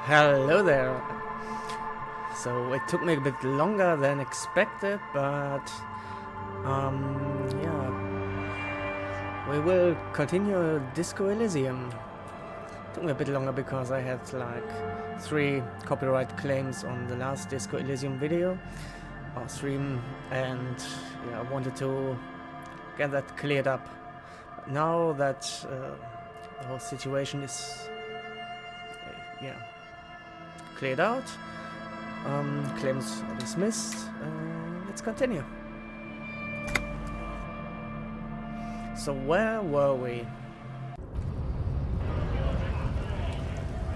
Hello there. So it took me a bit longer than expected, but yeah, we will continue Disco Elysium. Took me a bit longer because I had like 3 copyright claims on the last Disco Elysium video or stream, and yeah, I wanted to get that cleared up. Now that the whole situation is yeah, cleared out, claims are dismissed, let's continue. So where were we?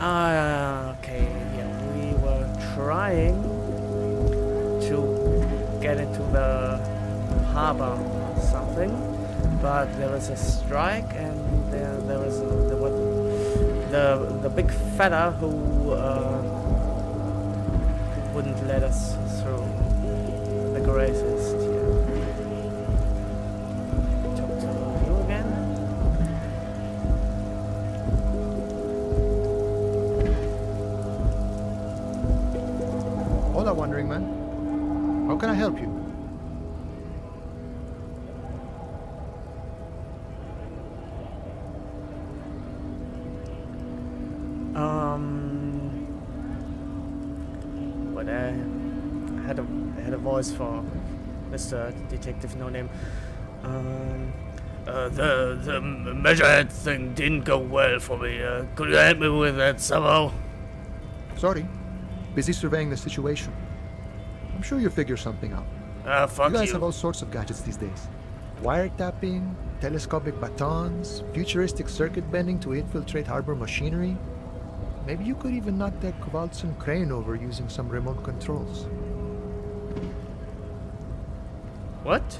Okay, yeah, we were trying to get into the harbor or something, but there was a strike, and there was the big fella who wouldn't let us through. The racist here. Talk to you again. Hola, wandering man. How can I help you? But I had a voice for Mr. Detective No Name. The measurehead thing didn't go well for me. Could you help me with that somehow? Sorry. Busy surveying the situation. I'm sure you'll figure something out. Fuck You guys you. have all sorts of gadgets these days. Wiretapping, telescopic batons, futuristic circuit bending to infiltrate harbor machinery. Maybe you could even knock that Kowalson crane over using some remote controls. What?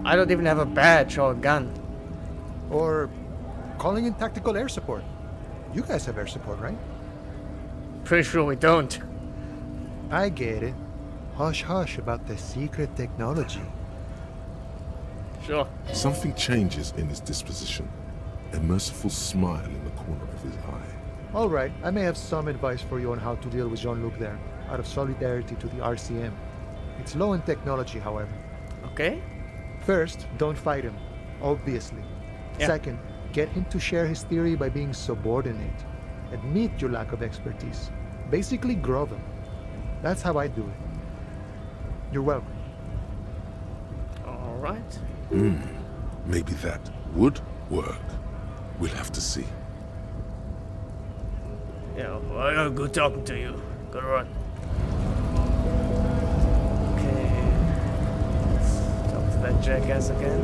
I don't even have a badge or a gun. Or calling in tactical air support. You guys have air support, right? Pretty sure we don't. I get it. Hush hush about the secret technology. Sure. Something changes in his disposition. A merciful smile in the corner of his eye. All right, I may have some advice for you on how to deal with Jean-Luc there, out of solidarity to the RCM. It's low in technology, however. Okay. First, don't fight him, obviously. Yeah. Second, get him to share his theory by being subordinate. Admit your lack of expertise. Basically, grow them. That's how I do it. You're welcome. All right. Maybe that would work. We'll have to see. Yeah, well, good talking to you. Good run. Okay. Let's talk to that jackass again.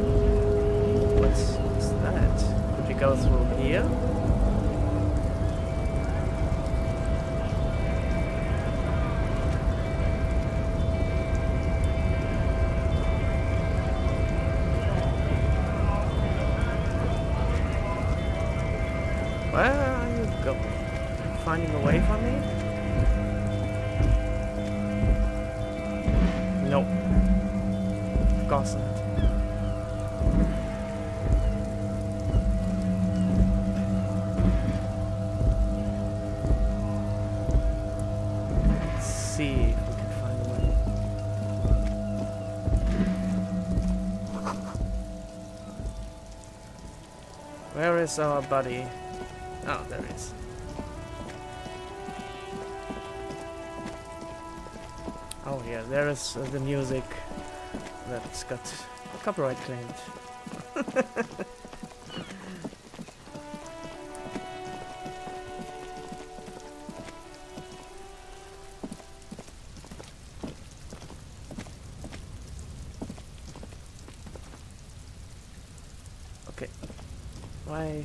What's that? Could we go through here? Where are you going? Finding a way from me? Nope. Of course not. Let's see if we can find a way. Where is our buddy? Oh, there he is. Oh yeah, there is the music that's got copyright claimed. Okay. Why?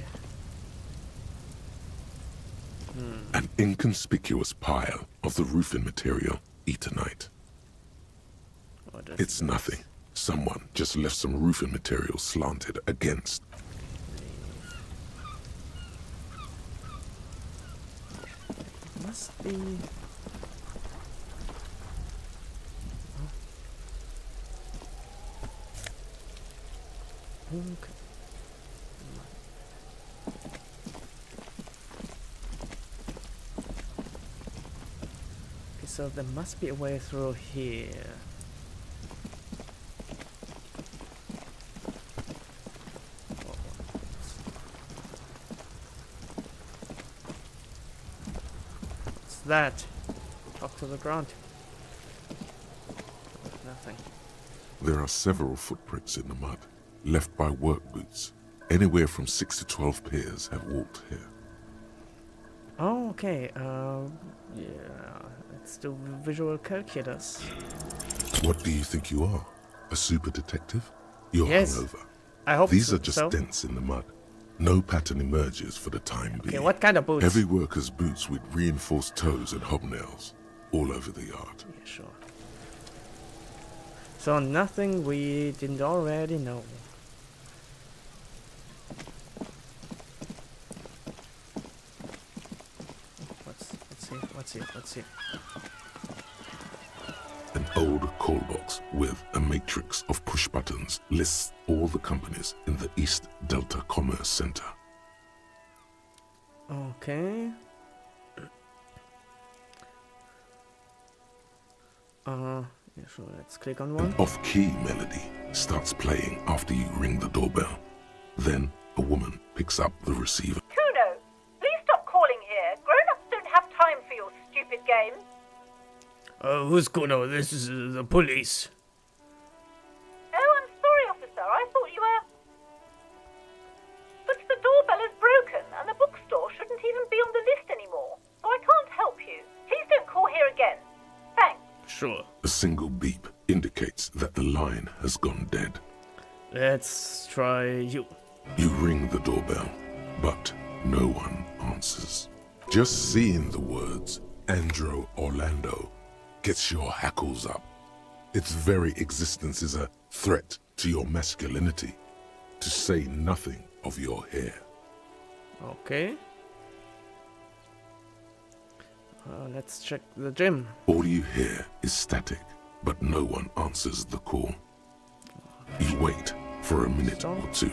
An inconspicuous pile of the roofing material, Eternite. What is It's nothing. Someone just left some roofing material slanted against. Must be. Okay. Okay, so there must be a way through here. What's that? Talk to the ground. Nothing. There are several footprints in the mud, left by work boots. Anywhere from 6 to 12 pairs have walked here. Oh, okay. Yeah. Let's do visual calculus. What do you think you are? A super detective? You're Yes. hungover. I hope These so. are just dents in the mud. No pattern emerges for the time Okay, being. what kind of boots? Heavy workers' boots with reinforced toes and hobnails all over the yard. Yeah, sure. So nothing we didn't already know. Let's see. An old call box with a matrix of push buttons lists all the companies in the East Delta Commerce Center. Okay. Yeah, sure, let's click on one. An off-key melody starts playing after you ring the doorbell. Then a woman picks up the receiver. Kuno, please stop calling here. Grown-ups don't have time for your stupid games. Who's Kuno? This is the police. Oh, I'm sorry, officer. I thought you were... But the doorbell is broken, and the bookstore shouldn't even be on the list anymore. So I can't help you. Please don't call here again. Thanks. Sure. A single beep indicates that the line has gone dead. Let's try you. You ring the doorbell, but no one answers. Just seeing the words Andro Orlando gets your hackles up. Its very existence is a threat to your masculinity, to say nothing of your hair. Okay. Let's check the gym. All you hear is static, but no one answers the call. You wait for a minute or two,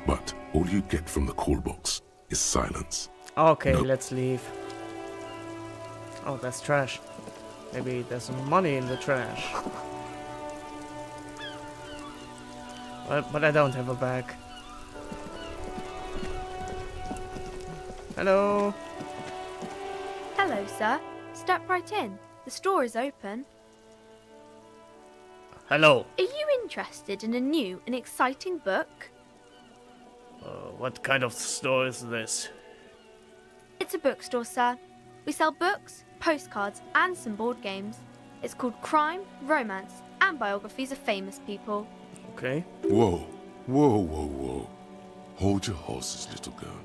but all you get from the call box is silence. Okay, Nope. let's leave. Oh, that's trash. Maybe there's some money in the trash. But I don't have a bag. Hello. Hello, sir. Step right in. The store is open. Hello. Are you interested in a new and exciting book? What kind of store is this? It's a bookstore, sir. We sell books, postcards, and some board games. It's called Crime, Romance, and Biographies of Famous People. Okay. Whoa, whoa, whoa, whoa. Hold your horses, little girl.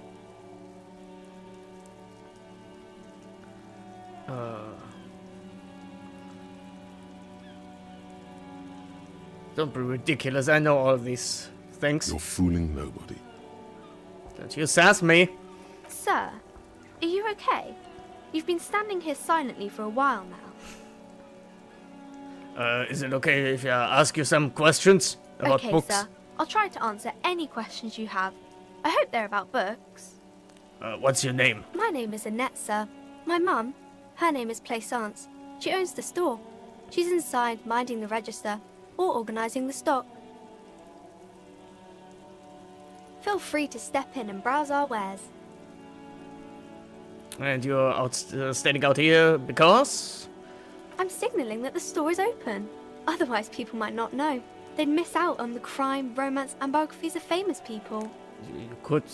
Don't be ridiculous. I know all these things. You're fooling nobody. Don't you sass me. Sir, are you okay? You've been standing here silently for a while now. Is it okay if I ask you some questions about Okay, books? sir. I'll try to answer any questions you have. I hope they're about books. What's your name? My name is Annette, sir. My mum, her name is Plaisance. She owns the store. She's inside minding the register or organising the stock. Feel free to step in and browse our wares. And you're standing out here because? I'm signalling that the store is open. Otherwise, people might not know. They'd miss out on the crime, romance, and biographies of famous people. You could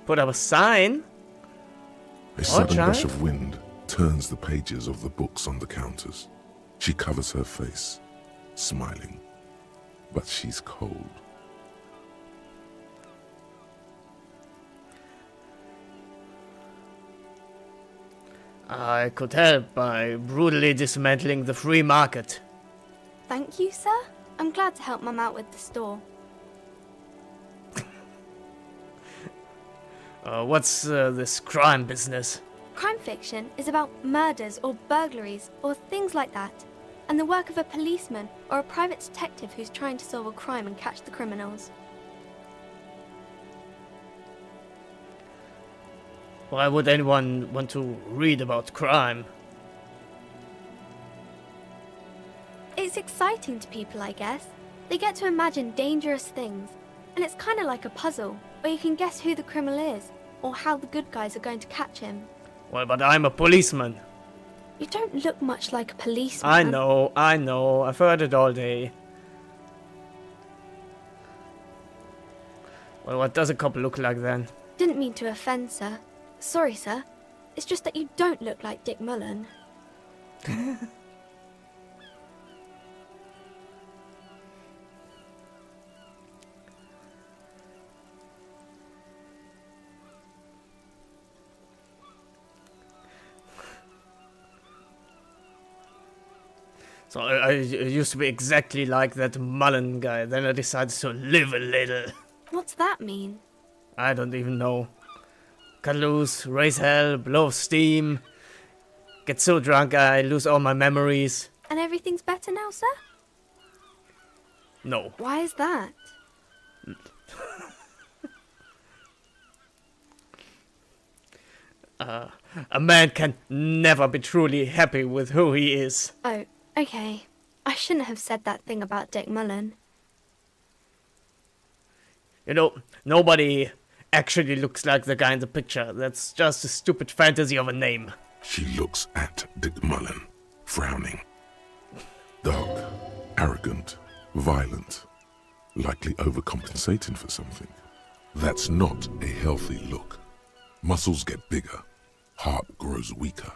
put up a sign. A sudden child? rush of wind turns the pages of the books on the counters. She covers her face, smiling, but she's cold. I could help by brutally dismantling the free market. Thank you, sir. I'm glad to help Mum out with the store. What's this crime business? Crime fiction is about murders or burglaries or things like that, and the work of a policeman or a private detective who's trying to solve a crime and catch the criminals. Why would anyone want to read about crime? It's exciting to people, I guess. They get to imagine dangerous things, and it's kind of like a puzzle, where you can guess who the criminal is, or how the good guys are going to catch him. Well, but I'm a policeman. You don't look much like a policeman. I know. I've heard it all day. Well, what does a cop look like then? Didn't mean to offend, sir. Sorry, sir. It's just that you don't look like Dick Mullen. So I used to be exactly like that Mullen guy, then I decided to live a little. What's that mean? I don't even know. Cut loose, raise hell, blow steam. Get so drunk I lose all my memories. And everything's better now, sir? No. Why is that? A man can never be truly happy with who he is. Oh, okay. I shouldn't have said that thing about Dick Mullen. You know, nobody actually looks like the guy in the picture. That's just a stupid fantasy of a name. She looks at Dick Mullen, frowning. Dark, arrogant, violent, likely overcompensating for something. That's not a healthy look. Muscles get bigger, heart grows weaker.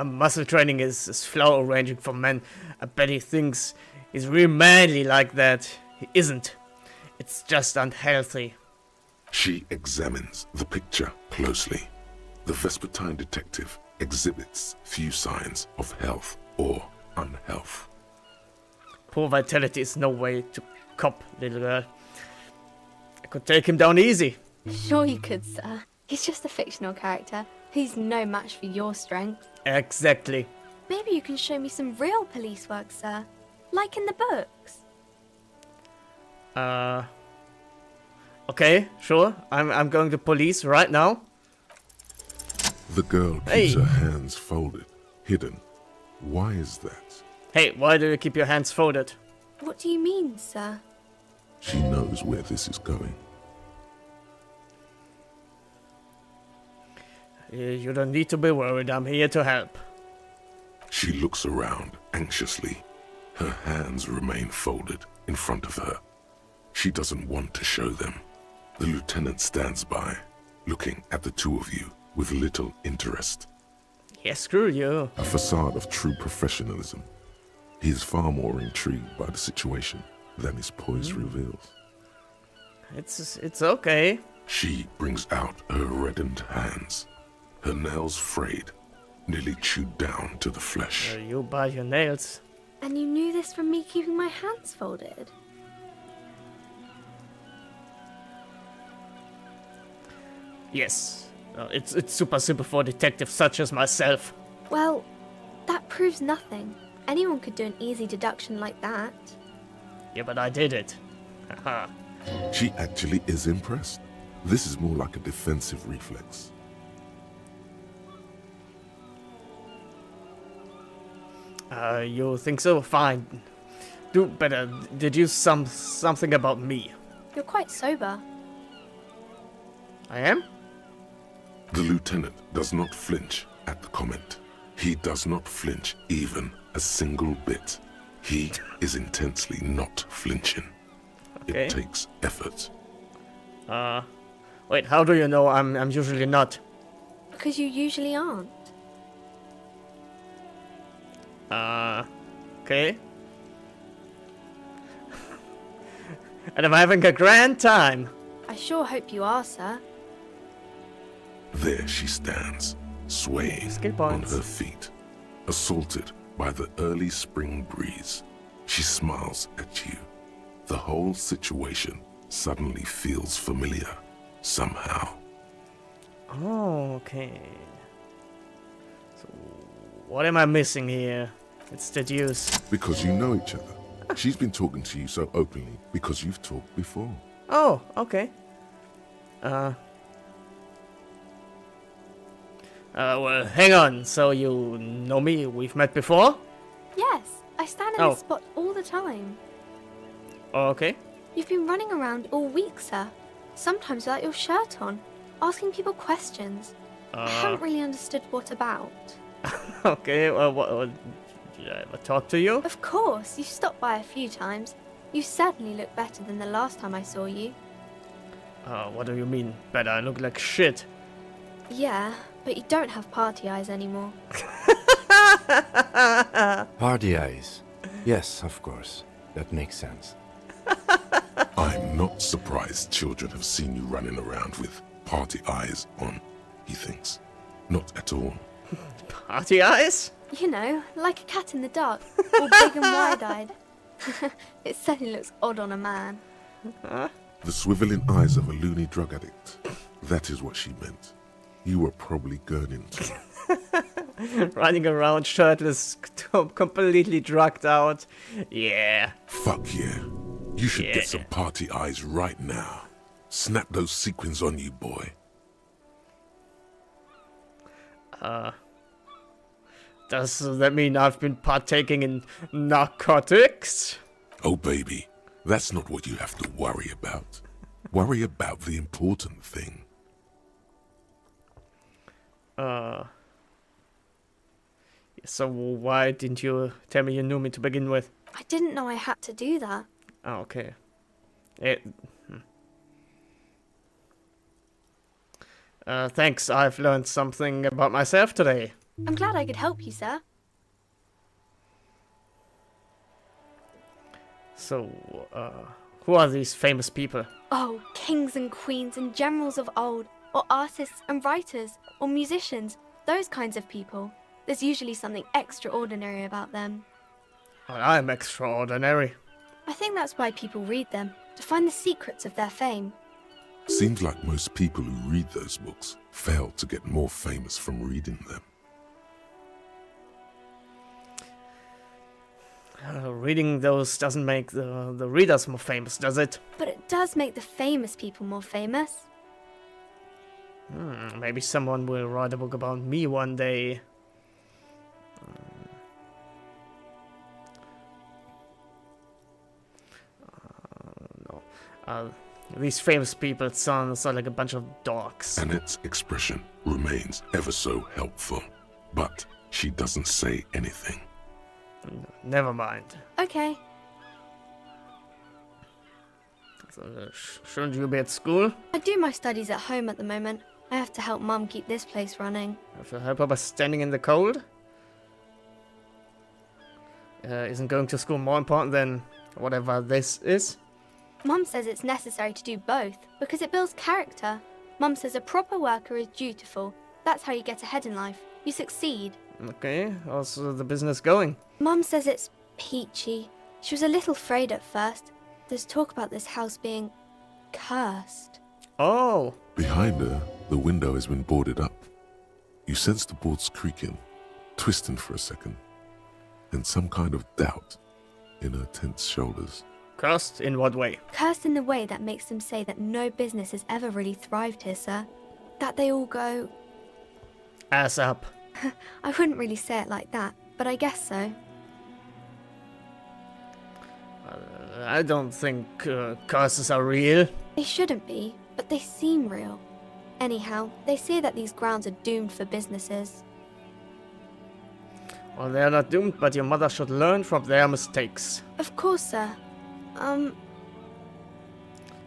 Muscle training is flower arranging for men. I bet he thinks he's real manly like that. He isn't. It's just unhealthy. She examines the picture closely. The Vespertine detective exhibits few signs of health or unhealth. Poor vitality is no way to cop, little girl. I could take him down easy. Sure you could, sir. He's just a fictional character. He's no match for your strength. Exactly. Maybe you can show me some real police work, sir. Like in the books. Okay, sure. I'm going to police right now. The girl keeps her hands folded, hidden. Why is that? Hey, why do you keep your hands folded? What do you mean, sir? She knows where this is going. You don't need to be worried. I'm here to help. She looks around anxiously. Her hands remain folded in front of her. She doesn't want to show them. The lieutenant stands by, looking at the two of you with little interest. Yeah, screw you. A facade of true professionalism. He is far more intrigued by the situation than his poise reveals. It's okay. She brings out her reddened hands, her nails frayed, nearly chewed down to the flesh. You bite your nails. And you knew this from me keeping my hands folded? Yes. It's super simple for detectives such as myself. Well, that proves nothing. Anyone could do an easy deduction like that. Yeah, but I did it. Haha. She actually is impressed. This is more like a defensive reflex. You think so? Fine. Do better. Deduce something about me. You're quite sober. I am? The lieutenant does not flinch at the comment. He does not flinch even a single bit. He is intensely not flinching. Okay. It takes effort. Wait, how do you know I'm usually not? Because you usually aren't. Okay. And I'm having a grand time. I sure hope you are, sir. There she stands, swaying Skill on points. her feet, assaulted by the early spring breeze. She smiles at you. The whole situation suddenly feels familiar, somehow. Oh, okay. So, what am I missing here? It's the deuce. Because you know each other. She's been talking to you so openly because you've talked before. Oh, okay. Well, hang on. So you know me? We've met before? Yes, I stand in Oh. this spot all the time. Okay. You've been running around all week, sir. Sometimes without your shirt on, asking people questions. I haven't really understood what about. Okay, well, did I ever talk to you? Of course, you stopped by a few times. You certainly look better than the last time I saw you. What do you mean? Better, I look like shit. Yeah, but you don't have party eyes anymore. Party eyes. Yes, of course. That makes sense. I'm not surprised children have seen you running around with party eyes on, he thinks. Not at all. Party eyes? You know, like a cat in the dark, all big and wide-eyed. It certainly looks odd on a man. The swiveling eyes of a loony drug addict. That is what she meant. You were probably gurning too. Running around shirtless, completely drugged out. Yeah. Fuck yeah. You should Yeah. get some party eyes right now. Snap those sequins on you, boy. Does that mean I've been partaking in narcotics? Oh, baby, that's not what you have to worry about. Worry about the important thing. So why didn't you tell me you knew me to begin with? I didn't know I had to do that. Oh, okay. Thanks, I've learned something about myself today. I'm glad I could help you, sir. So, who are these famous people? Oh, kings and queens and generals of old, or artists and writers, or musicians, those kinds of people. There's usually something extraordinary about them. Well, I'm extraordinary. I think that's why people read them, to find the secrets of their fame. Seems like most people who read those books fail to get more famous from reading them. Reading those doesn't make the readers more famous, does it? But it does make the famous people more famous. Maybe someone will write a book about me one day. No. These famous people sound like a bunch of dogs. Annette's expression remains ever so helpful, but she doesn't say anything. Never mind. Okay, So, shouldn't you be at school? I do my studies at home at the moment. I have to help Mum keep this place running. Have to help her by standing in the cold? Isn't going to school more important than whatever this is? Mum says it's necessary to do both because it builds character. Mum says a proper worker is dutiful. That's how you get ahead in life. You succeed. Okay, how's the business going? Mum says it's peachy. She was a little afraid at first. There's talk about this house being cursed. Oh, Behind her, the window has been boarded up. You sense the boards creaking, twisting for a second, and some kind of doubt in her tense shoulders. cursed in what way? Cursed in the way that makes them say that no business has ever really thrived here, sir. That they all go... Ass up. I wouldn't really say it like that, but I guess so. I don't think curses are real. They shouldn't be, but they seem real. Anyhow, they say that these grounds are doomed for businesses. Well, they are not doomed, but your mother should learn from their mistakes. Of course, sir.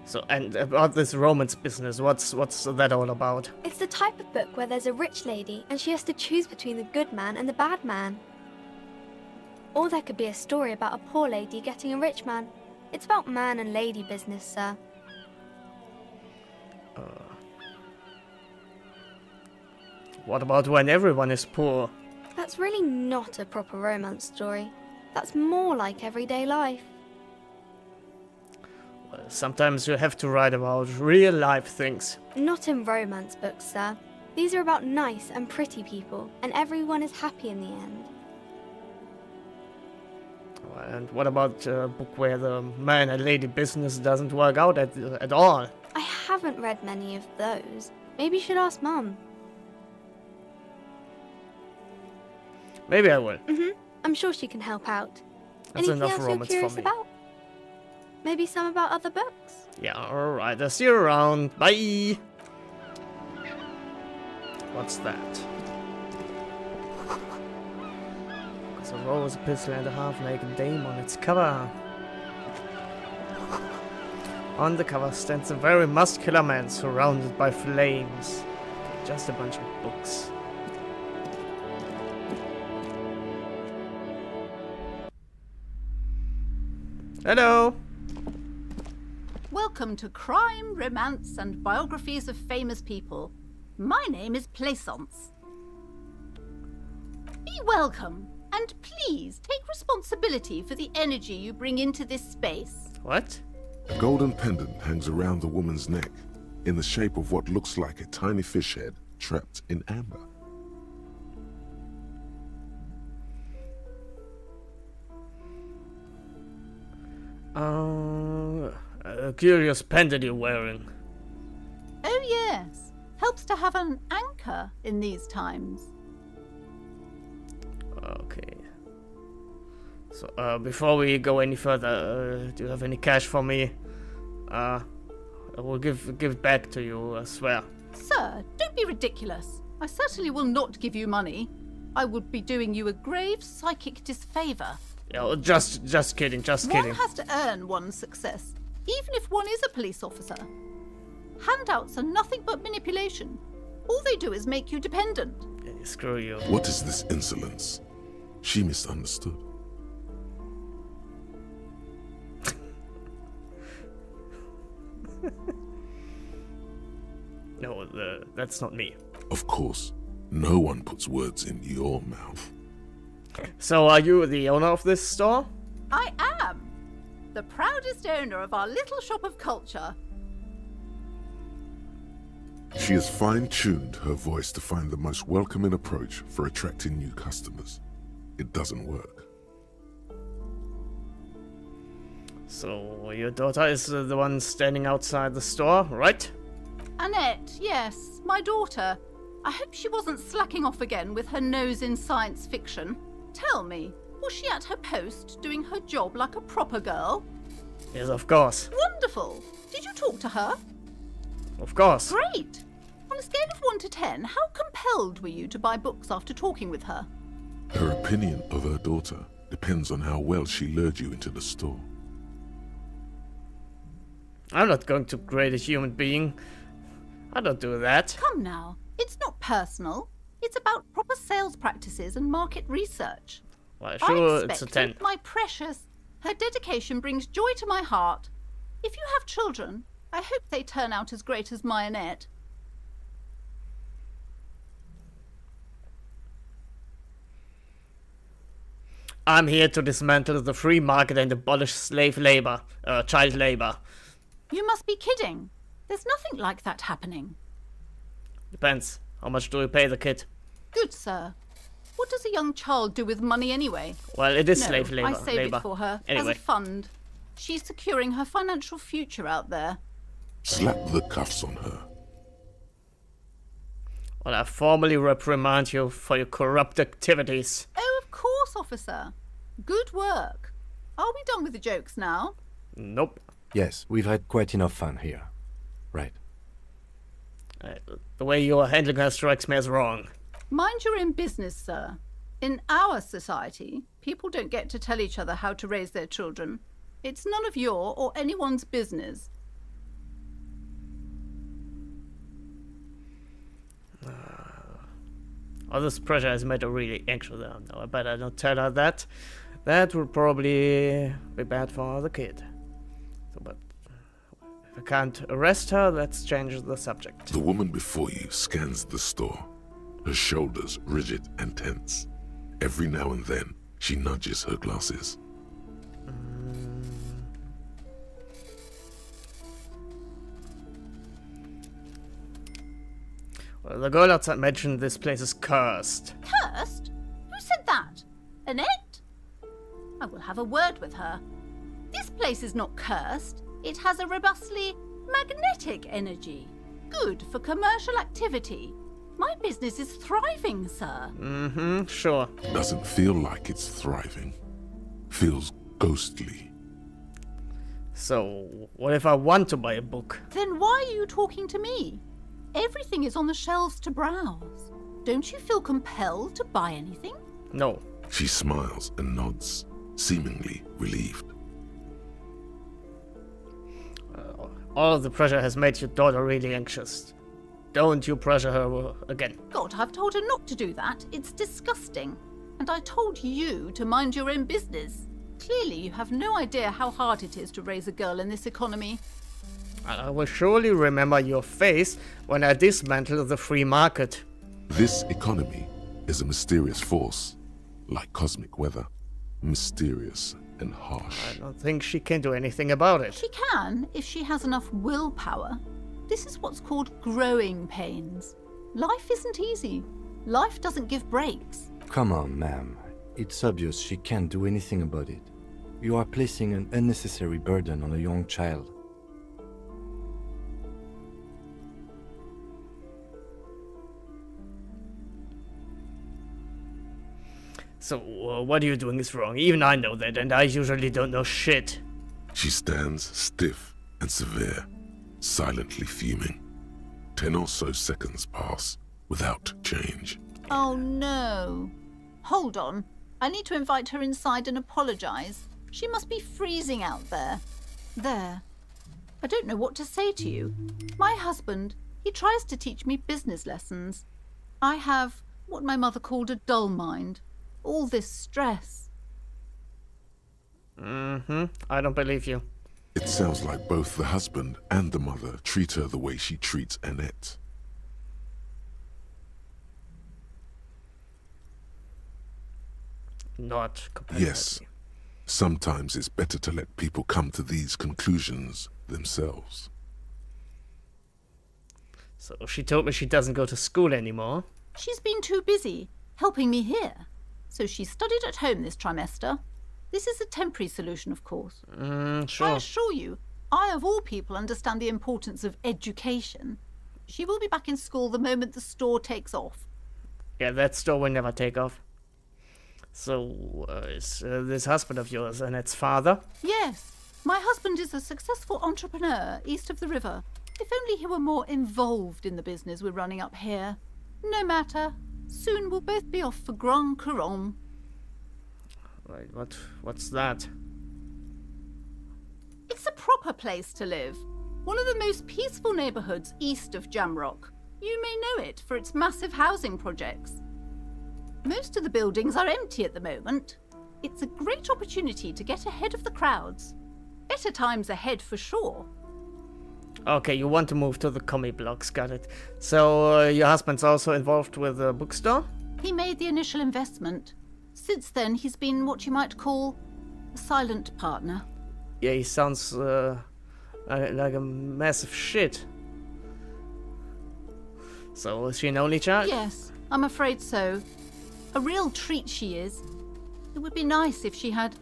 So, and about this romance business, what's that all about? It's the type of book where there's a rich lady and she has to choose between the good man and the bad man. Or there could be a story about a poor lady getting a rich man. It's about man and lady business, sir. What about when everyone is poor? That's really not a proper romance story. That's more like everyday life. Well, sometimes you have to write about real life things. Not in romance books, sir. These are about nice and pretty people, and everyone is happy in the end. And what about a book where the man and lady business doesn't work out at all? I haven't read many of those. Maybe you should ask Mum. Maybe I will. I'm sure she can help out. That's Anything enough else you're romance for curious me. about? Maybe some about other books? Yeah, alright, I'll see you around. Bye! What's that? Because a rose, a pistol and a half-naked dame on its cover. On the cover stands a very muscular man surrounded by flames. Just a bunch of books. Hello! Welcome to Crime, Romance and Biographies of Famous People. My name is Plaisance. Be welcome, and please take responsibility for the energy you bring into this space. What? A golden pendant hangs around the woman's neck in the shape of what looks like a tiny fish head trapped in amber. A curious pendant you're wearing. Oh yes, helps to have an anchor in these times. Okay. So, before we go any further, do you have any cash for me? I will give back to you, I swear. Sir, don't be ridiculous. I certainly will not give you money. I would be doing you a grave psychic disfavor. Yeah, well, just kidding, just kidding. One has to earn one's success, even if one is a police officer. Handouts are nothing but manipulation. All they do is make you dependent. Yeah, screw you. What is this insolence? She misunderstood. No, that's not me. Of course, no one puts words in your mouth. So, are you the owner of this store? I am the proudest owner of our little shop of culture. She has fine-tuned her voice to find the most welcoming approach for attracting new customers. It doesn't work. So, your daughter is the one standing outside the store, right? Annette, yes, my daughter. I hope she wasn't slacking off again with her nose in science fiction. Tell me, was she at her post doing her job like a proper girl? Yes, of course. Wonderful. Did you talk to her? Of course. Great. On a scale of 1 to 10, how compelled were you to buy books after talking with her? Her opinion of her daughter depends on how well she lured you into the store. I'm not going to grade a human being. I don't do that. Come now, it's not personal. It's about proper sales practices and market research. Well, sure, I it's a expect 10. my precious. Her dedication brings joy to my heart. If you have children, I hope they turn out as great as my Annette. I'm here to dismantle the free market and abolish slave labor, child labor. You must be kidding. There's nothing like that happening. Depends. How much do you pay the kid? Good sir. What does a young child do with money anyway? Well, it is No, slave labor. I save it for her Anyway. as a fund. She's securing her financial future out there. Slap the cuffs on her. Well, I formally reprimand you for your corrupt activities. Oh, of course, officer. Good work. Are we done with the jokes now? Nope. Yes, we've had quite enough fun here. Right. The way you're handling her strikes me as wrong. Mind your own business, sir. In our society, people don't get to tell each other how to raise their children. It's none of your or anyone's business. All this pressure has made her really anxious now. I better not tell her that. That would probably be bad for the kid. So, but If I can't arrest her, let's change the subject. The woman before you scans the store, her shoulders rigid and tense. Every now and then, she nudges her glasses. Well, the girl outside mentioned this place is cursed. Cursed? Who said that? Annette? I will have a word with her. This place is not cursed. It has a robustly magnetic energy. Good for commercial activity. My business is thriving, sir. Mm-hmm, sure. Doesn't feel like it's thriving. Feels ghostly. So, what if I want to buy a book? Then why are you talking to me? Everything is on the shelves to browse. Don't you feel compelled to buy anything? No. She smiles and nods, seemingly relieved. All of the pressure has made your daughter really anxious. Don't you pressure her again. God, I've told her not to do that. It's disgusting. And I told you to mind your own business. Clearly, you have no idea how hard it is to raise a girl in this economy. I will surely remember your face when I dismantle the free market. This economy is a mysterious force, like cosmic weather. Mysterious and harsh. I don't think she can do anything about it. She can, if she has enough willpower. This is what's called growing pains. Life isn't easy. Life doesn't give breaks. Come on, ma'am. It's obvious she can't do anything about it. You are placing an unnecessary burden on a young child. So, what you're doing is wrong. Even I know that, and I usually don't know shit. She stands stiff and severe, silently fuming. 10 or so seconds pass without change. Oh no. Hold on. I need to invite her inside and apologize. She must be freezing out there. There. I don't know what to say to you. My husband, he tries to teach me business lessons. I have what my mother called a dull mind. All this stress. I don't believe you. It sounds like both the husband and the mother treat her the way she treats Annette. Not compatible. Yes, sometimes it's better to let people come to these conclusions themselves. So she told me she doesn't go to school anymore. She's been too busy helping me here. So she studied at home this trimester. This is a temporary solution, of course. Sure. I assure you, I of all people understand the importance of education. She will be back in school the moment the store takes off. Yeah, that store will never take off. So, is this husband of yours Annette's father? Yes, my husband is a successful entrepreneur east of the river. If only he were more involved in the business we're running up here. No matter. Soon we'll both be off for Grand Couronne. Right, what's that? It's a proper place to live. One of the most peaceful neighbourhoods east of Jamrock. You may know it for its massive housing projects. Most of the buildings are empty at the moment. It's a great opportunity to get ahead of the crowds. Better times ahead for sure. Okay, you want to move to the commie blocks, got it. So, your husband's also involved with the bookstore? He made the initial investment. Since then, he's been what you might call a silent partner. Yeah, he sounds like a massive shit. So, is she an only child? Yes, I'm afraid so. A real treat she is. It would be nice if she had...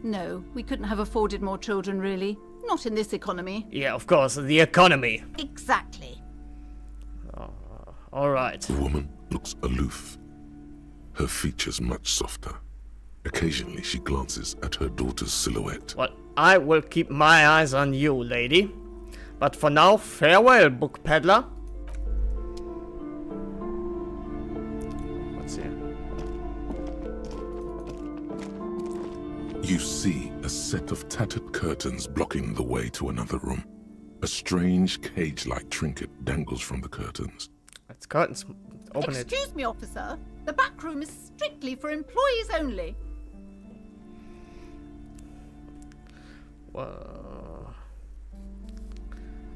No, we couldn't have afforded more children, really. Not in this economy. Yeah, of course, the economy. Exactly. Alright. The woman looks aloof, her features much softer. Occasionally she glances at her daughter's silhouette. Well, I will keep my eyes on you, lady. But for now, farewell, book peddler. What's here? You see a set of tattered curtains blocking the way to another room. A strange cage-like trinket dangles from the curtains. It's curtains. Open it. Excuse me, officer. The back room is strictly for employees only.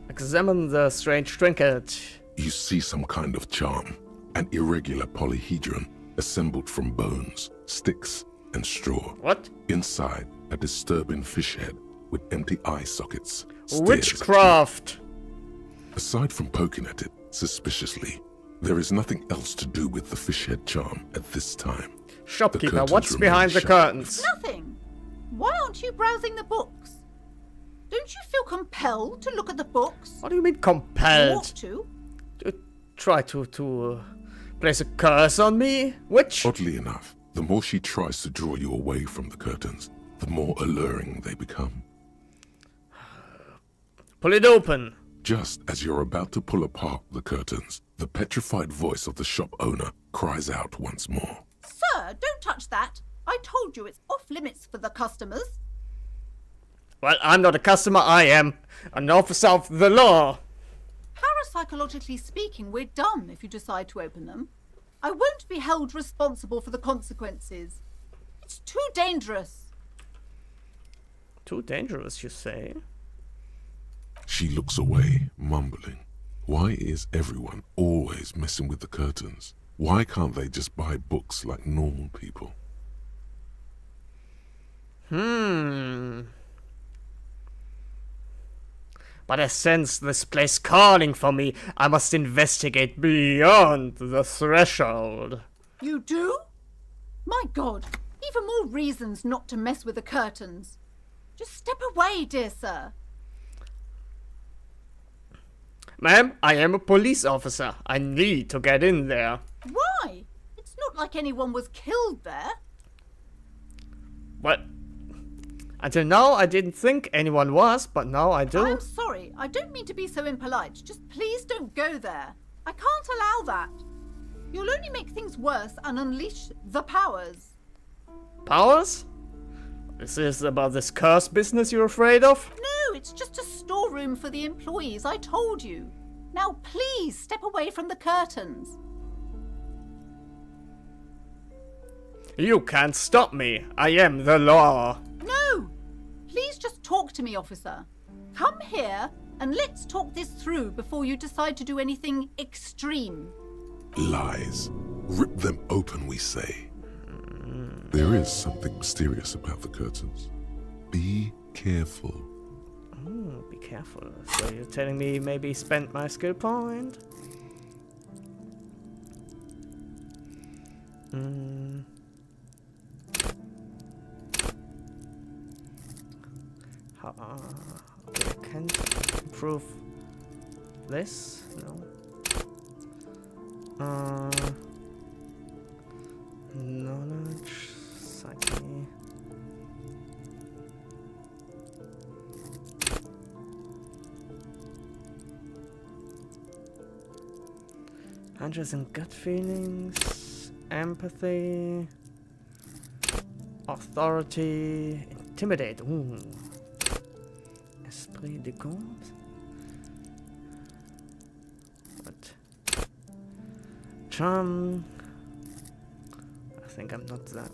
Examine the strange trinket. You see some kind of charm, an irregular polyhedron assembled from bones, sticks, and straw. What? Inside, a disturbing fish head with empty eye sockets. stares at Witchcraft! you. Aside from poking at it suspiciously, there is nothing else to do with the fish head charm at this time. Shopkeeper, curtains what's remain behind the shut. curtains? Nothing. Why aren't you browsing the books? Don't you feel compelled to look at the books? What do you mean You compelled? ought to. Try to place a curse on me? Witch? Oddly enough, the more she tries to draw you away from the curtains, the more alluring they become. Pull it open. Just as you're about to pull apart the curtains, the petrified voice of the shop owner cries out once more. Sir, don't touch that. I told you it's off limits for the customers. Well, I'm not a customer, I am an officer of the law. Parapsychologically speaking, we're done if you decide to open them. I won't be held responsible for the consequences. It's too dangerous. Too dangerous, you say? She looks away, mumbling. Why is everyone always messing with the curtains? Why can't they just buy books like normal people? But I sense this place calling for me. I must investigate beyond the threshold. You do? My God, even more reasons not to mess with the curtains. Just step away, dear sir. Ma'am, I am a police officer. I need to get in there. Why? It's not like anyone was killed there. Well, until now I didn't think anyone was, but now I do. I'm sorry, I don't mean to be so impolite. Just please don't go there. I can't allow that. You'll only make things worse and unleash the powers. Powers? This is about this curse business you're afraid of? No, it's just a storeroom for the employees, I told you. Now please step away from the curtains. You can't stop me. I am the law. No! Please just talk to me, officer. Come here and let's talk this through before you decide to do anything extreme. Lies. Rip them open, we say. There is something mysterious about the curtains. Be careful. Ooh, be careful. So you're telling me maybe spend my skill point? Okay, I can't improve this. No. Knowledge, psyche. Hunches and gut feelings, empathy, authority, intimidate. Ooh. Esprit de compte. What? Charm. I think I'm not that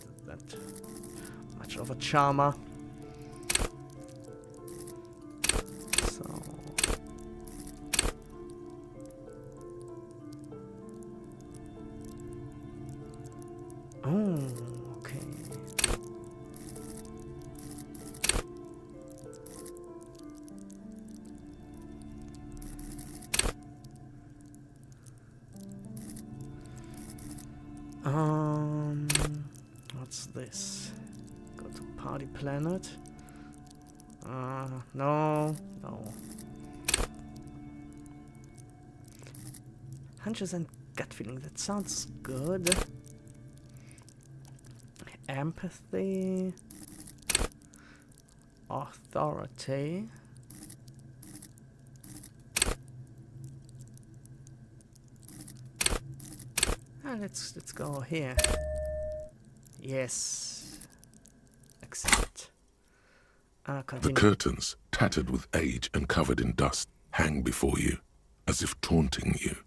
much of a charmer. So. Oh, okay. What's this? Go to Party Planet. No. Hunches and gut feeling, that sounds good. Empathy. Authority. Let's go here. Yes. Accept. The Continue. curtains, tattered with age and covered in dust, hang before you, as if taunting you.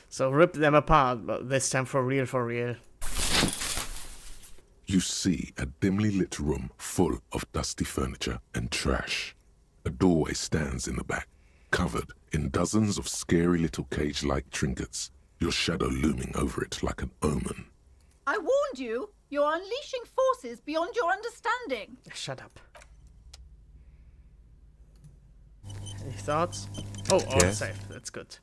So rip them apart, but this time for real, for real. You see a dimly lit room full of dusty furniture and trash. A doorway stands in the back, covered in dozens of scary little cage-like trinkets, your shadow looming over it like an omen. I warned you! You're unleashing forces beyond your understanding! Shut up. Any thoughts? Oh, all Yes. safe. That's good.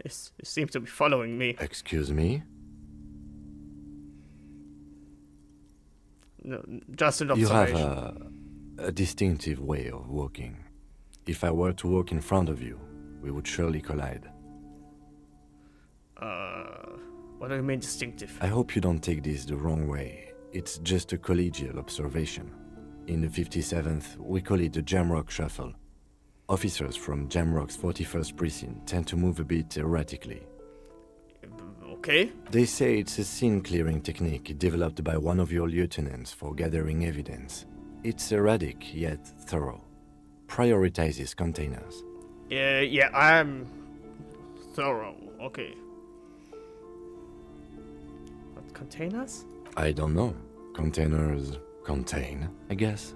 You seem to be following me. Excuse me? No, just an You have observation. a distinctive way of walking. If I were to walk in front of you, we would surely collide. What do you mean distinctive? I hope you don't take this the wrong way. It's just a collegial observation. In the 57th, we call it the Jamrock Shuffle. Officers from Jamrock's 41st Precinct tend to move a bit erratically. Okay. They say it's a scene-clearing technique developed by one of your lieutenants for gathering evidence. It's erratic, yet thorough. Prioritizes containers. Yeah, I'm thorough. Okay. What, containers? I don't know. Containers contain, I guess.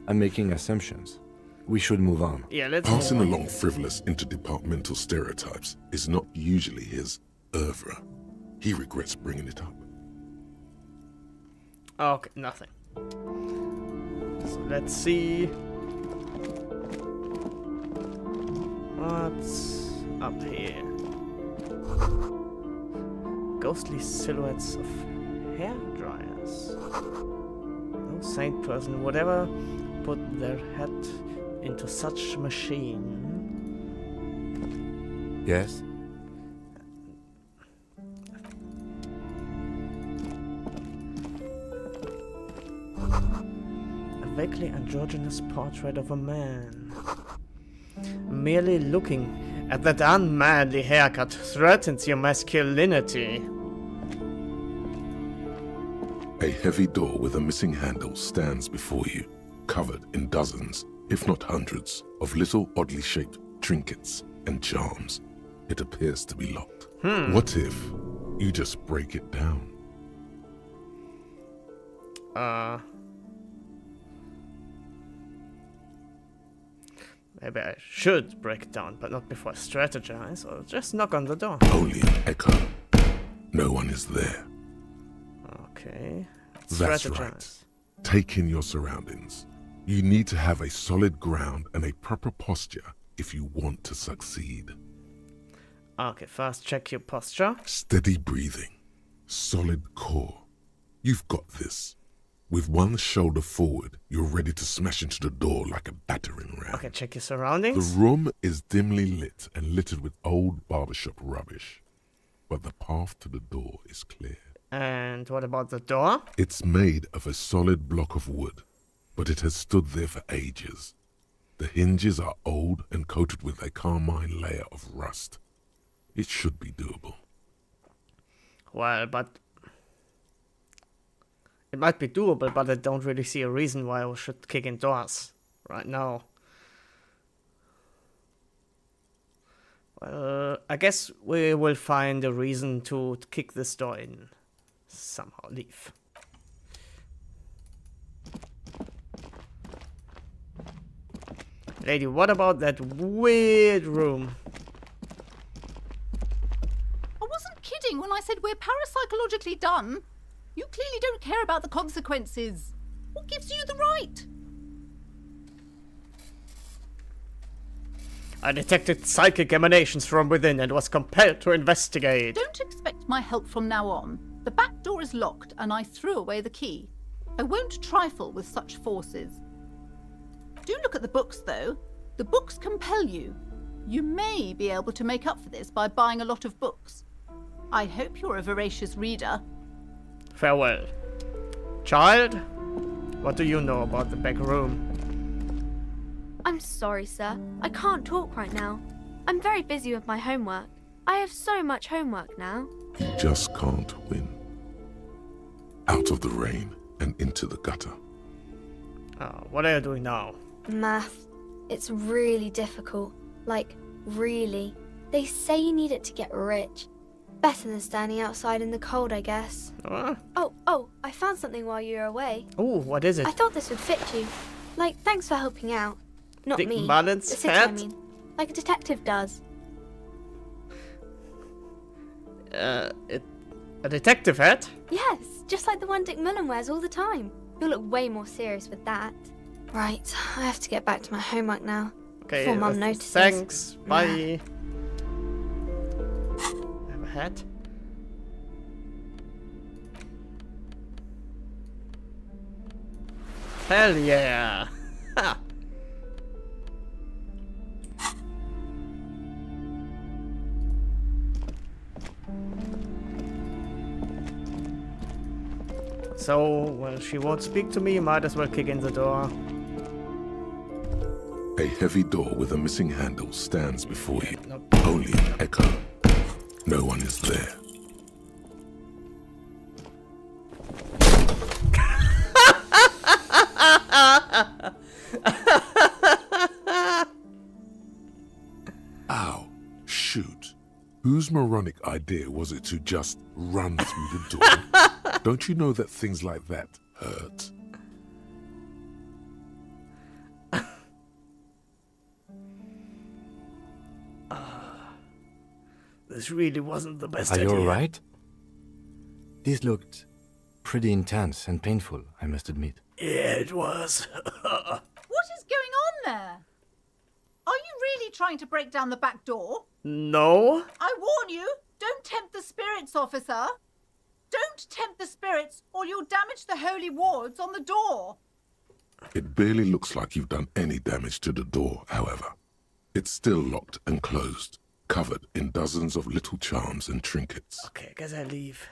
I'm making assumptions. We should move on. Yeah, let's Passing move on. along frivolous interdepartmental stereotypes is not usually his oeuvre. He regrets bringing it up. Okay, nothing. So let's see. What's up here? Ghostly silhouettes of hair dryers. No saint person would ever put their head into such machine. Yes? A vaguely androgynous portrait of a man. Merely looking at that unmanly haircut threatens your masculinity. A heavy door with a missing handle stands before you, covered in dozens, if not hundreds, of little oddly shaped trinkets and charms. It appears to be locked. What if you just break it down? Maybe I should break it down, but not before I strategize, or just knock on the door. Only an echo. No one is there. Okay. Let's That's strategize. right. Take in your surroundings. You need to have a solid ground and a proper posture if you want to succeed. Okay, first check your posture. Steady breathing. Solid core. You've got this. With one shoulder forward, you're ready to smash into the door like a battering ram. Okay, check your The surroundings. room is dimly lit and littered with old barbershop rubbish. But the path to the door is clear. And what about the door? It's made of a solid block of wood, but it has stood there for ages. The hinges are old and coated with a carmine layer of rust. It should be doable. Well, but it might be doable, but I don't really see a reason why I should kick in doors right now. Well, I guess we will find a reason to kick this door in. Somehow leave. Lady, what about that weird room? I wasn't kidding when I said we're parapsychologically done. You clearly don't care about the consequences. What gives you the right? I detected psychic emanations from within and was compelled to investigate. Don't expect my help from now on. The back door is locked and I threw away the key. I won't trifle with such forces. Do look at the books, though. The books compel you. You may be able to make up for this by buying a lot of books. I hope you're a voracious reader. Farewell. Child, what do you know about the back room? I'm sorry, sir. I can't talk right now. I'm very busy with my homework. I have so much homework now. You just can't win. Out of the rain and into the gutter. What are you doing now? Math. It's really difficult. Like, really. They say you need it to get rich. Better than standing outside in the cold, I guess. Oh, I found something while you were away. Oh, what is it? I thought this would fit you. Like, thanks for helping out. Not Dick me. Mullen's The city, I hat? mean. Like a detective does. A detective hat? Yes, just like the one Dick Mullen wears all the time. You'll look way more serious with that. Right, I have to get back to my homework now. Okay, Before Mum notices. thanks. Bye. Have a hat? Hell yeah! Ha! So, well, she won't speak to me, might as well kick in the door. A heavy door with a missing handle stands before you. Nope. Only an echo. No one is there. Ow. Shoot. Whose moronic idea was it to just run through the door? Don't you know that things like that hurt? This really wasn't the best Are idea. you alright? This looked pretty intense and painful, I must admit. Yeah, it was. What is going on there? Are you really trying to break down the back door? No? I warn you, don't tempt the spirits, officer. Don't tempt the spirits, or you'll damage the holy wards on the door. It barely looks like you've done any damage to the door, however. It's still locked and closed, covered in dozens of little charms and trinkets. Okay, I guess I leave.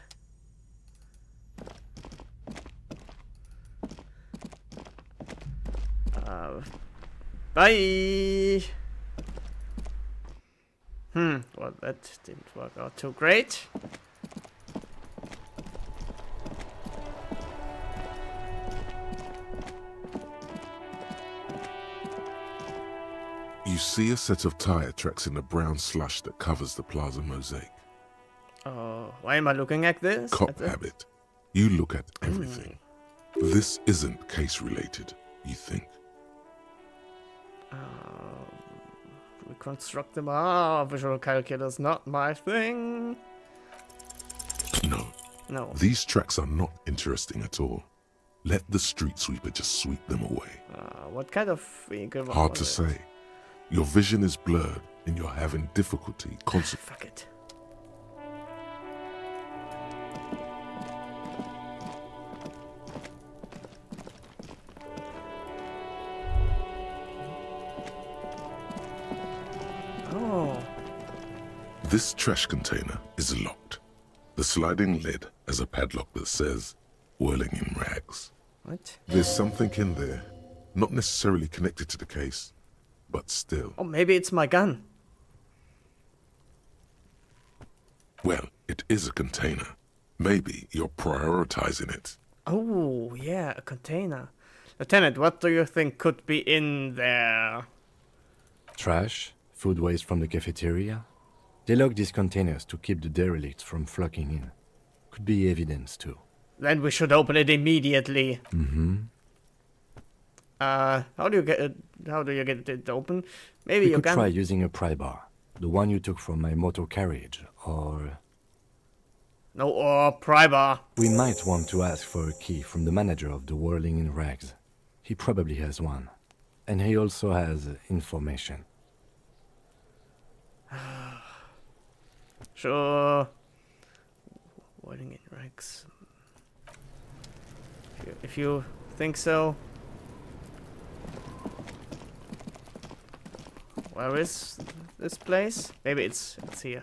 Bye! Well, that didn't work out too great. You see a set of tire tracks in the brown slush that covers the plaza mosaic. Oh, why am I looking at this? Cop At the- habit. You look at everything. This isn't case related, you think. Reconstruct them. Ah, visual calculus, not my thing. No, No. these tracks are not interesting at all. Let the street sweeper just sweep them away. What kind of vehicle was Hard to it? say. Your vision is blurred and you're having difficulty concentrating. Fuck it. Oh, This trash container is locked. The sliding lid has a padlock that says, whirling in rags. what? There's something in there, not necessarily connected to the case, but still. Oh, maybe it's my gun. Well, it is a container. Maybe you're prioritizing it. Oh, yeah, a container. Lieutenant, what do you think could be in there? Trash, food waste from the cafeteria. They lock these containers to keep the derelicts from flocking in. Could be evidence too. Then we should open it immediately. Mm-hmm. How do you get it? How do you get it open? Maybe We you could can. try using a pry bar. The one you took from my motor carriage, or... No, or pry bar. We might want to ask for a key from the manager of the Whirling in Rags. He probably has one. And he also has information. Sure. Whirling in rags. If you think so. Where is this place? Maybe it's here.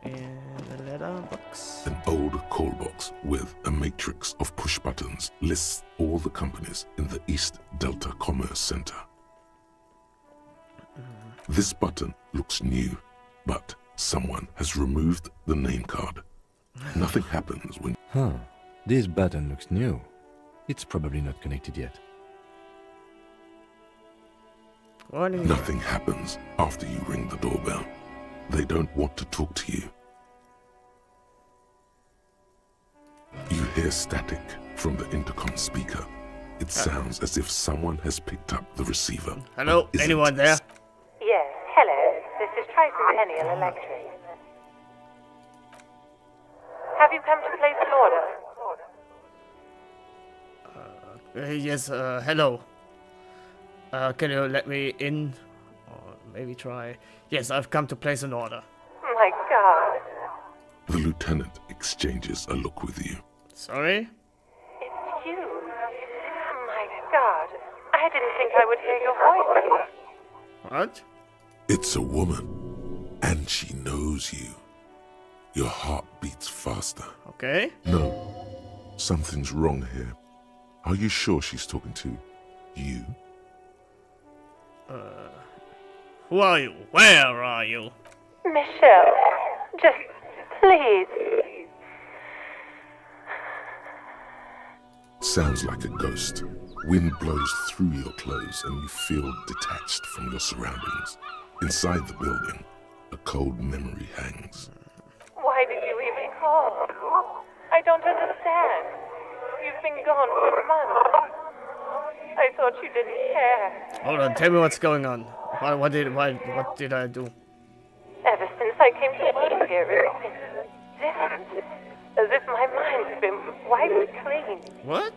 In the letter box. An old call box with a matrix of push buttons lists all the companies in the East Delta Commerce Center. This button looks new, but someone has removed the name card. Nothing happens when Huh. This button looks new. It's probably not connected yet. Whirling in- nothing happens after you ring the doorbell. They don't want to talk to you. hear static from the intercom speaker. It sounds as if someone has picked up the receiver. Hello? but isn't. Anyone there? Yes, hello. This is Tricentennial Electric. Have you come to place an order? Yes, hello. Can you let me in? Or maybe try... Yes, I've come to place an order. My God. The lieutenant exchanges a look with you. Sorry? It's you. My God. I didn't think I would hear your voice. What? It's a woman, and she knows you. Your heart beats faster. Okay. No, something's wrong here. Are you sure she's talking to you? Who are you? Where are you? Michelle, just please. Sounds like a ghost. Wind blows through your clothes and you feel detached from your surroundings. Inside the building, a cold memory hangs. Why did you even call? I don't understand. You've been gone for months. I thought you didn't care. Hold on, tell me what's going on. What did I do? Ever since I came to work here, it's been different. As if my mind's been wiped clean. What?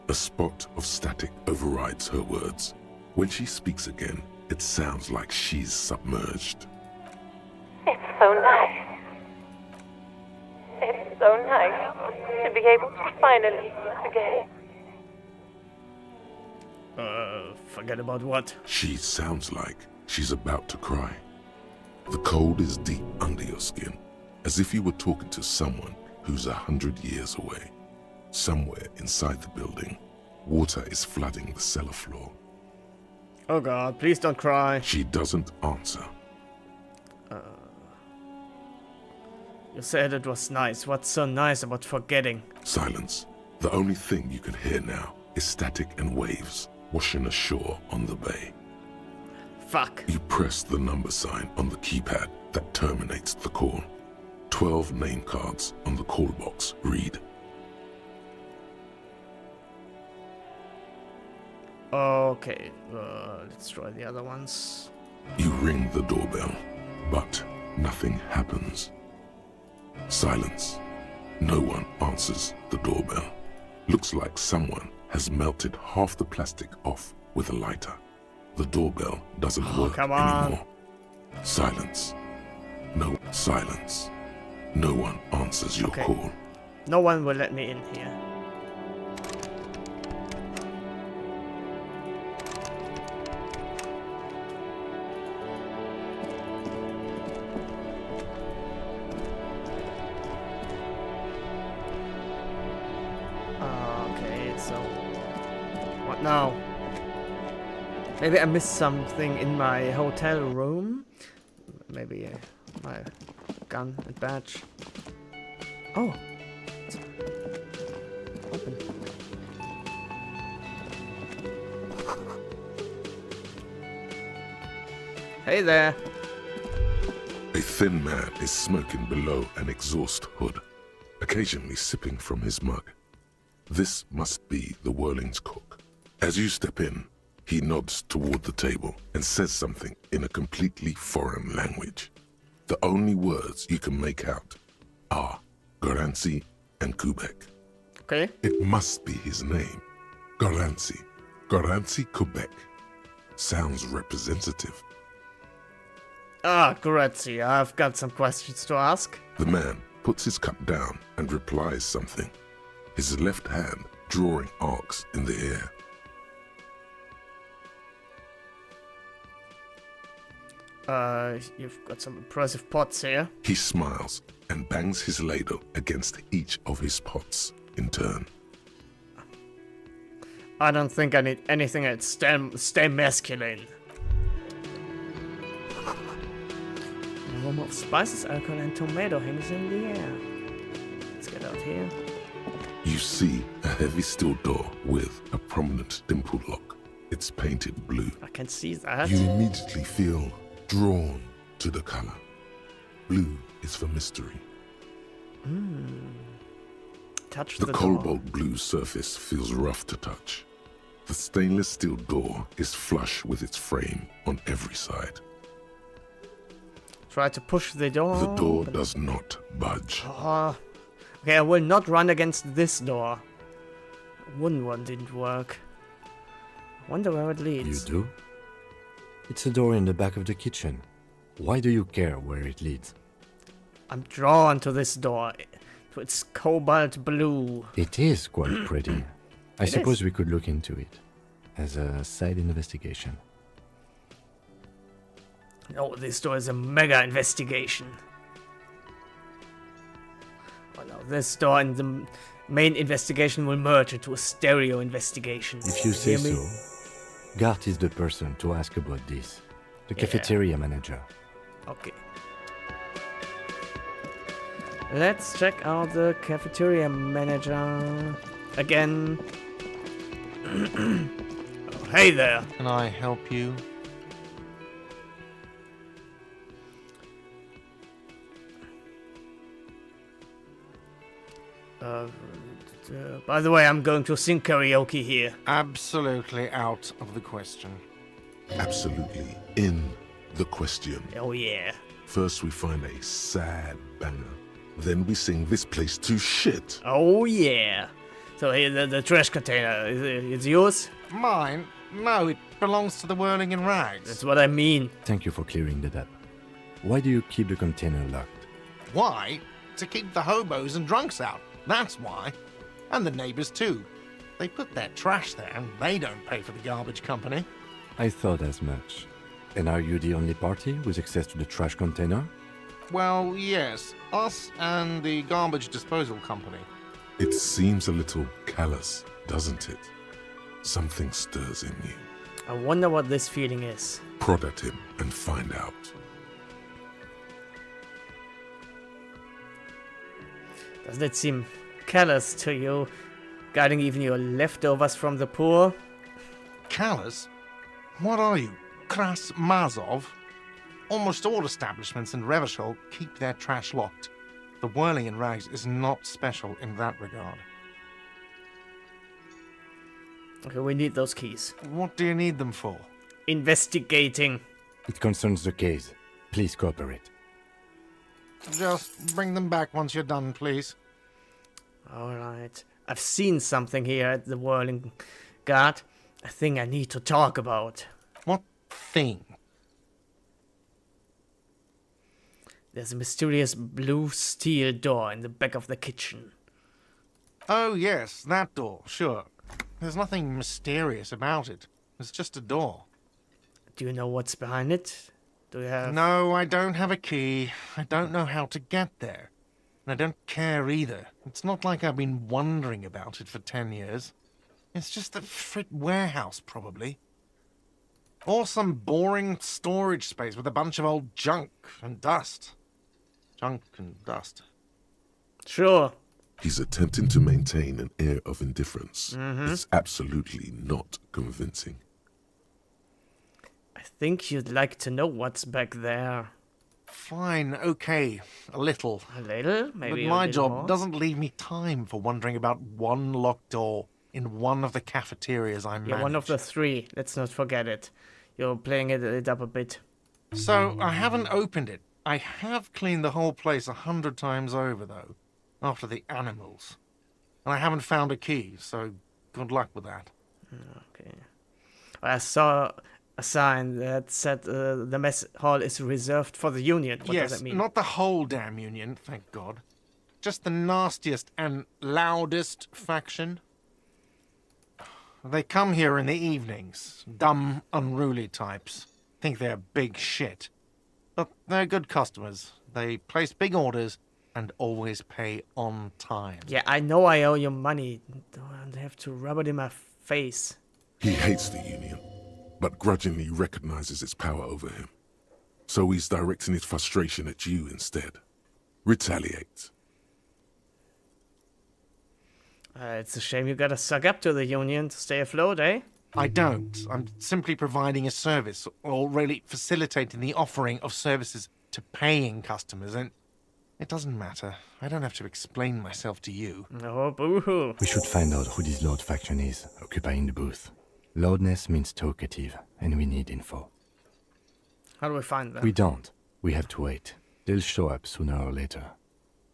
A spot of static overrides her words. When she speaks again, it sounds like she's submerged. It's so nice. It's so nice to be able to finally forget. Forget about what? She sounds like she's about to cry. The cold is deep under your skin, as if you were talking to someone who's 100 years away. Somewhere inside the building, water is flooding the cellar floor. Oh god, please don't cry. She doesn't answer. You said it was nice. What's so nice about forgetting? Silence. The only thing you can hear now is static and waves washing ashore on the bay. Fuck. You press the number sign on the keypad that terminates the call. 12 name cards on the call box read. Okay, let's try the other ones. You ring the doorbell, but nothing happens. Silence. No one answers the doorbell. Looks like someone has melted half the plastic off with a lighter. The doorbell doesn't work come on. anymore. Silence. No silence. No one answers your Okay. call. No one will let me in here. Okay, so what now? Maybe I missed something in my hotel room. Maybe my gun and badge. Oh, it's open. Hey there. A thin man is smoking below an exhaust hood, occasionally sipping from his mug. This must be the Whirling's cook. As you step in, he nods toward the table and says something in a completely foreign language. The only words you can make out are Garancy and Quebec. Okay. It must be his name. Garancy. Garancy Quebec. Sounds representative. Ah, grazie. I've got some questions to ask. The man puts his cup down and replies something, his left hand drawing arcs in the air. You've got some impressive pots here. He smiles and bangs his ladle against each of his pots in turn. I don't think I need anything that's stay masculine. Aroma of spices, alcohol, and tomato hangs in the air. Let's get out here. You see a heavy steel door with a prominent dimple lock. It's painted blue. I can see that. You immediately feel drawn to the color. Blue is for mystery. touch The the door. cobalt blue surface feels rough to touch. The stainless steel door is flush with its frame on every side. Try to push the door. The door but- does not budge. Okay, I will not run against this door. Wooden one didn't work. Wonder where it You leads. do? It's a door in the back of the kitchen. Why do you care where it leads? I'm drawn to this door. To its cobalt blue. It is quite pretty. I It suppose is. we could look into it as a side investigation. Oh, this door is a mega investigation. Oh no, this door and the main investigation will merge into a stereo investigation. If you say Hear me? so, Gart is the person to ask about this. The Yeah. cafeteria manager. Okay. Let's check out the cafeteria manager again. Oh, hey there. Can I help you? By the way, I'm going to sing karaoke here. Absolutely out of the question. Absolutely in the question. Oh yeah. First we find a sad banger. Then we sing this place to shit. Oh yeah. So here, the trash container, it's yours? Mine? No, it belongs to the Whirling in Rags. That's what I mean. Thank you for clearing that up. Why do you keep the container locked? Why? To keep the hobos and drunks out. That's why. And the neighbors too. They put their trash there and they don't pay for the garbage company. I thought as much. And are you the only party with access to the trash container? Well, yes. Us and the garbage disposal company. It seems a little callous, doesn't it? Something stirs in you. I wonder what this feeling is. Prod at him and find out. Doesn't it seem callous to you, guarding even your leftovers from the poor? Callous? What are you? Kras Mazov? Almost all establishments in Revachol keep their trash locked. The Whirling in Rags is not special in that regard. Okay, we need those keys. What do you need them for? Investigating. It concerns the case. Please cooperate. Just bring them back once you're done, please. Alright. I've seen something here at the Whirling Guard. A thing I need to talk about. What thing? There's a mysterious blue steel door in the back of the kitchen. Oh, yes, that door, sure. There's nothing mysterious about it. It's just a door. Do you know what's behind it? Do you have... No, I don't have a key. I don't know how to get there. And I don't care either. It's not like I've been wondering about it for 10 years. It's just a frit warehouse, probably. Or some boring storage space with a bunch of old junk and dust. Junk and dust. Sure. He's attempting to maintain an air of indifference. It's absolutely not convincing. I think you'd like to know what's back there. Fine, okay, a little. A little? Maybe But a my little job more? doesn't leave me time for wondering about one locked door in one of the cafeterias I manage. Yeah, one of the three. Let's not forget it. You're playing it up a bit. So, I haven't opened it. I have cleaned the whole place 100 times over, though, after the animals. And I haven't found a key, so good luck with that. Okay. I saw a sign that said the mess hall is reserved for the Union. What yes, does that mean? not the whole damn Union, thank God. Just the nastiest and loudest faction. They come here in the evenings. Dumb, unruly types. Think they're big shit. But they're good customers. They place big orders and always pay on time. Yeah, I know I owe you money. Don't have to rub it in my face. He hates the Union, but grudgingly recognizes its power over him. So he's directing his frustration at you instead. Retaliate. It's a shame you gotta suck up to the Union to stay afloat, eh? I don't. I'm simply providing a service, or really facilitating the offering of services to paying customers, and It doesn't matter. I don't have to explain myself to you. Oh, boo-hoo. We should find out who this Lord faction is, occupying the booth. Loudness means talkative, and we need info. How do we find them? We don't. We have to wait. They'll show up sooner or later.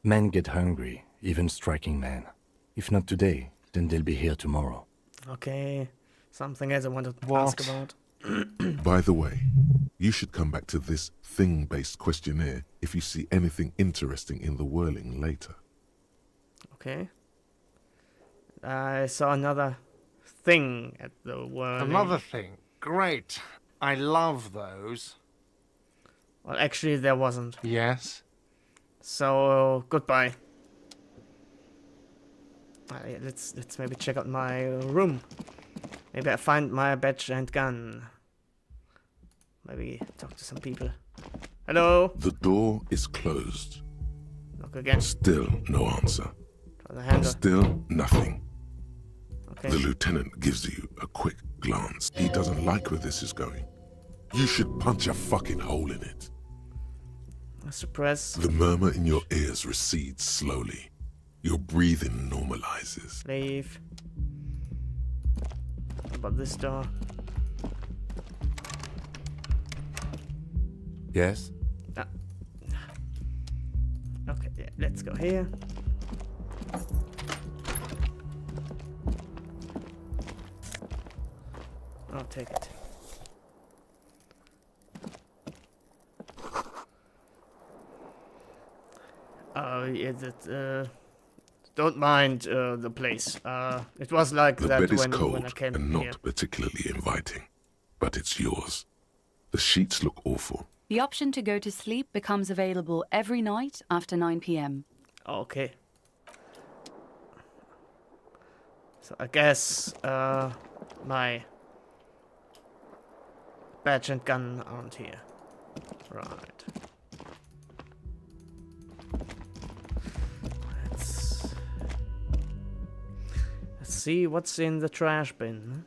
Men get hungry, even striking men. If not today, then they'll be here tomorrow. Okay. Something else I wanted to What? ask about. By the way, you should come back to this thing-based questionnaire if you see anything interesting in the whirling later. Okay. I saw another thing at the world. Another thing. Great. I love those. Well, actually, there wasn't. Yes? So, goodbye. Let's maybe check out my room. Maybe I find my badge and gun. Maybe talk to some people. Hello? The door is closed. Knock again. Still no answer. Try the handle. Still nothing. Okay. The lieutenant gives you a quick glance. He doesn't like where this is going. You should punch a fucking hole in it. Suppress. The murmur in your ears recedes slowly. Your breathing normalizes. Leave. What about this door? Yes? Okay, yeah, let's go here. I'll take it. Don't mind the place. It was like The that bed is when I cold came and here. not particularly inviting, but it's yours. The sheets look awful. The option to go to sleep becomes available every night after 9 p.m. Okay. So I guess my badge and gun aren't here. Right. Let's see what's in the trash bin.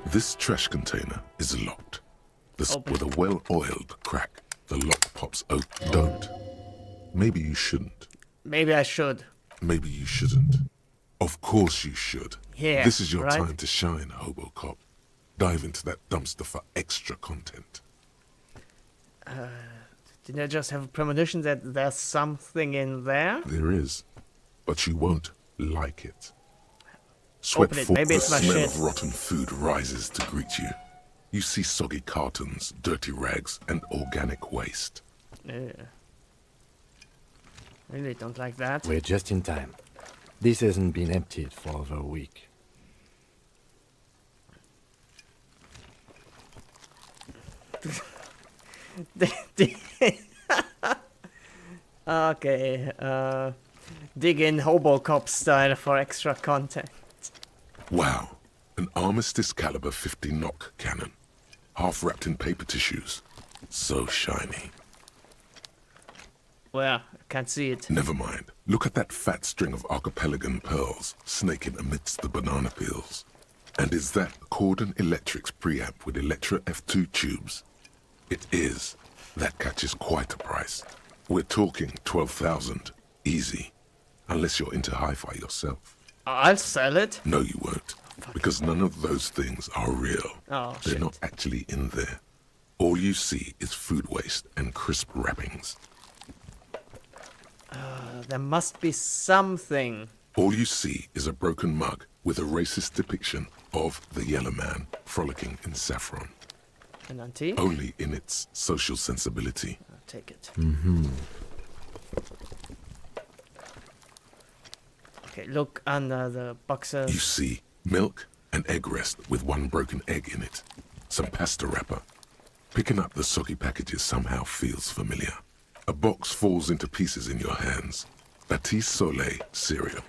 This trash container is locked. Open. With a well-oiled crack, the lock pops open. Don't. Maybe you shouldn't. Maybe I should. Maybe you shouldn't. Of course you should. Yeah, This is your right? time to shine, Hobocop. Dive into that dumpster for extra content. Didn't I just have a premonition that there's something in there? There is, but you won't like it. Sweat Open it. forth, Maybe the it's my smell shit. of rotten food rises to greet you. You see soggy cartons, dirty rags, and organic waste. Yeah. Really don't like that. We're just in time. This hasn't been emptied for over a week. Okay, dig in Hobocop style for extra content. Wow, an Armistice caliber 50 knock cannon, half wrapped in paper tissues. So shiny. Where? I can't see it. Never mind. Look at that fat string of archipelagon pearls snaking amidst the banana peels. And is that Cordon Electric's preamp with Electra F2 tubes? It is. That catches quite a price. We're talking 12,000. Easy. Unless you're into hi-fi yourself. I'll sell it. No, you won't. Because none of those things are real. Oh, They're shit. not actually in there. All you see is food waste and crisp wrappings. There must be something. All you see is a broken mug with a racist depiction of the yellow man frolicking in saffron. An antique? Only in its social sensibility. I'll take it. Okay, look under the You boxes. see milk and egg rest with one broken egg in it. Some pasta wrapper. Picking up the soggy packages somehow feels familiar. A box falls into pieces in your hands. Batiste Soleil cereal.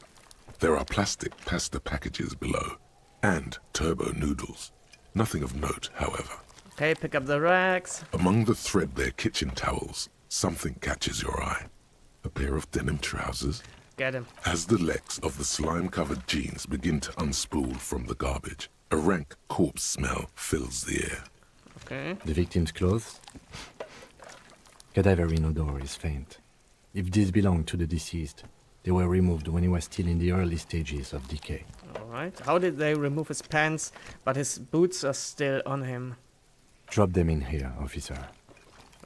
There are plastic pasta packages below. And turbo noodles. Nothing of note, however. Okay, pick up the racks. Among the threadbare kitchen towels, something catches your eye. A pair of denim trousers. Get him. As the legs of the slime-covered jeans begin to unspool from the garbage, a rank corpse smell fills the air. Okay. The victim's clothes? Cadaverine odor is faint. If these belong to the deceased, they were removed when he was still in the early stages of decay. Alright. How did they remove his pants, but his boots are still on him? Drop them in here, officer.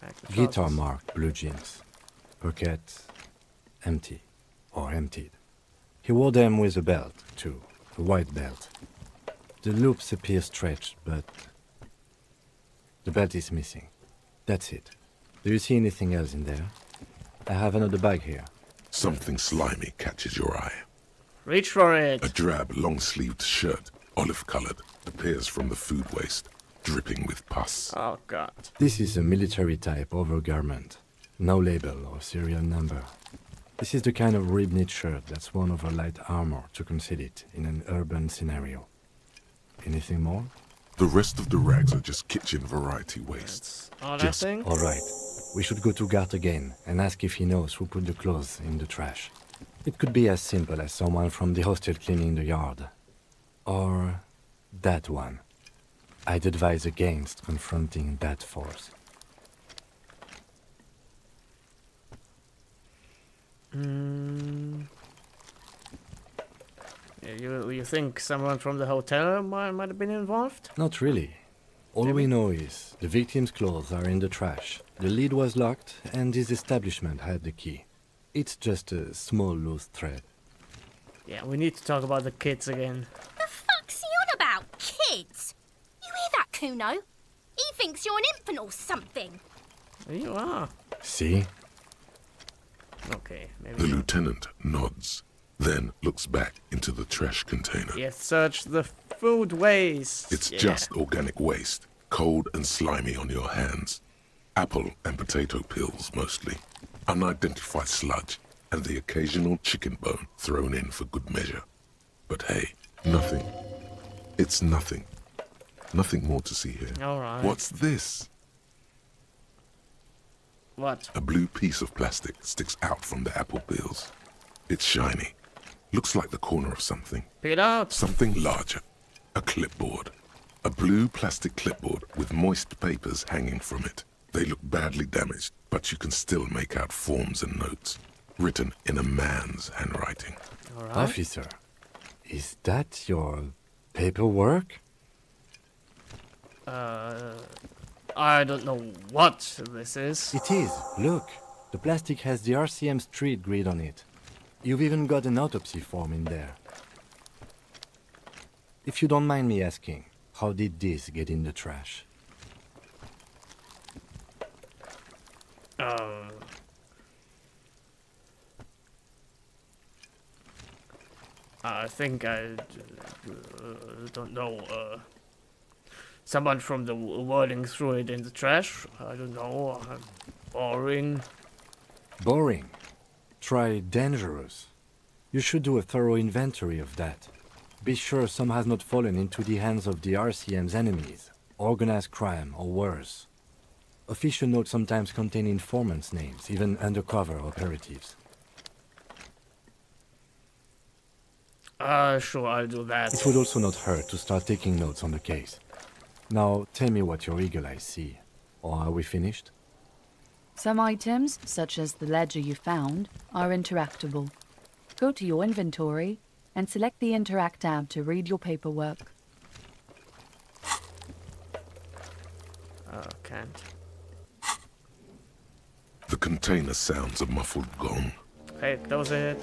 Like the Guitar trousers. marked blue jeans. Pocket empty or emptied. He wore them with a belt, too. A white belt. The loops appear stretched, but the belt is missing. That's it. Do you see anything else in there? I have another bag here. Something slimy catches your eye. Reach for it. A drab, long-sleeved shirt, olive-colored, appears from the food waste, dripping with pus. Oh god. This is a military-type overgarment. No label or serial number. This is the kind of rib-knit shirt that's worn over light armor to conceal it in an urban scenario. Anything more? The rest of the rags are just kitchen variety waste. That's all I Just think. All right. We should go to Gart again and ask if he knows who put the clothes in the trash. It could be as simple as someone from the hostel cleaning the yard. Or that one. I'd advise against confronting that force. You think someone from the hotel might have been involved? Not really. All we know is the victim's clothes are in the trash. The lid was locked and his establishment had the key. It's just a small loose thread. Yeah, we need to talk about the kids again. The fuck's he on about? Kids? You hear that, Kuno? He thinks you're an infant or something. You are. See? Okay, maybe The not. lieutenant nods, then looks back into the trash container. Yes, search the food waste. It's Yeah. just organic waste, cold and slimy on your hands. Apple and potato peels, mostly. Unidentified sludge, and the occasional chicken bone thrown in for good measure. But hey, nothing. It's nothing. Nothing more to see here. Alright. What's this? What? A blue piece of plastic sticks out from the apple peels. It's shiny. Looks like the corner of something. Peel out. Something larger. A clipboard. A blue plastic clipboard with moist papers hanging from it. They look badly damaged, but you can still make out forms and notes, written in a man's handwriting. Alright. Officer, is that your paperwork? I don't know what this is. It is. Look, the plastic has the RCM street grid on it. You've even got an autopsy form in there. If you don't mind me asking, how did this get in the trash? I think I don't know. Someone from the wording threw it in the trash. I don't know. Boring. Boring. Try dangerous. You should do a thorough inventory of that. Be sure some has not fallen into the hands of the RCM's enemies, organized crime or worse. Official notes sometimes contain informants' names, even undercover operatives. Sure, I'll do that. It would also not hurt to start taking notes on the case. Now, tell me what your eagle eyes see. Or are we finished? Some items, such as the ledger you found, are interactable. Go to your inventory and select the Interact tab to read your paperwork. Can't. The container sounds a muffled gong. Hey, close it.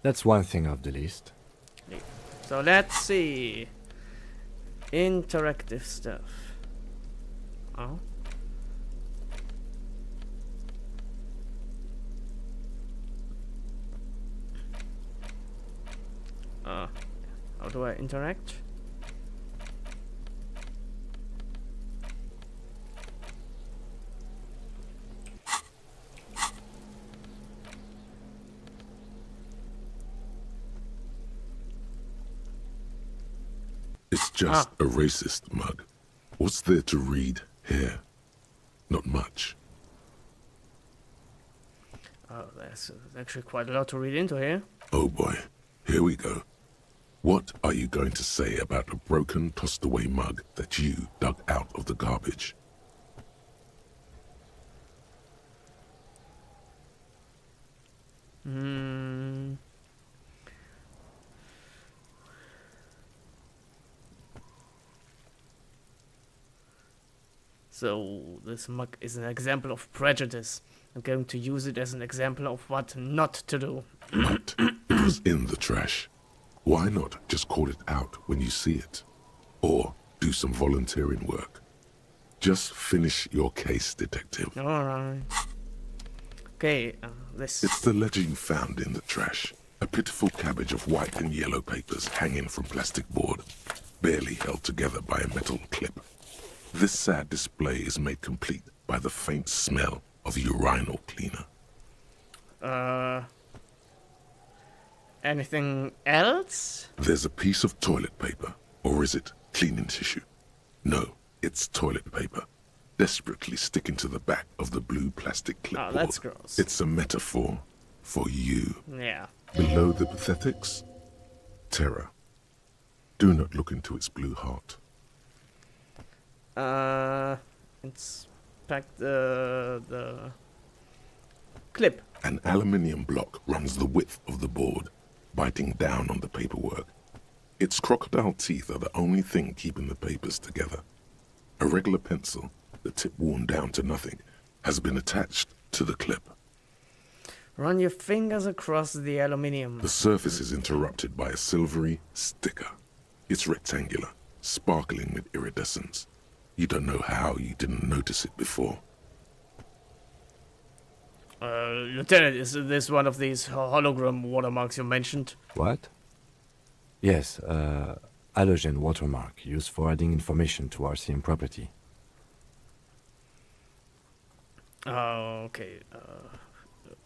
That's one thing off the list. So let's see. Interactive stuff. Oh. How do I interact? It's just a racist mug. What's there to read here? Not much. Oh, there's actually quite a lot to read into here. Oh boy, here we go. What are you going to say about a broken, tossed-away mug that you dug out of the garbage? So, this mug is an example of prejudice. I'm going to use it as an example of what not to do. But it was in the trash. Why not just call it out when you see it? Or do some volunteering work? Just finish your case, detective. Alright. Okay, this... It's the ledger you found in the trash. A pitiful cabbage of white and yellow papers hanging from plastic board, barely held together by a metal clip. This sad display is made complete by the faint smell of urinal cleaner. Anything else? There's a piece of toilet paper, or is it cleaning tissue? No, it's toilet paper, desperately sticking to the back of the blue plastic clipboard. Oh, that's gross. It's a metaphor for you. Yeah. Below the pathetics, terror. Do not look into its blue heart. Inspect the clip. An aluminium block runs the width of the board, biting down on the paperwork. Its crocodile teeth are the only thing keeping the papers together. A regular pencil, the tip worn down to nothing, has been attached to the clip. Run your fingers across the aluminium. The surface is interrupted by a silvery sticker. It's rectangular, sparkling with iridescence. You don't know how you didn't notice it before. Lieutenant, is this one of these hologram watermarks you mentioned? What? Yes, halogen watermark used for adding information to RCM property. Oh, okay.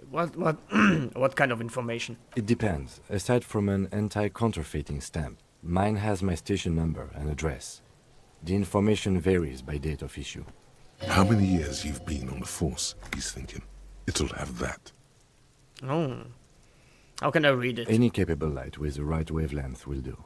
What what kind of information? It depends. Aside from an anti-counterfeiting stamp, mine has my station number and address. The information varies by date of issue. How many years you've been on the force, he's thinking. It'll have that. Oh. How can I read it? Any capable light with the right wavelength will do.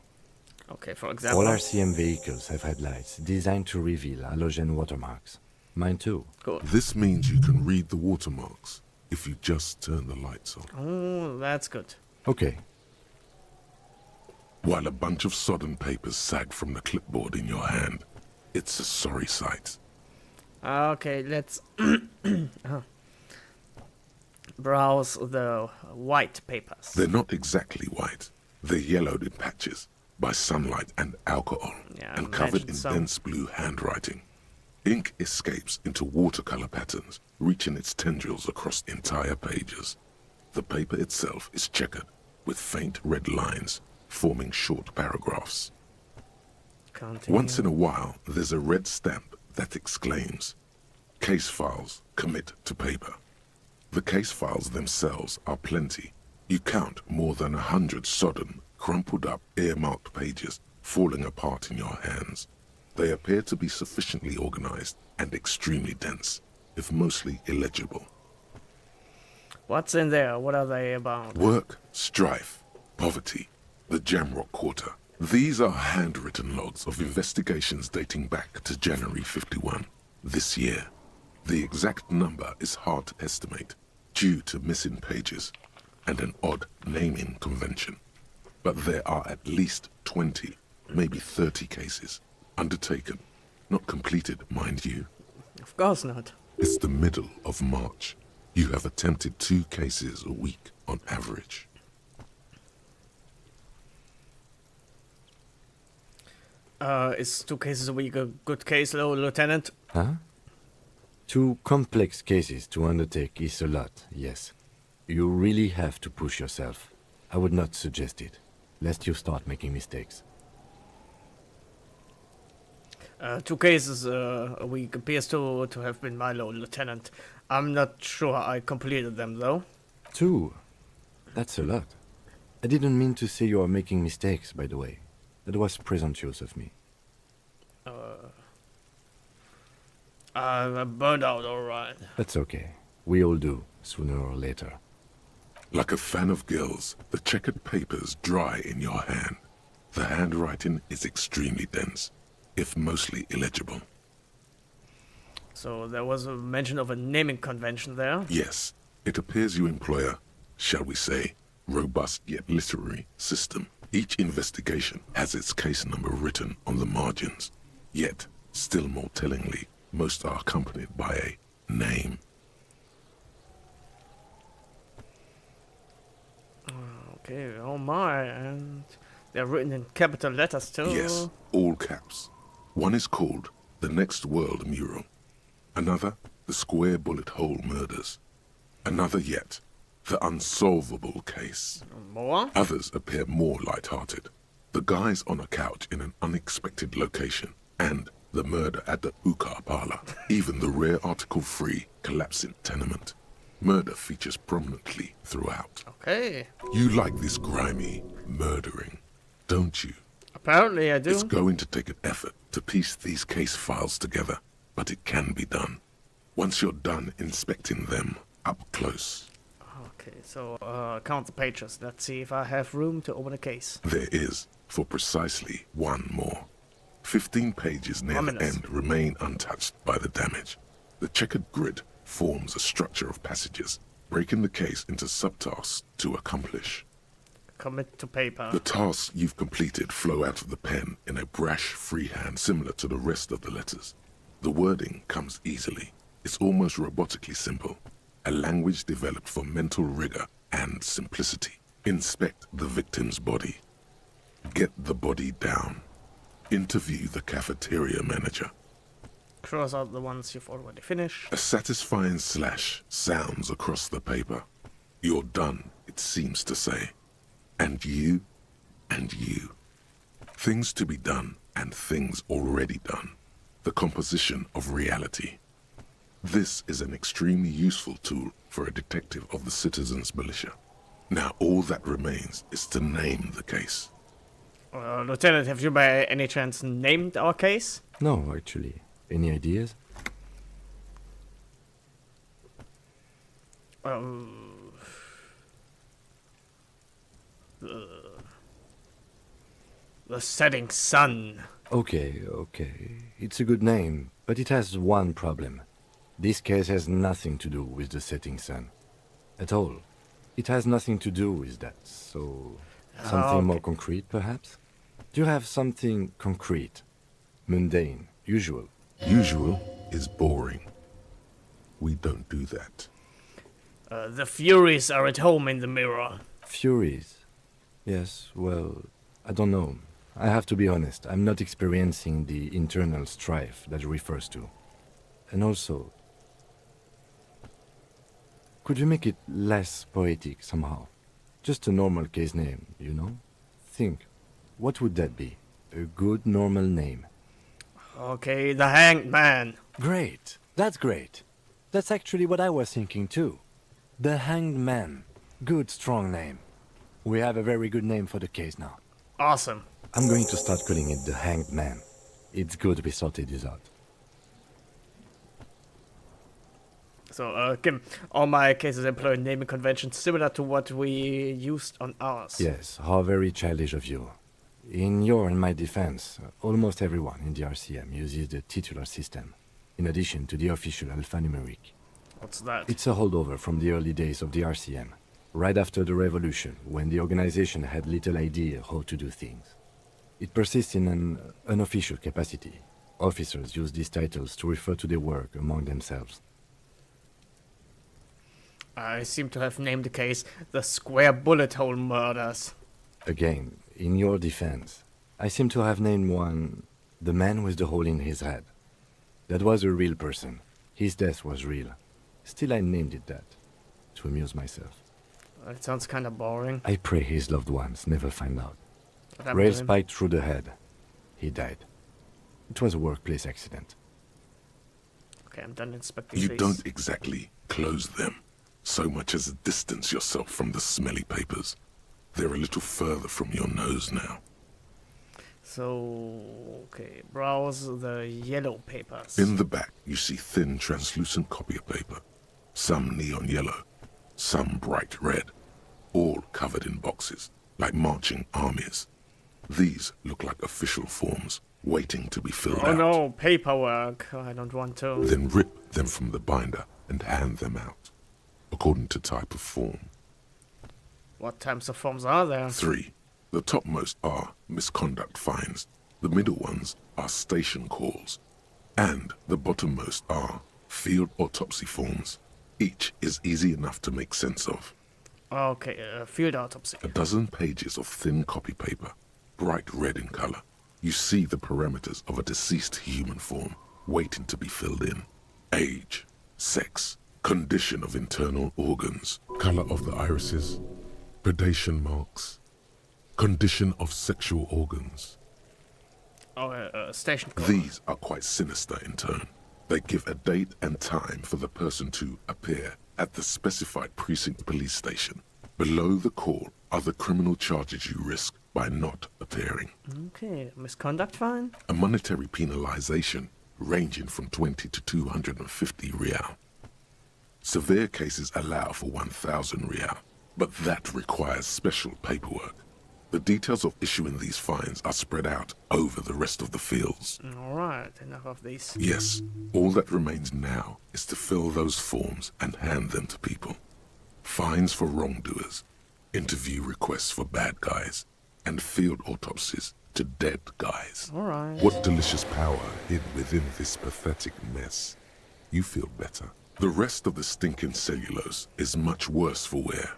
Okay, for example. All RCM vehicles have headlights designed to reveal halogen watermarks. Mine too. Cool. This means you can read the watermarks if you just turn the lights on. Oh, that's good. Okay. While a bunch of sodden papers sag from the clipboard in your hand, it's a sorry sight. Okay, let's browse the white papers. They're not exactly white. They're yellowed in patches by sunlight and alcohol, Yeah, and covered imagine in so. dense blue handwriting. Ink escapes into watercolor patterns, reaching its tendrils across entire pages. The paper itself is checkered with faint red lines, forming short paragraphs. Continue. Once in a while, there's a red stamp that exclaims, "Case files commit to paper." The case files themselves are plenty. You count more than 100 sodden, crumpled up, earmarked pages falling apart in your hands. They appear to be sufficiently organized and extremely dense, if mostly illegible. What's in there? What are they about? Work, strife, poverty, the Jamrock Quarter. These are handwritten logs of investigations dating back to January 51, this year. The exact number is hard to estimate, due to missing pages and an odd naming convention. But there are at least 20, maybe 30 cases, undertaken, not completed, mind you. Of course not. It's the middle of March. You have attempted 2 cases a week on average. Is 2 cases a week a good case, Lieutenant? Huh? 2 complex cases to undertake is a lot, yes. You really have to push yourself. I would not suggest it, lest you start making mistakes. 2 cases a week appears to have been my load, Lieutenant. I'm not sure I completed them, though. 2? That's a lot. I didn't mean to say you are making mistakes, by the way. That was presumptuous of me. I'm burned out, alright. That's okay. We all do, sooner or later. Like a fan of gills, the checkered papers dry in your hand. The handwriting is extremely dense, if mostly illegible. So there was a mention of a naming convention there. Yes, it appears you employ a, shall we say, robust yet literary system. Each investigation has its case number written on the margins. Yet, still more tellingly, most are accompanied by a name. Okay, oh my, and they're written in capital letters too. Yes, all caps. One is called The Next World Mural. Another, The Square Bullet Hole Murders. Another yet, The Unsolvable Case. More? Others appear more light-hearted. The guys on a couch in an unexpected location, and the murder at the Ukar parlor. Even the rare article-free collapsing tenement. Murder features prominently throughout. Okay. You like this grimy murdering, don't you? Apparently I do. It's going to take an effort to piece these case files together, but it can be done. Once you're done inspecting them up close. Okay, so count the pages. Let's see if I have room to open a case. There is, for precisely one more. 15 pages near the end remain untouched by the damage. The checkered grid forms a structure of passages, breaking the case into subtasks to accomplish. Commit to paper. The tasks you've completed flow out of the pen in a brash freehand similar to the rest of the letters. The wording comes easily. It's almost robotically simple. A language developed for mental rigor and simplicity. Inspect the victim's body. Get the body down. Interview the cafeteria manager. Cross out the ones you've already finished. A satisfying slash sounds across the paper. You're done, it seems to say. And you, and you. Things to be done and things already done. The composition of reality. This is an extremely useful tool for a detective of the citizens' militia. Now all that remains is to name the case. Lieutenant, have you by any chance named our case? No, actually. Any ideas? The Setting Sun. Okay. It's a good name, but it has one problem. This case has nothing to do with the setting sun. At all. It has nothing to do with that, so... Something more concrete, perhaps? Do you have something concrete? Mundane, usual? Usual is boring. We don't do that. The Furies are at home in the mirror. Furies? Yes, well, I don't know. I have to be honest, I'm not experiencing the internal strife that it refers to. And also... Could you make it less poetic somehow? Just a normal case name, you know? Think, what would that be? A good normal name. Okay, the Hanged Man. Great, that's great. That's actually what I was thinking too. The Hanged Man. Good, strong name. We have a very good name for the case now. Awesome. I'm going to start calling it the Hanged Man. It's good we sorted this out. So, Kim, all my cases employ naming conventions similar to what we used on ours. Yes, how very childish of you. In your and my defense, almost everyone in the RCM uses the titular system, in addition to the official alphanumeric. What's that? It's a holdover from the early days of the RCM, right after the revolution, when the organization had little idea how to do things. It persists in an unofficial capacity. Officers use these titles to refer to their work among themselves. I seem to have named the case the Square Bullet Hole Murders. Again, in your defense, I seem to have named one the man with the hole in his head. That was a real person. His death was real. Still, I named it that, to amuse myself. It sounds kind of boring. I pray his loved ones never find out. What happened Rail to him? spiked through the head. He died. It was a workplace accident. Okay, I'm done inspecting You these. don't exactly close them, so much as distance yourself from the smelly papers. They're a little further from your nose now. So, okay, browse the yellow papers. In the back, you see thin, translucent copier paper. Some neon yellow, some bright red, all covered in boxes, like marching armies. These look like official forms, waiting to be filled Oh out. no, paperwork. I don't want to. Then rip them from the binder and hand them out, according to type of form. What types of forms are there? 3. The topmost are misconduct fines, the middle ones are station calls, and the bottommost are field autopsy forms. Each is easy enough to make sense of. Okay, field autopsy. A dozen pages of thin copy paper, bright red in color. You see the parameters of a deceased human form, waiting to be filled in. Age, sex, condition of internal organs, color of the irises, predation marks, condition of sexual organs. Oh, station call. These are quite sinister in turn. They give a date and time for the person to appear at the specified precinct police station. Below the call are the criminal charges you risk by not appearing. Okay, misconduct fine? A monetary penalization ranging from 20 to 250 real. Severe cases allow for 1,000 real, but that requires special paperwork. The details of issuing these fines are spread out over the rest of the fields. Alright, enough of these. Yes, all that remains now is to fill those forms and hand them to people. Fines for wrongdoers, interview requests for bad guys, and field autopsies to dead guys. Alright. What delicious power hid within this pathetic mess. You feel better. The rest of the stinking cellulose is much worse for wear.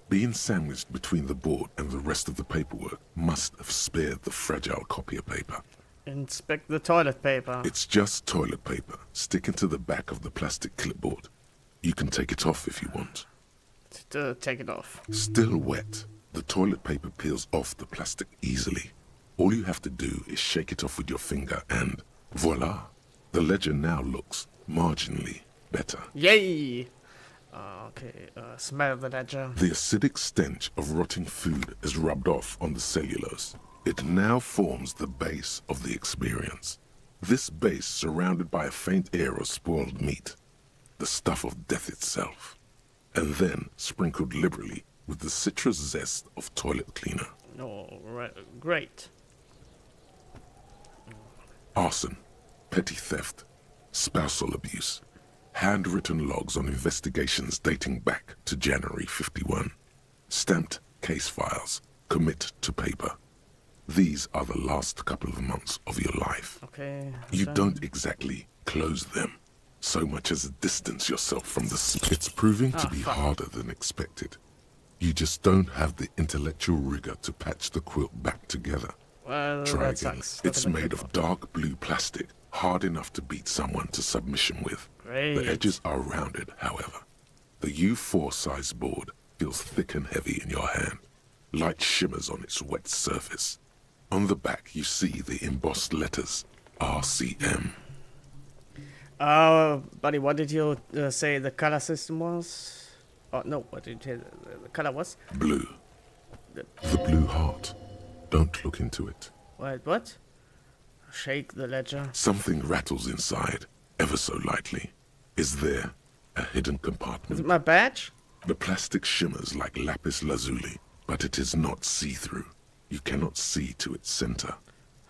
Being sandwiched between the board and the rest of the paperwork must have spared the fragile copier paper. Inspect the toilet paper. It's just toilet paper sticking to the back of the plastic clipboard. You can take it off if you want. Take it off. Still wet, the toilet paper peels off the plastic easily. All you have to do is shake it off with your finger and voila! The ledger now looks marginally better. Yay! Okay, smell the ledger. The acidic stench of rotting food is rubbed off on the cellulose. It now forms the base of the experience. This base surrounded by a faint air of spoiled meat, the stuff of death itself, and then sprinkled liberally with the citrus zest of toilet cleaner. Oh, great. Arson, petty theft, spousal abuse, handwritten logs on investigations dating back to January 51, stamped case files, commit to paper. These are the last couple of months of your life. Okay. You so- don't exactly close them, so much as distance yourself from the It's proving to be fuck. harder than expected. You just don't have the intellectual rigor to patch the quilt back together. Well, Try that again. sucks. It's Not a made good of one. dark blue plastic, hard enough to beat someone to submission with. Great. The edges are rounded, however. The U4 size board feels thick and heavy in your hand. Light shimmers on its wet surface. On the back, you see the embossed letters, RCM. Buddy, what did you say the color system was? Oh, no, what did you say the color was? Blue. The blue heart. Don't look into it. Wait, what? Shake the ledger. Something rattles inside, ever so lightly. Is there a hidden Is it compartment? my badge? The plastic shimmers like lapis lazuli, but it is not see-through. You cannot see to its center.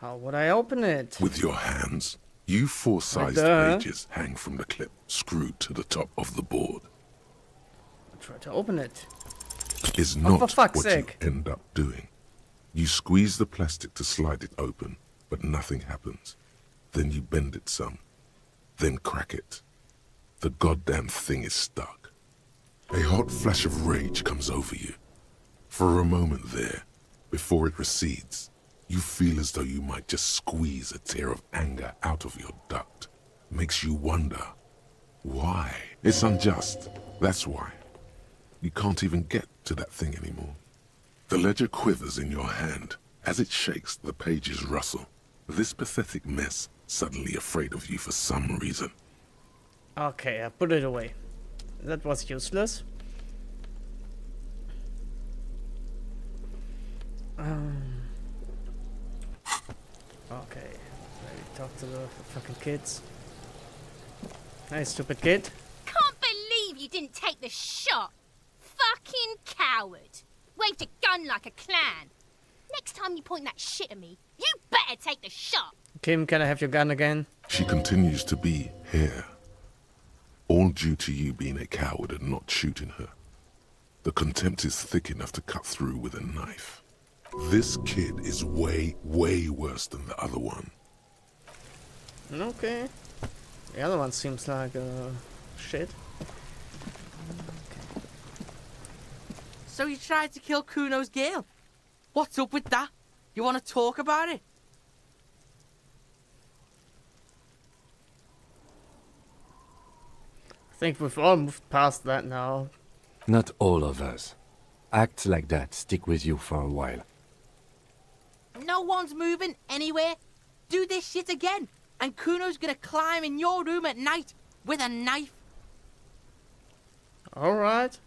How would I open it? With your hands, U4 sized duh. pages hang from the clip, screwed to the top of the board. I'll try to open it. Is for not fuck's what sake. you end up doing. You squeeze the plastic to slide it open, but nothing happens. Then you bend it some, then crack it. The goddamn thing is stuck. A hot flash of rage comes over you. For a moment there, before it recedes, you feel as though you might just squeeze a tear of anger out of your duct. Makes you wonder, why? It's unjust, that's why. You can't even get to that thing anymore. The ledger quivers in your hand. As it shakes, the pages rustle. This pathetic mess suddenly afraid of you for some reason. Okay, I put it away. That was useless. to the fucking kids. Hey, stupid kid. Can't believe you didn't take the shot. Fucking coward. Waved a gun like a clown. Next time you point that shit at me, you better take the shot. Kim, can I have your gun again? She continues to be here. All due to you being a coward and not shooting her. The contempt is thick enough to cut through with a knife. This kid is way, way worse than the other one. Okay. The other one seems like shit. So you tried to kill Kuno's girl? What's up with that? You want to talk about it? I think we've all moved past that now. Not all of us. Acts like that stick with you for a while. No one's moving anywhere. Do this shit again, and Kuno's gonna climb in your room at night with a knife. Alright.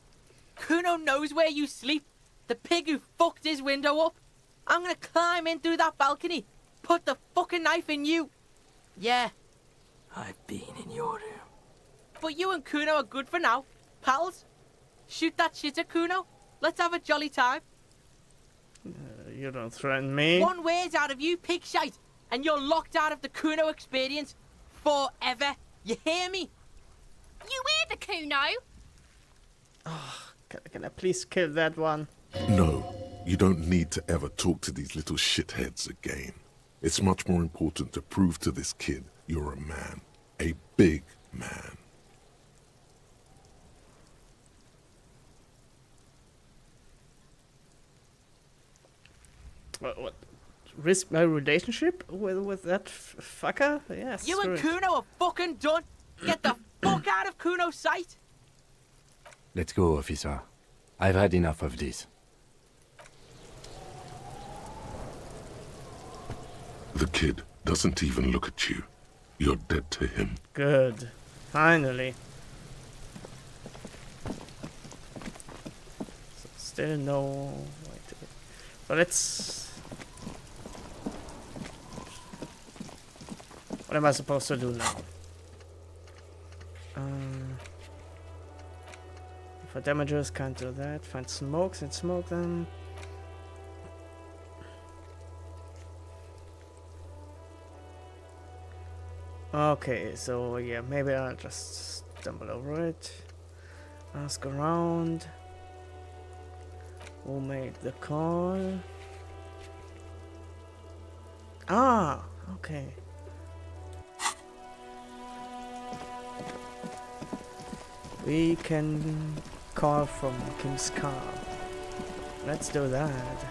Kuno knows where you sleep. The pig who fucked his window up. I'm gonna climb in through that balcony. Put the fucking knife in you. Yeah. I've been in your room. But you and Kuno are good for now. Pals. Shoot that shit at Kuno. Let's have a jolly time. You don't threaten me. One word out of you, pig shite, and you're locked out of the Kuno experience forever. You hear me? You hear the Kuno? Can I please kill that one? No, you don't need to ever talk to these little shitheads again. It's much more important to prove to this kid you're a man. A big man. What? Risk my relationship with that fucker? Yes. You and Kuno are fucking done. Get the fuck out of Kuno's sight. Let's go, officer. I've had enough of this. The kid doesn't even look at you. You're dead to him. Good. Finally. Still no... Wait a bit. But let's... What am I supposed to do now? For damages, can't do that. Find smokes and smoke them. Okay, so yeah, maybe I'll just stumble over it. Ask around. Who made the call? Ah, okay. We can call from Kim's car. Let's do that.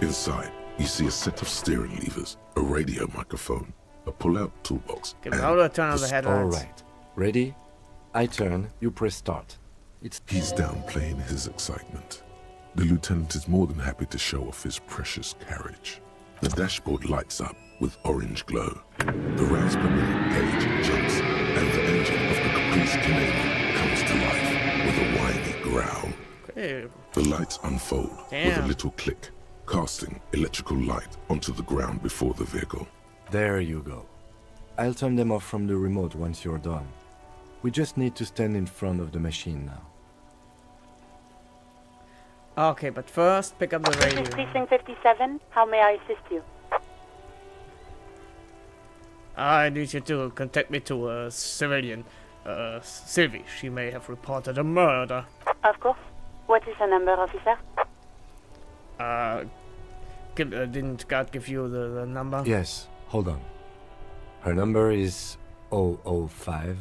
Inside, you see a set of steering levers, a radio microphone, a pull-out toolbox, Give how do I turn on the headlights? Alright. Ready? I turn, you press start. He's downplaying his excitement. The lieutenant is more than happy to show off his precious carriage. The dashboard lights up with orange glow. The rounds per minute gauge jumps, and the engine of the Caprice Canadian comes to life with a whiny growl. Okay. The lights unfold with a Damn. little click, casting electrical light onto the ground before the vehicle. There you go. I'll turn them off from the remote once you're done. We just need to stand in front of the machine now. Okay, but first pick up the This radio. is Precinct 57. How may I assist you? I need you to contact me to a civilian. Sylvie. She may have reported a murder. Of course. What is her number, officer? Didn't God give you the number? Yes, hold on. Her number is 005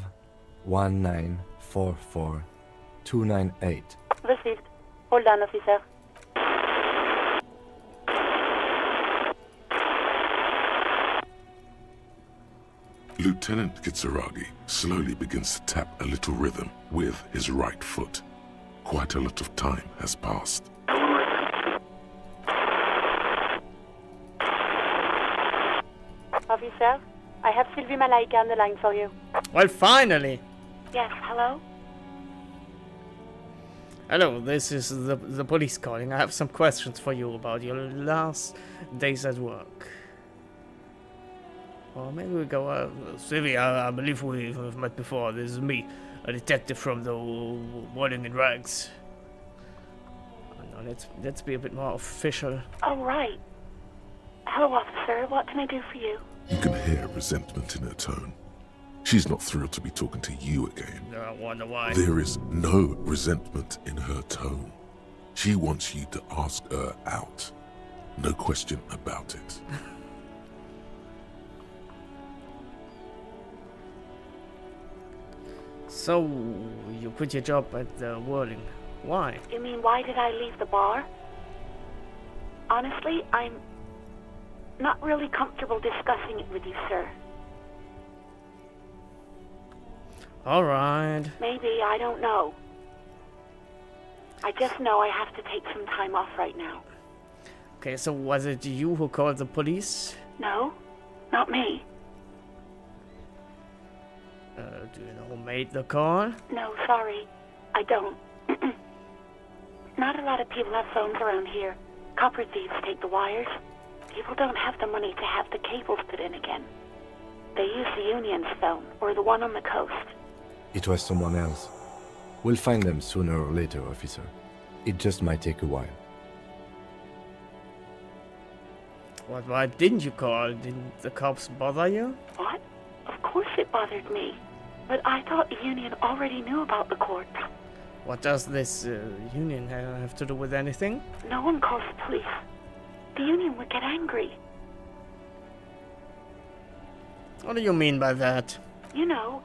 1944 298. Received. Hold on, officer. Lieutenant Kitsuragi slowly begins to tap a little rhythm with his right foot. Quite a lot of time has passed. Officer, I have Sylvie Malaika on the line for you. Well, finally! Yes, hello? Hello, this is the police calling. I have some questions for you about your last days at work. Or maybe we go, Sylvia, I believe we've met before. This is me, a detective from the Warning in Rags. Oh, no, let's be a bit more official. Oh, right. Hello, officer. What can I do for you? You can hear resentment in her tone. She's not thrilled to be talking to you again. I wonder why. There is no resentment in her tone. She wants you to ask her out. No question about it. So, you quit your job at the Whirling. Why? You mean, why did I leave the bar? Honestly, I'm not really comfortable discussing it with you, sir. Alright. Maybe, I don't know. I just know I have to take some time off right now. Okay, so was it you who called the police? No, not me. Do you know who made the call? No, sorry. I don't. Not a lot of people have phones around here. Copper thieves take the wires. People don't have the money to have the cables put in again. They use the Union's phone, or the one on the coast. It was someone else. We'll find them sooner or later, officer. It just might take a while. What? Why didn't you call? Didn't the cops bother you? What? Of course it bothered me. But I thought the Union already knew about the court. What does this Union have to do with anything? No one calls the police. The Union would get angry. What do you mean by that? You know,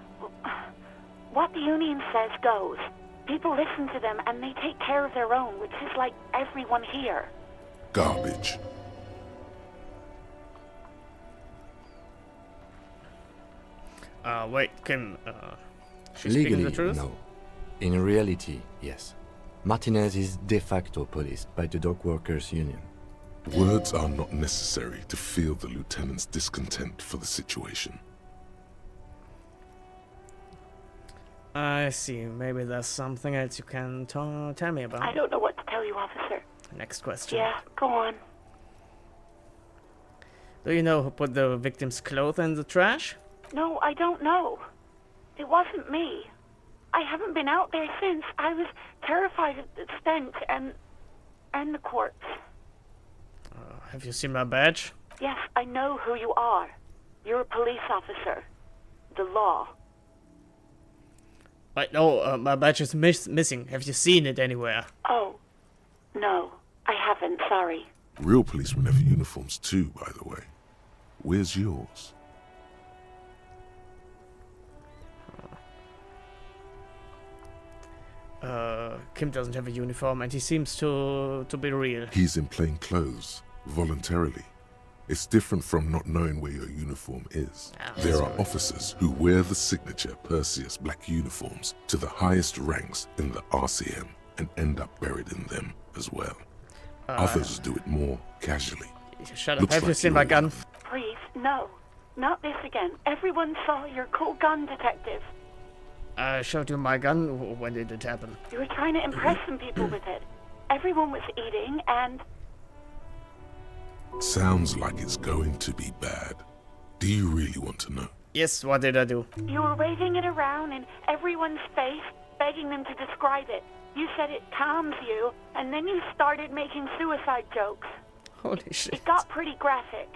what the Union says goes. People listen to them and they take care of their own, which is like everyone here. Garbage. Wait, Kim, she's speaking Legally, the truth? no. In reality, yes. Martinez is de facto policed by the dock workers union. Words are not necessary to feel the lieutenant's discontent for the situation. I see. Maybe there's something else you can tell me about. I don't know what to tell you, officer. Next question. Yeah, go on. Do you know who put the victim's clothes in the trash? No, I don't know. It wasn't me. I haven't been out there since. I was terrified of the stench and the corpse. Have you seen my badge? Yes, I know who you are. You're a police officer. The law. Wait, no, my badge is missing. Have you seen it anywhere? Oh, no, I haven't, sorry. Real policemen have uniforms too, by the way. Where's yours? Kim doesn't have a uniform and he seems to be real. He's in plain clothes, voluntarily. It's different from not knowing where your uniform is. There are officers who wear the signature Perseus black uniforms to the highest ranks in the RCM and end up buried in them as well. Others do it more casually. Shut up. Have you seen my gun? Please, no. Not this again. Everyone saw your cool gun, detective. I showed you my gun. When did it happen? You were trying to impress some people with it. Everyone was eating and... Sounds like it's going to be bad. Do you really want to know? Yes, what did I do? You were waving it around in everyone's face, begging them to describe it. You said it calms you, and then you started making suicide jokes. Holy shit. It got pretty graphic.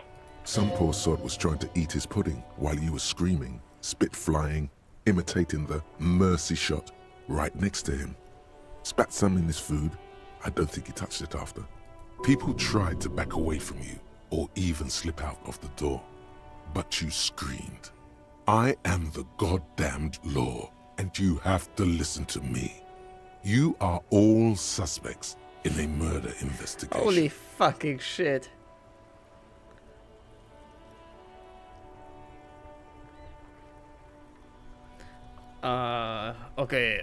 Some poor sod was trying to eat his pudding while you were screaming, spit flying, imitating the mercy shot right next to him. Spat some in his food. I don't think he touched it after. People tried to back away from you or even slip out of the door, but you screamed. I am the goddamned law, and you have to listen to me. You are all suspects in a murder investigation. Holy fucking shit. Okay,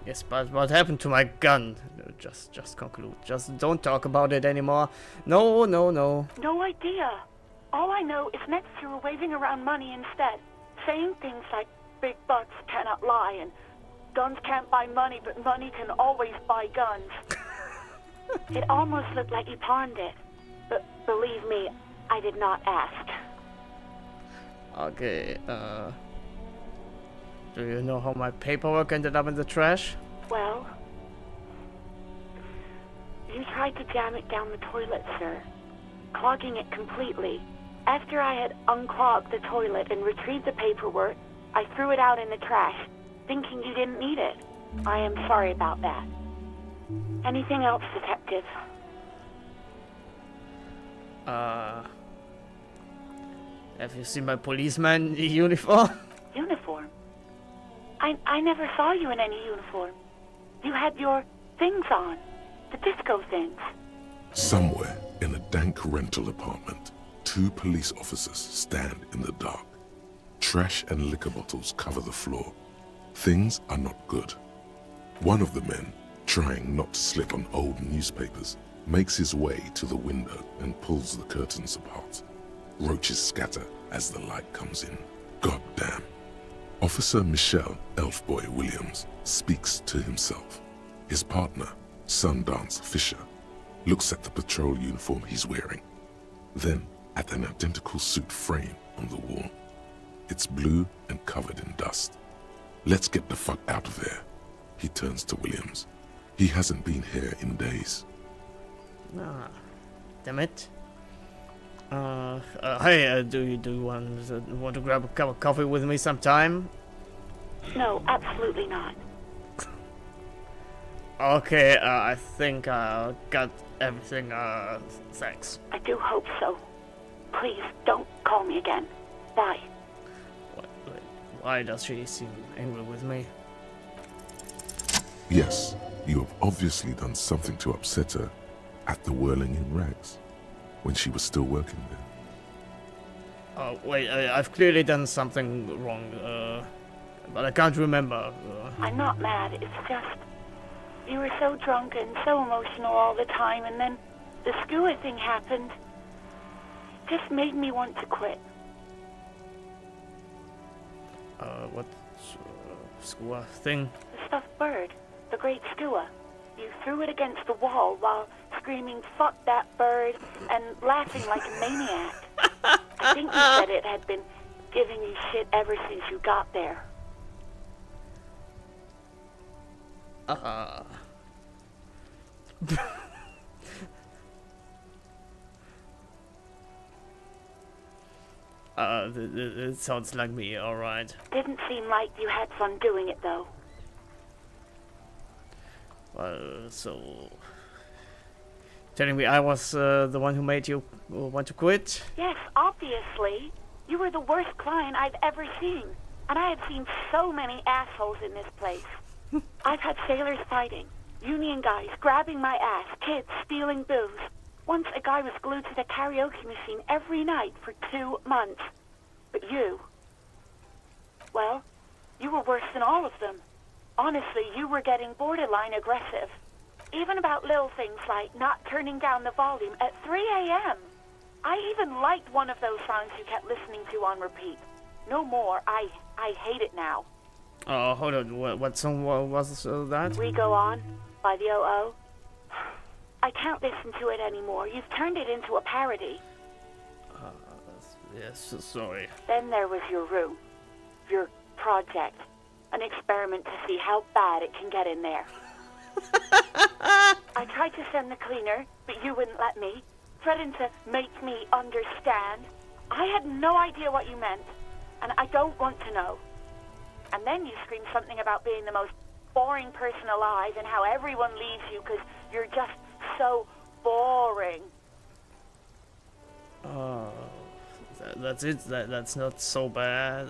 yes, but what happened to my gun? Just conclude. Just don't talk about it anymore. No. No idea. All I know is next you were waving around money instead, saying things like big bucks cannot lie and guns can't buy money, but money can always buy guns. It almost looked like you pawned it, but believe me, I did not ask. Okay, do you know how my paperwork ended up in the trash? Well, you tried to jam it down the toilet, sir, clogging it completely. After I had unclogged the toilet and retrieved the paperwork, I threw it out in the trash, thinking you didn't need it. I am sorry about that. Anything else, Detective? Have you seen my policeman uniform? Uniform? I never saw you in any uniform. You had your things on. The disco things. Somewhere in a dank rental apartment, 2 police officers stand in the dark. Trash and liquor bottles cover the floor. Things are not good. One of the men, trying not to slip on old newspapers, makes his way to the window and pulls the curtains apart. Roaches scatter as the light comes in. God damn. Officer Michelle Elfboy Williams speaks to himself. His partner, Sundance Fisher, looks at the patrol uniform he's wearing, then at an identical suit frame on the wall. It's blue and covered in dust. Let's get the fuck out of here. He turns to Williams. He hasn't been here in days. Ah, damn it. Hey, do you want to grab a cup of coffee with me sometime? No, absolutely not. Okay, I think I got everything, thanks. I do hope so. Please, don't call me again. Bye. Why does she seem angry with me? Yes, you have obviously done something to upset her at the Whirling in Rags, when she was still working there. Oh, wait, I've clearly done something wrong, but I can't remember. I'm not mad, it's just... You were so drunk and so emotional all the time, and then the skua thing happened. It just made me want to quit. What skua thing? The stuffed bird. The great skua. You threw it against the wall while screaming, "Fuck that bird," and laughing like a maniac. I think you said it had been giving you shit ever since you got there. It sounds like me, alright. Didn't seem like you had fun doing it, though. So... Telling me I was the one who made you want to quit? Yes, obviously. You were the worst client I've ever seen. And I have seen so many assholes in this place. I've had sailors fighting, union guys grabbing my ass, kids stealing booze. Once a guy was glued to the karaoke machine every night for 2 months. But you... Well, you were worse than all of them. Honestly, you were getting borderline aggressive. Even about little things like not turning down the volume at 3 a.m. I even liked one of those songs you kept listening to on repeat. No more. I hate it now. Oh, hold on. What song was that? We Go On by the O.O. I can't listen to it anymore. You've turned it into a parody. Yes, sorry. Then there was your room. Your project. An experiment to see how bad it can get in there. I tried to send the cleaner, but you wouldn't let me, threatened to make me understand. I had no idea what you meant, and I don't want to know. And then you screamed something about being the most boring person alive and how everyone leaves you because you're just so boring. Oh, that's it. That's not so bad.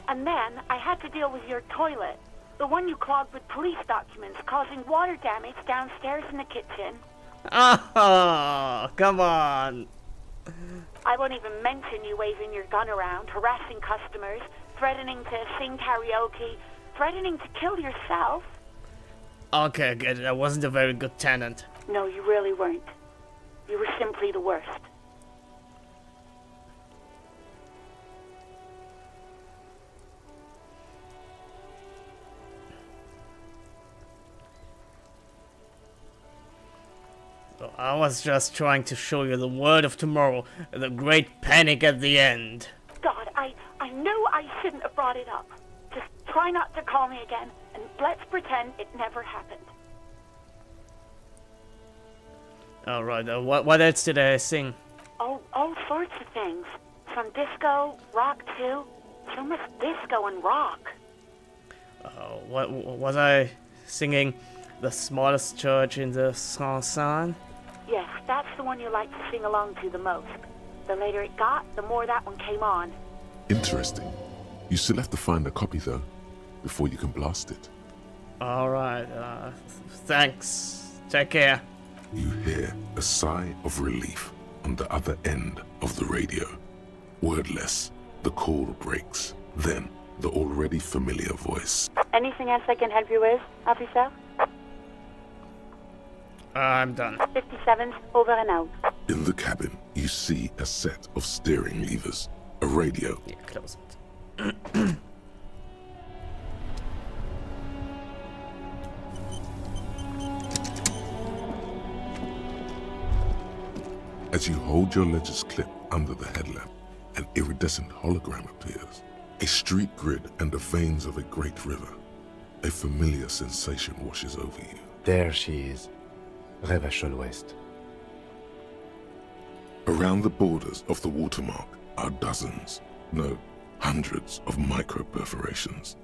And then I had to deal with your toilet. The one you clogged with police documents, causing water damage downstairs in the kitchen. Oh, come on. I won't even mention you waving your gun around, harassing customers, threatening to sing karaoke, threatening to kill yourself. Okay, I get it. I wasn't a very good tenant. No, you really weren't. You were simply the worst. I was just trying to show you the word of tomorrow, the great panic at the end. God, shouldn't have brought it up. Just try not to call me again, and let's pretend it never happened. Alright, what else did I sing? All sorts of things. From disco, rock too. So much disco and rock. What was I singing? The smallest church in the Sansan? Yes, that's the one you like to sing along to the most. The later it got, the more that one came on. Interesting. You still have to find a copy, though, before you can blast it. Alright, thanks. Take care. You hear a sigh of relief on the other end of the radio. Wordless, the call breaks. Then, the already familiar voice. Anything else I can help you with, officer? I'm done. 57's over and out. In the cabin, you see a set of steering levers, a radio. Yeah, close it. As you hold your ledger's clip under the headlamp, an iridescent hologram appears. A street grid and the veins of a great river. A familiar sensation washes over you. There she is. Revachol West. Around the borders of the watermark are dozens, no, hundreds of micro-perforations.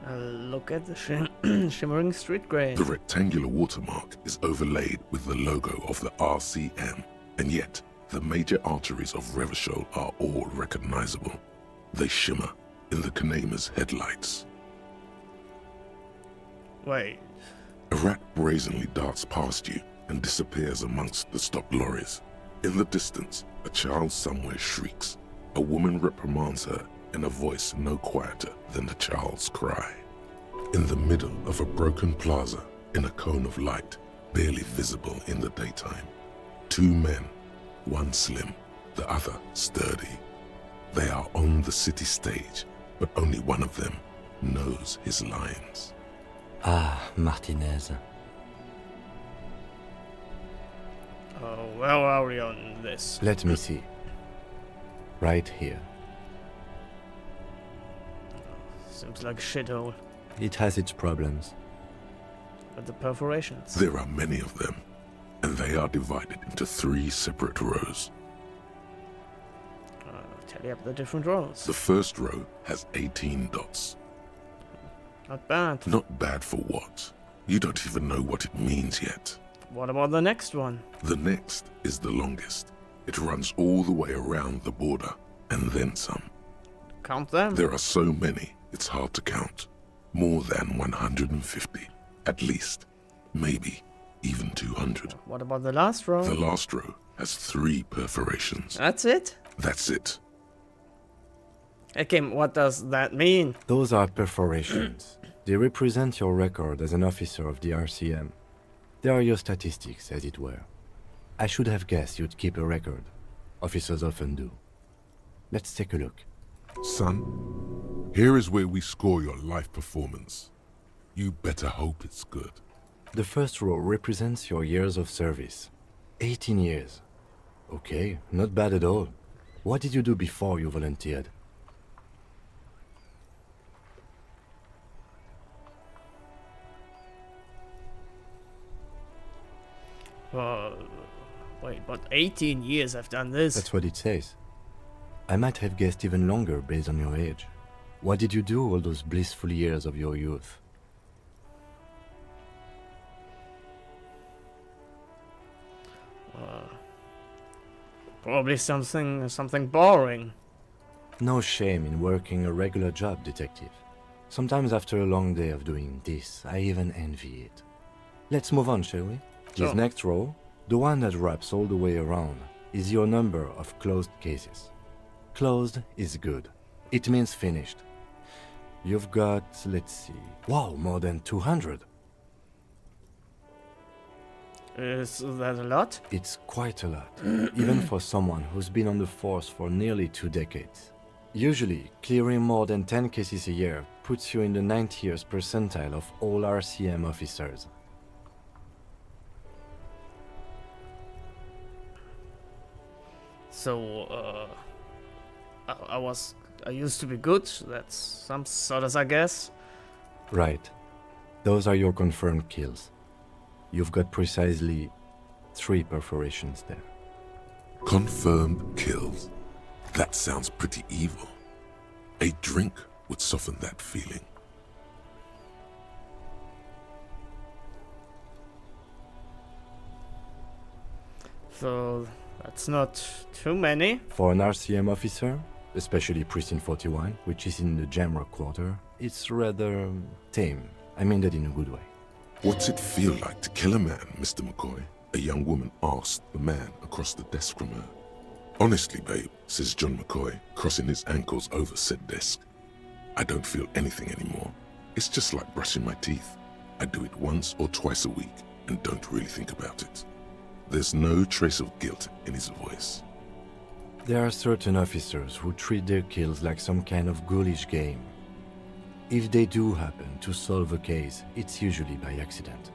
Look at the shimmering street grade. The rectangular watermark is overlaid with the logo of the RCM, and yet the major arteries of Revachol are all recognizable. They shimmer in the Kanema's headlights. Wait. A rat brazenly darts past you and disappears amongst the stopped lorries. In the distance, a child somewhere shrieks. A woman reprimands her in a voice no quieter than the child's cry. In the middle of a broken plaza, in a cone of light, barely visible in the daytime, two men, one slim, the other sturdy. They are on the city stage, but only one of them knows his lines. Ah, Martinez. Where are we on this? Let me see. Right here. Seems like a shithole. It has its problems. But the perforations. There are many of them, and they are divided into 3 separate rows. Tally up the different rows. The first row has 18 dots. Not bad. Not bad for what? You don't even know what it means yet. What about the next one? The next is the longest. It runs all the way around the border, and then some. Count them. There are so many, it's hard to count. More than 150, at least. Maybe even 200. What about the last row? The last row has 3 perforations. That's it? That's it. Okay, what does that mean? Those are perforations. They represent your record as an officer of the RCM. They are your statistics, as it were. I should have guessed you'd keep a record. Officers often do. Let's take a look. Son, here is where we score your life performance. You better hope it's good. The first row represents your years of service. 18 years. Okay, not bad at all. What did you do before you volunteered? Wait, but 18 years I've done this. That's what it says. I might have guessed even longer based on your age. What did you do all those blissful years of your youth? Probably something boring. No shame in working a regular job, detective. Sometimes after a long day of doing this, I even envy it. Let's move on, shall we? Sure. This next row, the one that wraps all the way around, is your number of closed cases. Closed is good. It means finished. You've got, let's see, wow, more than 200. Is that a lot? It's quite a lot, even for someone who's been on the force for nearly 2 decades. Usually, clearing more than 10 cases a year puts you in the 90th percentile of all RCM officers. So, I was I used to be good. That's some sort of, I guess. Right. Those are your confirmed kills. You've got precisely 3 perforations there. Confirmed kills. That sounds pretty evil. A drink would soften that feeling. So that's not too many. For an RCM officer, especially Precinct 41, which is in the Jamrock quarter, it's rather tame. I mean that in a good way. What's it feel like to kill a man, Mr. McCoy? A young woman asked the man across the desk from her. Honestly, babe, says John McCoy, crossing his ankles over said desk. I don't feel anything anymore. It's just like brushing my teeth. I do it once or twice a week and don't really think about it. There's no trace of guilt in his voice. There are certain officers who treat their kills like some kind of ghoulish game. If they do happen to solve a case, it's usually by accident.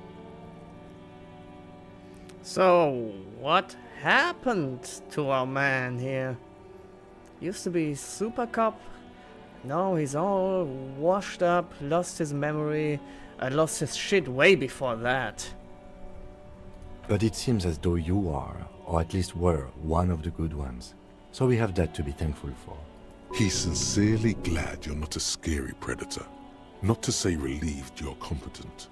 So, what happened to our man here? Used to be super cop. Now he's all washed up, lost his memory. I lost his shit way before that. But it seems as though you are, or at least were, one of the good ones. So we have that to be thankful for. He's sincerely glad you're not a scary predator. Not to say relieved you're competent.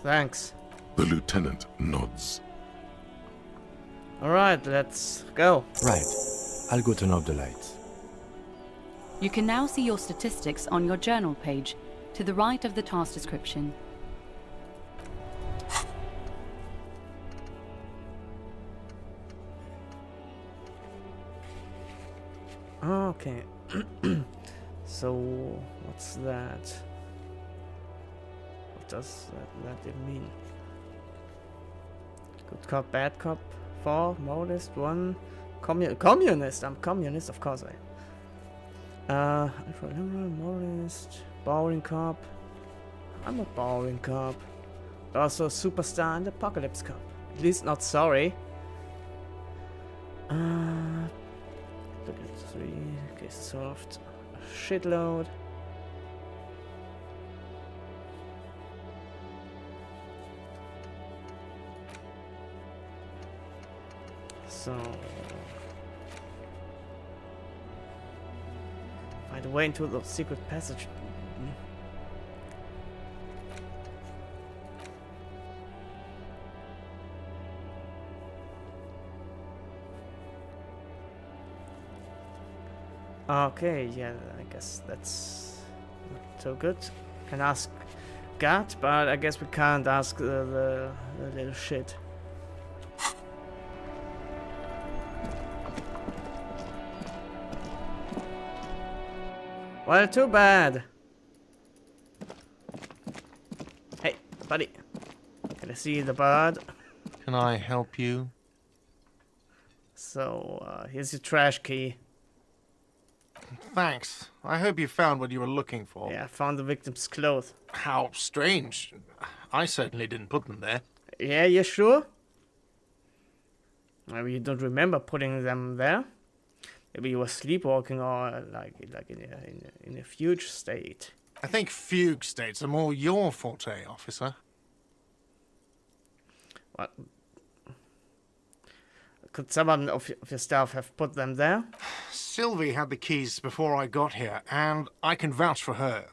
Thanks. The lieutenant nods. Alright, let's go. Right. I'll go turn off the lights. You can now see your statistics on your journal page, to the right of the task description. Okay. So, what's that? What does that even mean? Good cop, bad cop, 4, modest, 1, communist. I'm communist, of course I am. Modest, boring cop. I'm a boring cop. Also superstar and apocalypse cop. At least not sorry. Look at 3, case solved. Shitload. So, find a way into the secret passage. Okay, yeah, I guess that's not so good. Can ask God, but I guess we can't ask the little shit. Well, too bad. Hey, buddy. Can I see the bird? Can I help you? So, here's your trash key. Thanks. I hope you found what you were looking for. Yeah, I found the victim's clothes. How strange. I certainly didn't put them there. Yeah, you sure? Maybe you don't remember putting them there. Maybe you were sleepwalking or like in a fugue state. I think fugue states are more your forte, officer. What? Could someone of your staff have put them there? Sylvie had the keys before I got here, and I can vouch for her.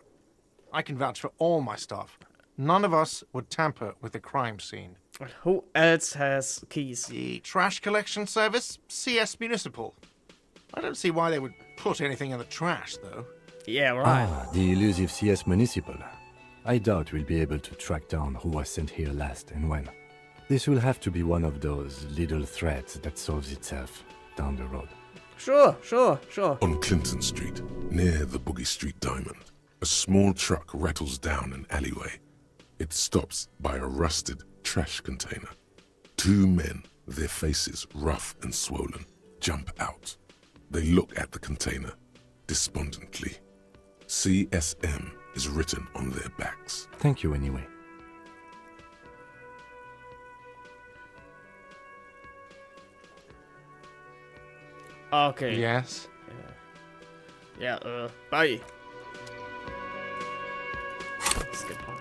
I can vouch for all my staff. None of us would tamper with the crime scene. Well, who else has keys? The trash collection service, CS Municipal. I don't see why they would put anything in the trash, though. Yeah, right. Ah, the elusive CS Municipal. I doubt we'll be able to track down who was sent here last and when. This will have to be one of those little threats that solves itself down the road. Sure. On Clinton Street, near the Boogie Street Diamond, a small truck rattles down an alleyway. It stops by a rusted trash container. 2 men, their faces rough and swollen, jump out. They look at the container, despondently. CSM is written on their backs. Thank you anyway. Okay. Yes? Yeah, bye. That's the point.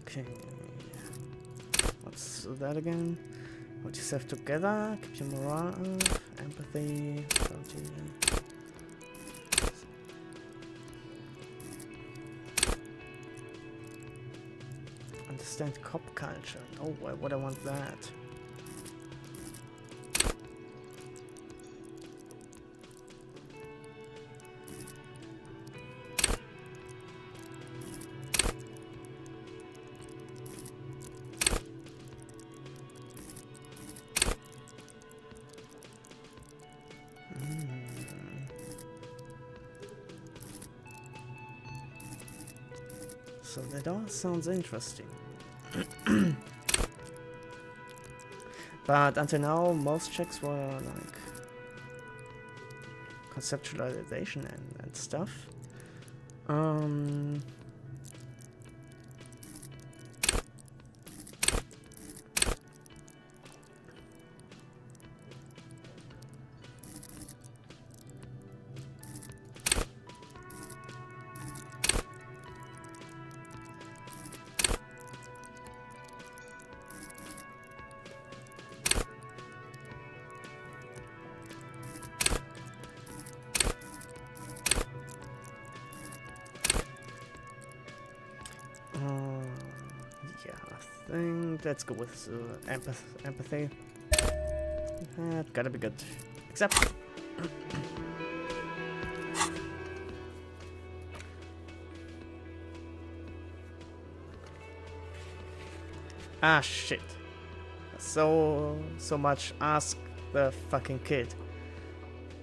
Okay. What's that again? Hold yourself together, keep your morale up, empathy, understand cop culture. Oh, why would I want that? So that all sounds interesting. But until now, most checks were like conceptualization and stuff. Yeah, I think let's go with empathy. Gotta be good. Except. Ah, shit. So much ask the fucking kid.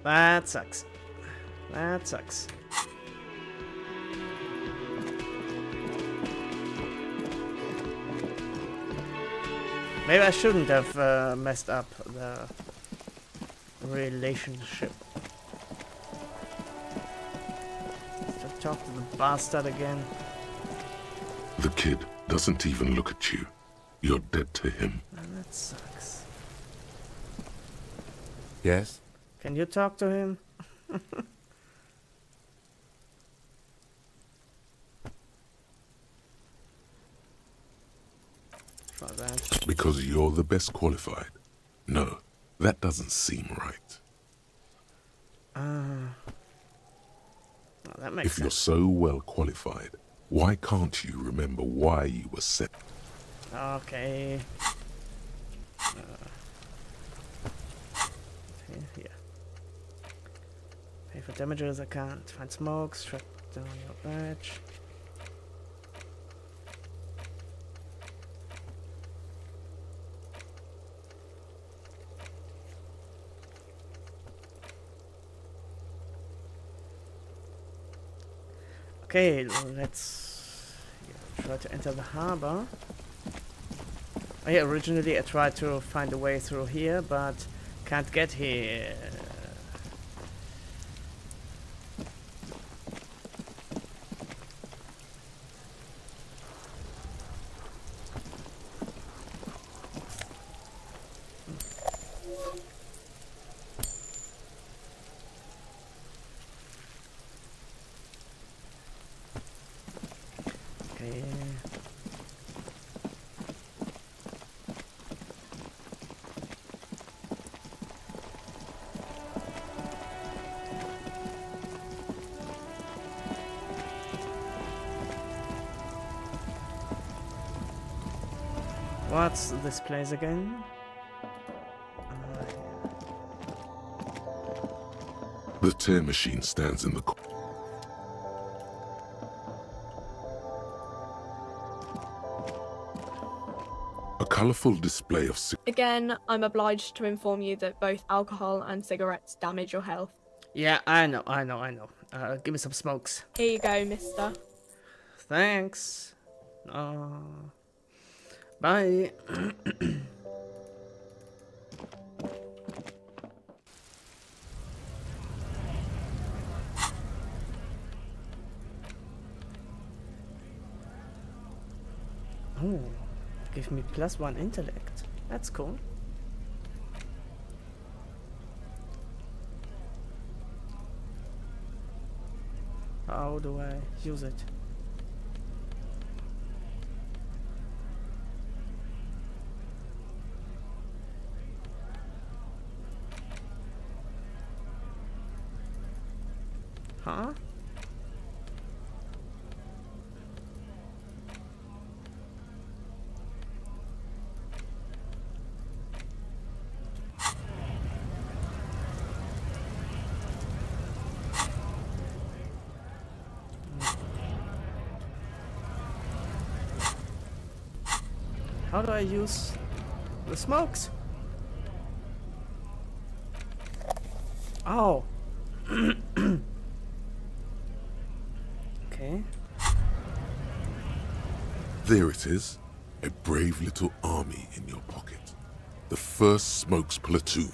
That sucks. That sucks. Maybe I shouldn't have messed up the relationship. Just talk to the bastard again. The kid doesn't even look at you. You're dead to him. That sucks. Yes? Can you talk to him? Try that. Because you're the best qualified. No, that doesn't seem right. Oh, that makes If you're sense. so well qualified, why can't you remember why you were set? Okay. Here. Pay for damages, I can't. Find smoke, strap down your badge. Okay, let's try to enter the harbor. Oh yeah, originally I tried to find a way through here, but can't get here. Okay. What's this place again? The tear machine stands in the corner. A colorful display of Again, I'm obliged to inform you that both alcohol and cigarettes damage your health. Yeah, I know. Give me some smokes. Here you go, mister. Thanks. Bye. Oh, give me +1 intellect. That's cool. How do I use it? Huh? How do I use the smokes? Oh. Okay. There it is, a brave little army in your pocket. The 1st Smokes platoon.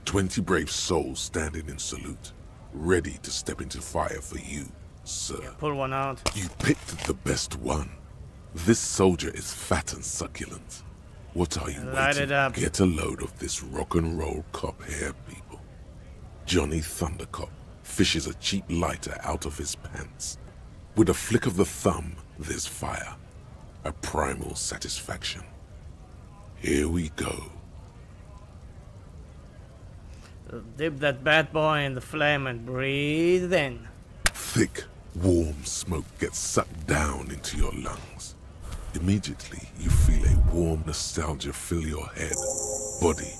20 brave souls standing in salute, ready to step into fire for you, sir. Yeah, pull one out. You picked the best one. This soldier is fat and succulent. What are you Light waiting? it up. Get a load of this rock and roll cop here, people. Johnny Thundercop fishes a cheap lighter out of his pants. With a flick of the thumb, there's fire. A primal satisfaction. Here we go. Dip that bad boy in the flame and breathe in. Thick, warm smoke gets sucked down into your lungs. Immediately, you feel a warm nostalgia fill your head, body,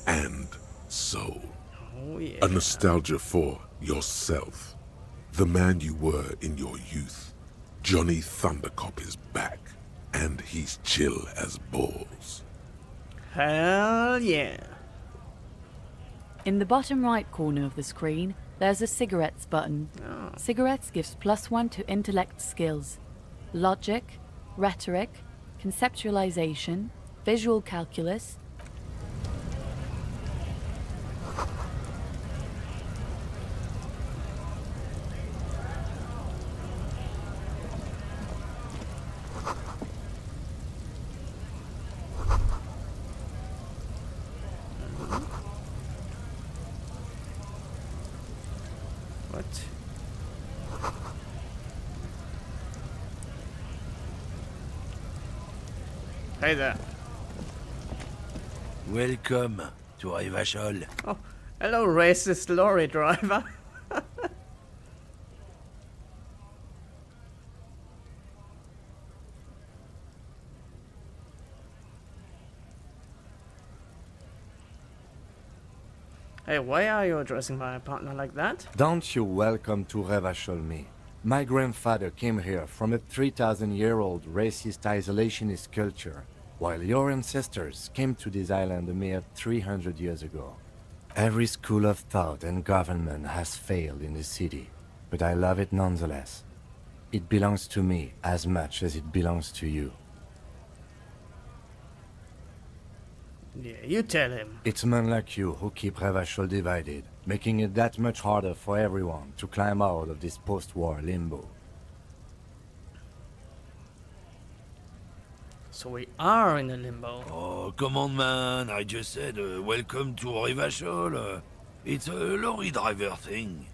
and soul. Oh yeah. A nostalgia for yourself. The man you were in your youth. Johnny Thundercop is back, and he's chill as balls. Hell yeah. In the bottom right corner of the screen, there's a cigarettes button. Oh. Cigarettes gives +1 to intellect skills. Logic, rhetoric, conceptualization, visual calculus. What? Hey there. Welcome to Rivachol. Oh, hello, racist lorry driver. Hey, why are you addressing my partner like that? Don't you welcome to Revachol me. My grandfather came here from a 3,000-year-old racist isolationist culture, while your ancestors came to this island a mere 300 years ago. Every school of thought and government has failed in the city, but I love it nonetheless. It belongs to me as much as it belongs to you. Yeah, you tell him. It's men like you who keep Revachol divided, making it that much harder for everyone to climb out of this post-war limbo. So we are in a limbo. Oh, come on, man. I just said welcome to Rivachol. It's a lorry driver thing.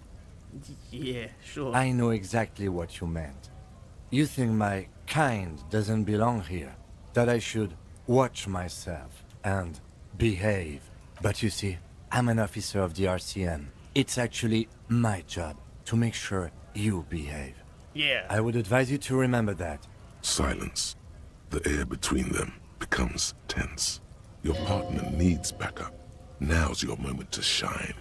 Yeah, sure. I know exactly what you meant. You think my kind doesn't belong here, that I should watch myself and behave. But you see, I'm an officer of the RCM. It's actually my job to make sure you behave. Yeah. I would advise you to remember that. Silence. The air between them becomes tense. Your partner needs backup. Now's your moment to shine.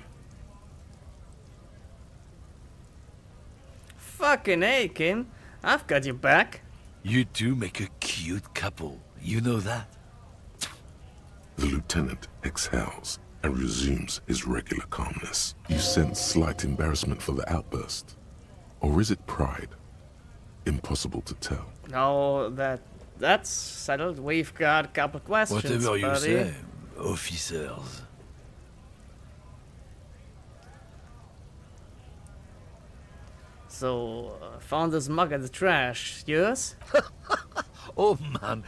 Fucking A, Kim. I've got your back. You two make a cute couple. You know that? The lieutenant exhales and resumes his regular calmness. You sense slight embarrassment for the outburst. Or is it pride? Impossible to tell. No, that's settled. We've got a couple questions, Whatever you buddy. say, officers. So, found this mug in the trash. Yours? Oh man,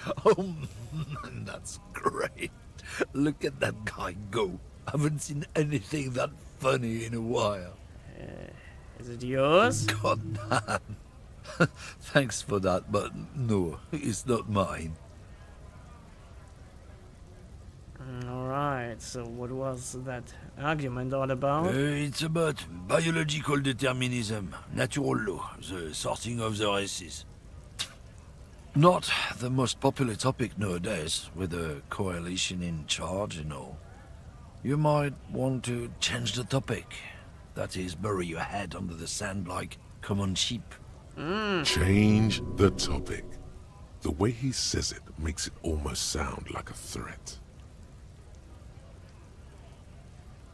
that's great. Look at that guy go. Haven't seen anything that funny in a while. Is it yours? God damn. Thanks for that, but no, it's not mine. Alright, so what was that argument all about? It's about biological determinism, natural law, the sorting of the races. Not the most popular topic nowadays, with the coalition in charge and all. You might want to change the topic. That is, bury your head under the sand like common sheep. Change the topic. The way he says it makes it almost sound like a threat.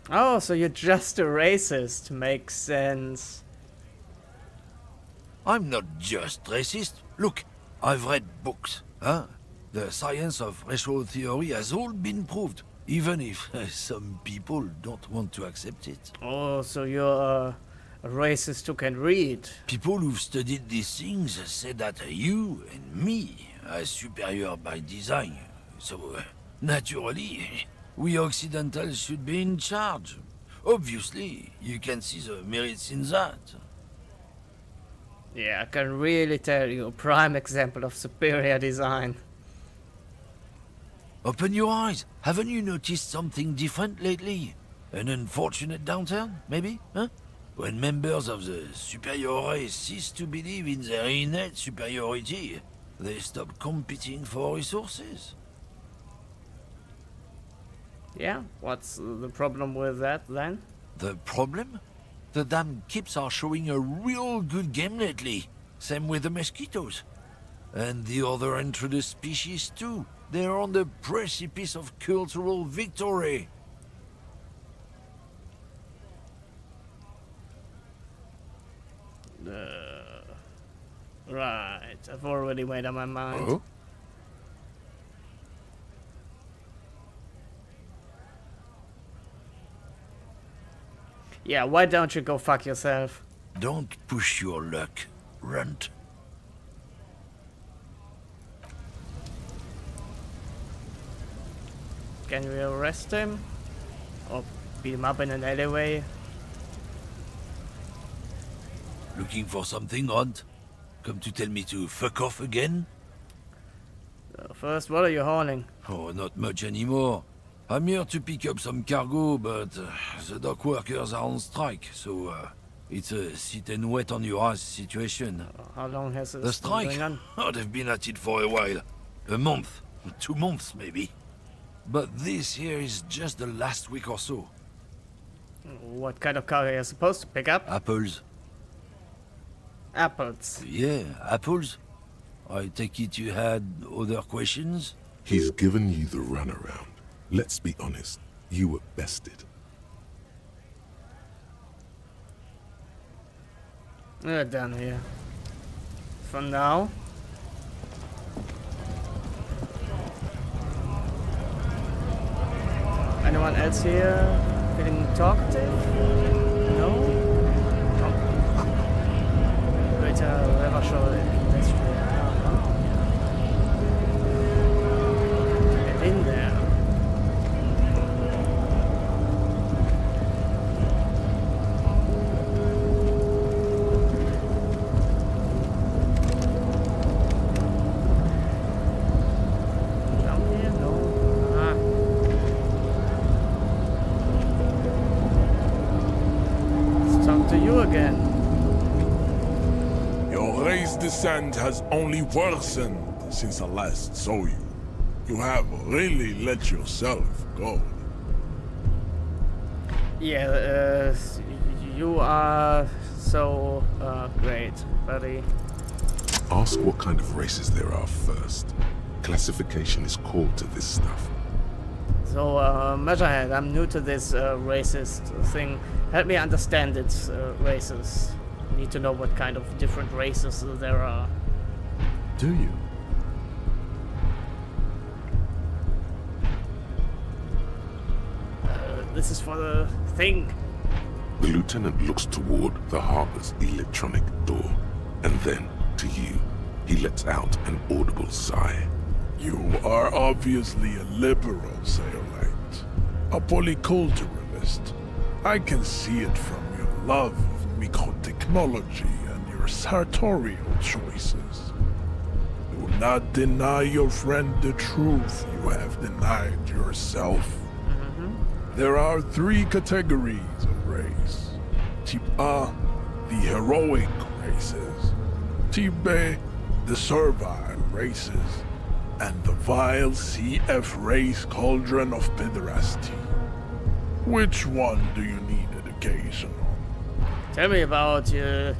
Oh, so you're just a racist. Makes sense. I'm not just racist. Look, I've read books, huh? The science of racial theory has all been proved, even if some people don't want to accept it. Oh, so you're a racist who can read. People who've studied these things say that you and me are superior by design. So, naturally, we Occidentals should be in charge. Obviously, you can see the merits in that. Yeah, I can really tell you a prime example of superior design. Open your eyes. Haven't you noticed something different lately? An unfortunate downturn, maybe? Huh? When members of the superior race cease to believe in their innate superiority, they stop competing for resources. Yeah, what's the problem with that then? The problem? The damn Kips are showing a real good game lately. Same with the mosquitoes. And the other introduced species too. They're on the precipice of cultural victory. Right, I've already made up my mind. Oh? Yeah, why don't you go fuck yourself? Don't push your luck, runt. Can we arrest him? Or beat him up in an alleyway? Looking for something, Runt? Come to tell me to fuck off again? First, what are you hauling? Oh, not much anymore. I'm here to pick up some cargo, but the dock workers are on strike, so it's a sit and wait on your ass situation. How long has The this been going strike? on? Oh, they've been at it for a while. A month, 2 months maybe. But this here is just the last week or so. What kind of car are you supposed to pick up? Apples. Apples. Yeah, apples. I take it you had other questions? He's given you the runaround. Let's be honest, you were bested. We're done here. For now. Anyone else here feeling talkative? No? Oh. Greater Rivershore Industrial. Get in there. Down here? No. Ah. Let's talk to you again. Your race descent has only worsened since I last saw you. You have really let yourself go. Yeah, you are so great, buddy. Ask what kind of races there are first. Classification is called to this stuff. So, Measurehead, I'm new to this racist thing. Help me understand its races. Need to know what kind of different races there are. Do you? This is for the thing. The lieutenant looks toward the harbor's electronic door, and then to you. He lets out an audible sigh. You are obviously a liberal, Sayolite. A polyculturalist. I can see it from your love of microtechnology and your sartorial choices. Do not deny your friend the truth you have denied yourself. There are 3 categories of race. Type A, the heroic races. Type B, the servile races. And the vile CF race cauldron of pederasty. Which one do you need education on? Tell me about your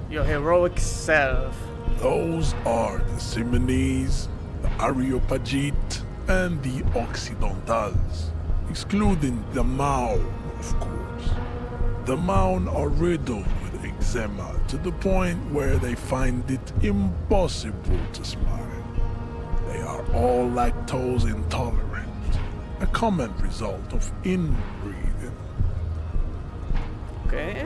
heroic self. Those are the Simonese, the Areopagite, and the Occidentals, excluding the Maun, of course. The Maun are riddled with eczema to the point where they find it impossible to smile. They are all lactose intolerant, a common result of inbreeding. Okay.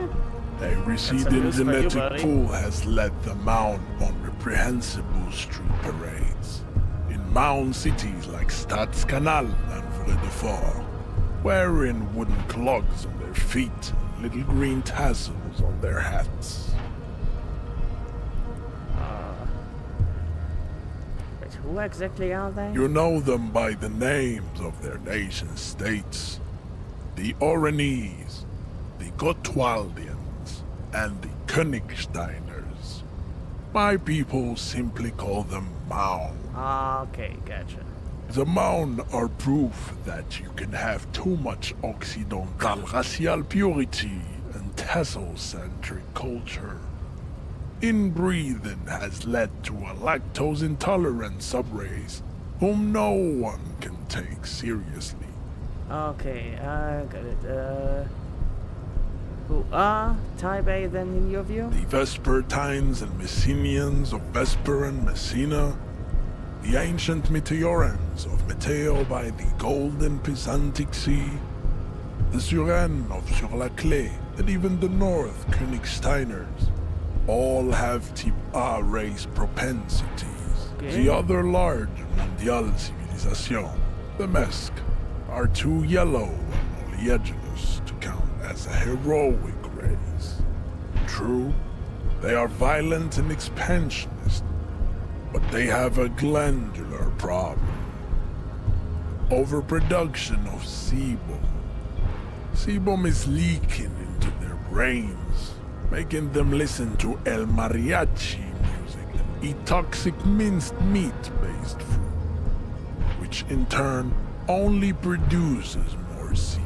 A receding genetic pool has led the Maun on reprehensible street parades. In Maun cities like Stadskanal and Vredefort, wearing wooden clogs on their feet and little green tassels on their hats. Who exactly are they? You know them by the names of their nation-states. The Oranese, the Gotwaldians, and the Königsteiners. My people simply call them Maun. Okay, gotcha. The Maun are proof that you can have too much Occidental racial purity and tassel-centric culture. Inbreeding has led to a lactose-intolerant subrace whom no one can take seriously. Okay, I got it. Who are Type A then in your view? The Vespertines and Messenians of Vesper and Messina, the ancient Meteorans of Meteo by the golden Pisantic Sea, the Suren of Sur-la-Clé, and even the North Königsteiners. All have Type A race propensities. Okay. The other large Mondial civilization, the Mesk, are too yellow and oleaginous to count as a heroic race. True, they are violent and expansionist, but they have a glandular problem. Overproduction of sebum. Sebum is leaking into their brains, making them listen to El Mariachi music and eat toxic minced meat-based food, which in turn only produces more sebum.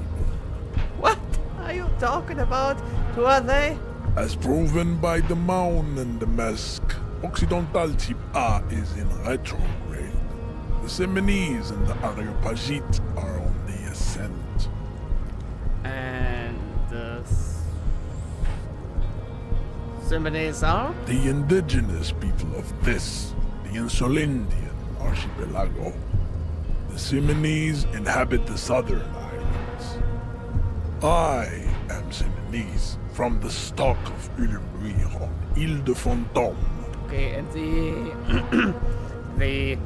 What are you talking about? Who are they? As proven by the Maun and the Mesk, Occidental Type A is in retrograde. The Simonese and the Areopagite are on the ascent. And the Simonese are? The indigenous people of this, the Insulindian archipelago. The Simonese inhabit the southern islands. I am Simonese, from the stock of Ulmuir on Ile de Fantôme. Okay, and the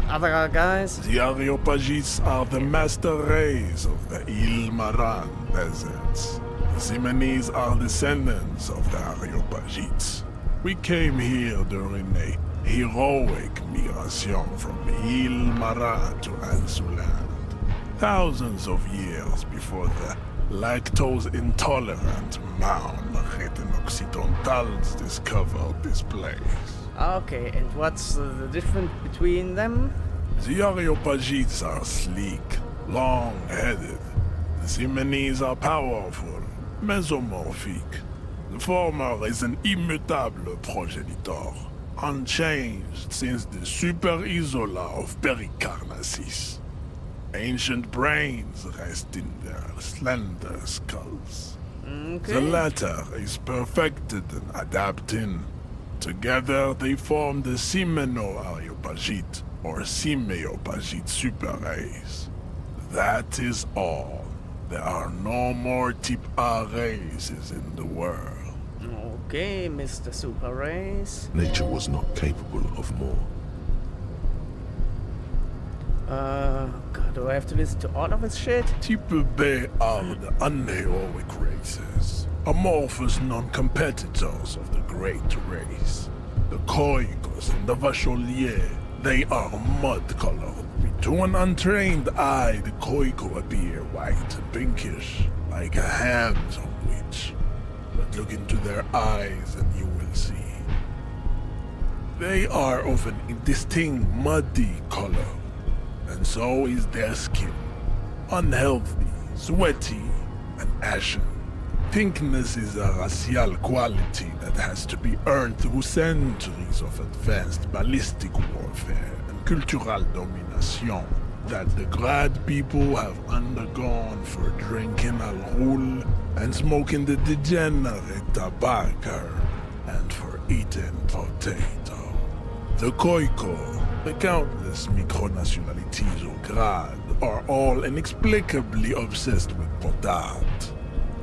other guys? The Areopagites are the master race of the Ile Maran deserts. The Simonese are descendants of the Areopagites. We came here during a heroic migration from Ile Maran to Ansuland, thousands of years before the lactose-intolerant Maun written Occidentals discovered this place. Okay, and what's the difference between them? The Areopagites are sleek, long-headed. The Simonese are powerful, mesomorphic. The former is an immutable progenitor, unchanged since the Super Isola of Pericarnassus. Ancient brains rest in their slender skulls. Okay. The latter is perfected and adapting. Together they form the Simeno-Areopagite, or Simeopagite superrace. That is all. There are no more Type A races in the world. Okay, Mr. Super Race. Nature was not capable of more. God, do I have to listen to all of his shit? Type B are the unheroic races, amorphous non-competitors of the great race. The Koikos and the Vacholier, they are mud-colored. To an untrained eye, the Koiko appear white and pinkish, like a ham sandwich. But look into their eyes and you will see. They are of an indistinct muddy color, and so is their skin. Unhealthy, sweaty, and ashen. Pinkness is a racial quality that has to be earned through centuries of advanced ballistic warfare and cultural domination that the Grad people have undergone for drinking alcohol and smoking the degenerate tobacco and for eating potato. The Koiko, the countless micronationalities of Grad, are all inexplicably obsessed with potat.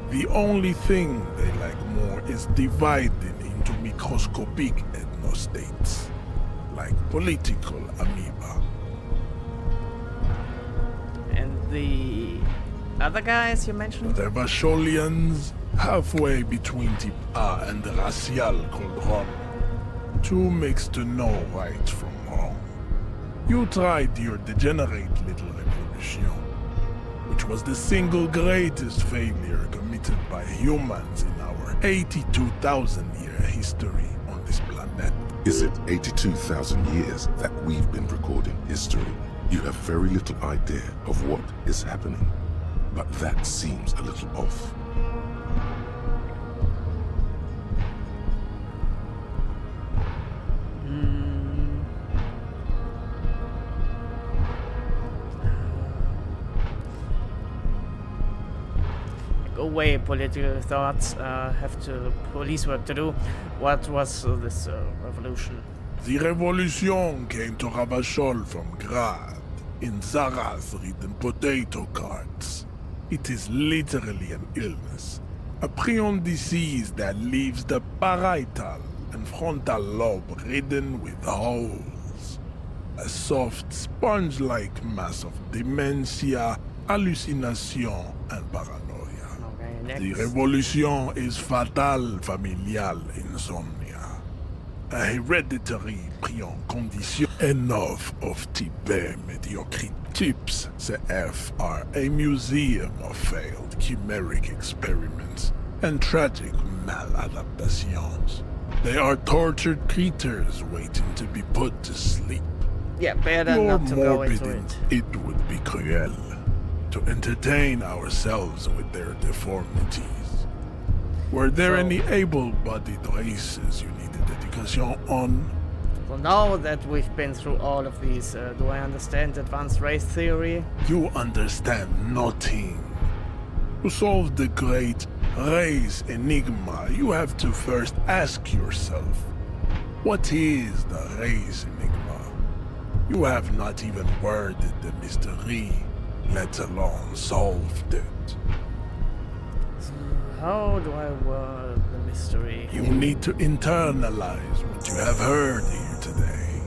The only thing they like more is dividing into microscopic ethnostates, like political amoeba. And the other guys you mentioned? The Vacholians, halfway between Type A and the racial called Rom. Two mixed to know right from wrong. You tried your degenerate little revolution, which was the single greatest failure committed by humans in our 82,000-year history on this planet. Is it 82,000 years that we've been recording history? You have very little idea of what is happening, but that seems a little off. Go away, political thoughts. Have to police work to do. What was this revolution? The revolution came to Ravachol from Grad, in Zaraz-ridden potato carts. It is literally an illness, a prion disease that leaves the parietal and frontal lobe ridden with holes. A soft, sponge-like mass of dementia, hallucination, and paranoia. The revolution is fatal familial insomnia. A hereditary prion condition. Enough of Type B mediocre types. CF are a museum of failed chimeric experiments and tragic maladaptations. They are tortured creatures waiting to be put to sleep. Yeah, better Your not to go into morbid it. It would be cruel to entertain ourselves with their deformities. Were there any able-bodied races you needed education on? So now that we've been through all of these, do I understand advanced race theory? You understand nothing. To solve the great race enigma, you have to first ask yourself, what is the race enigma? You have not even worded the mystery, let alone solved it. So how do I word the mystery? You need to internalize what you have heard here today,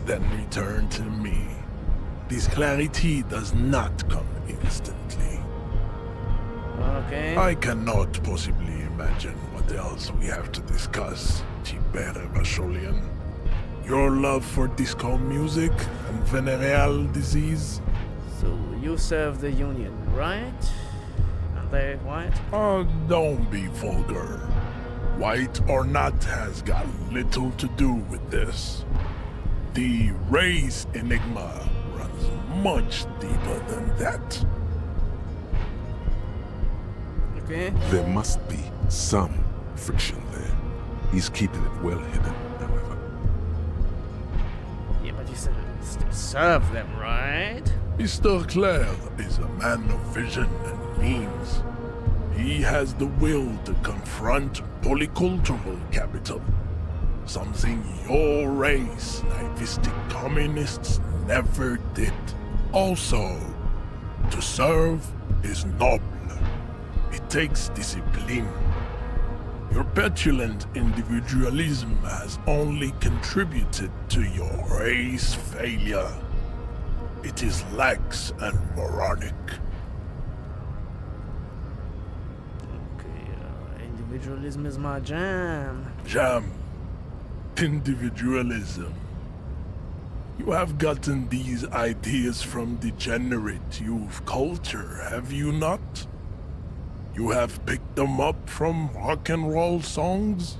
then return to me. This clarity does not come instantly. Okay. I cannot possibly imagine what else we have to discuss, Tibere Vacholian. Your love for disco music and venereal disease? So you serve the Union, right? Are they white? Oh, don't be vulgar. White or not has got little to do with this. The race enigma runs much deeper than that. Okay. There must be some friction there. He's keeping it well hidden, however. Yeah, but you still serve them, right? Mr. Clare is a man of vision and means. He has the will to confront polycultural capital. Something your race, naivistic communists, never did. Also, to serve is noble. It takes discipline. Your petulant individualism has only contributed to your race failure. It is lax and moronic. Okay, individualism is my jam. Jam. Individualism. You have gotten these ideas from degenerate youth culture, have you not? You have picked them up from rock and roll songs?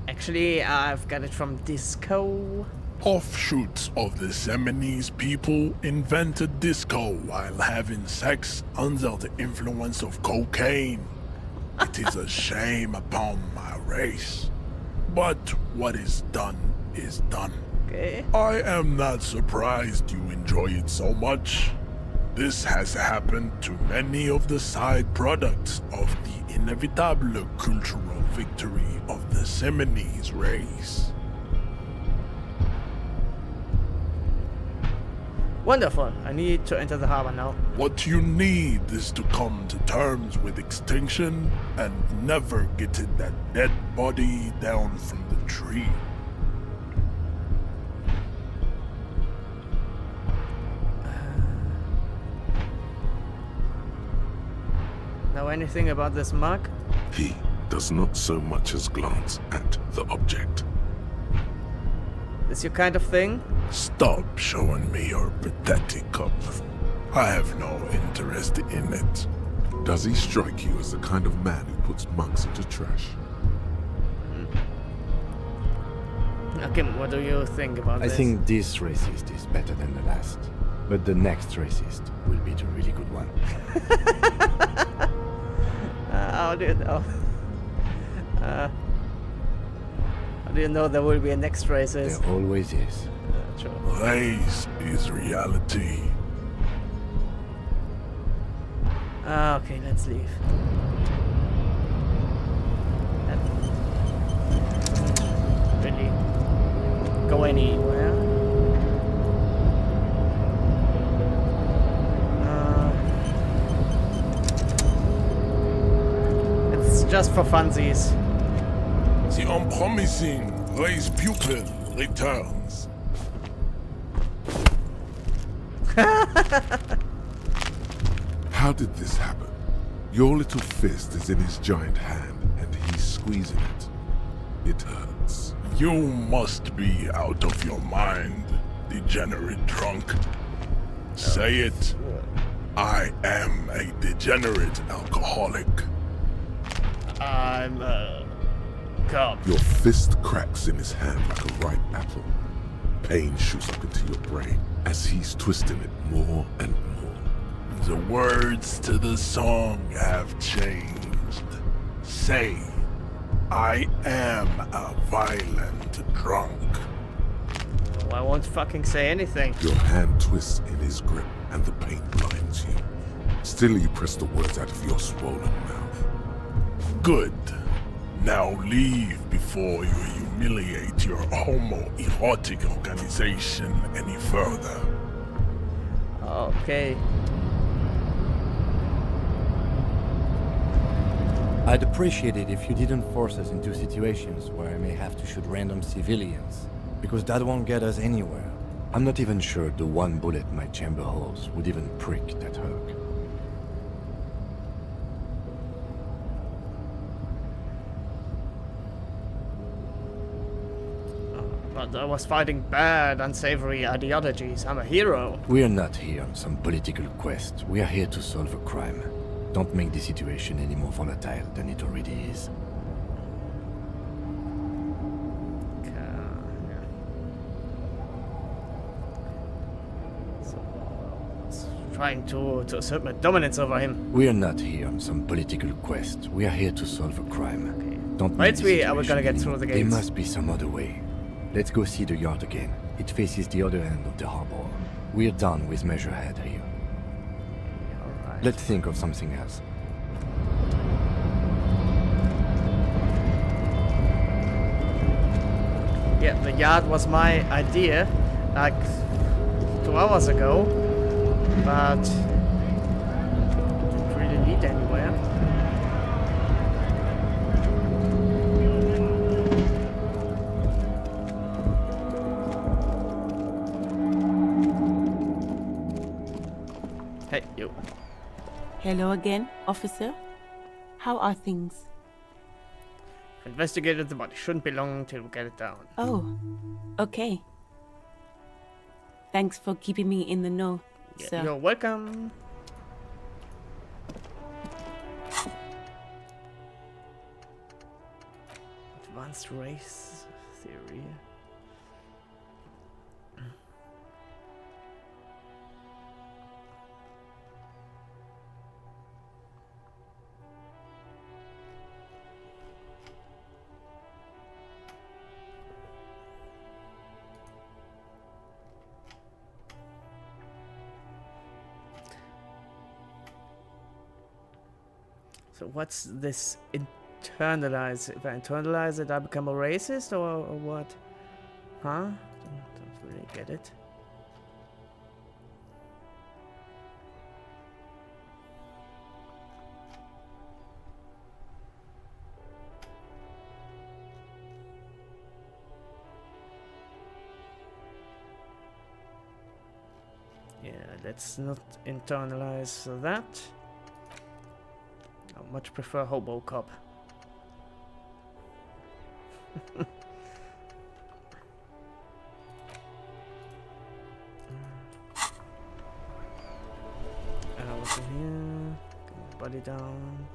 Actually, I've got it from disco. Offshoots of the Seminoles people invented disco while having sex under the influence of cocaine. It is a shame upon my race. But what is done is done. Okay. I am not surprised you enjoy it so much. This has happened to many of the side products of the inevitable cultural victory of the Seminoles race. Wonderful. I need to enter the harbor now. What you need is to come to terms with extinction and never getting that dead body down from the tree. Know anything about this mug? He does not so much as glance at the object. This your kind of thing? Stop showing me your pathetic cup. I have no interest in it. Does he strike you as the kind of man who puts mugs into trash? Okay, what do you think about this? I think this racist is better than the last. But the next racist will be the really good one. How do you know? How do you know there will be a next racist? There always is. True. Race is reality. Okay, let's leave. That really go anywhere. It's just for funsies. The unpromising race pupil returns. How did this happen? Your little fist is in his giant hand, and he's squeezing it. It hurts. You must be out of your mind, degenerate drunk. Say it. I am a degenerate alcoholic. I'm a cop. Your fist cracks in his hand like a ripe apple. Pain shoots up into your brain as he's twisting it more and more. The words to the song have changed. Say, I am a violent drunk. Oh, I won't fucking say anything. Your hand twists in his grip and the pain blinds you. Still you press the words out of your swollen mouth. Good. Now leave before you humiliate your homoerotic organization any further. Okay. I'd appreciate it if you didn't force us into situations where I may have to shoot random civilians, because that won't get us anywhere. I'm not even sure the one bullet my chamber holds would even prick that hug. But I was fighting bad, unsavory ideologies. I'm a hero. We're not here on some political quest. We are here to solve a crime. Don't make the situation any more volatile than it already is. Trying to assert my dominance over him. We are not here on some political quest. We are here to solve a crime. Okay. Don't make the are we gonna get through the gates? There must be some other way. Let's go see the yard again. It faces the other end of the harbor. We're done with Measurehead here. Alright. Let's think of something else. Yeah, the yard was my idea, like 2 hours ago, but didn't really lead anywhere. Hey, you. Hello again, officer. How are things? Investigated the body. Shouldn't be long till we get it down. Oh, okay. Thanks for keeping me in the know, Yeah, sir. you're welcome. Advanced race theory. So what's this internalize? If I internalize it, I become a racist or what? Huh? Don't really get it. Yeah, let's not internalize that. I much prefer Hobo Cop. What's in here? Get the body down.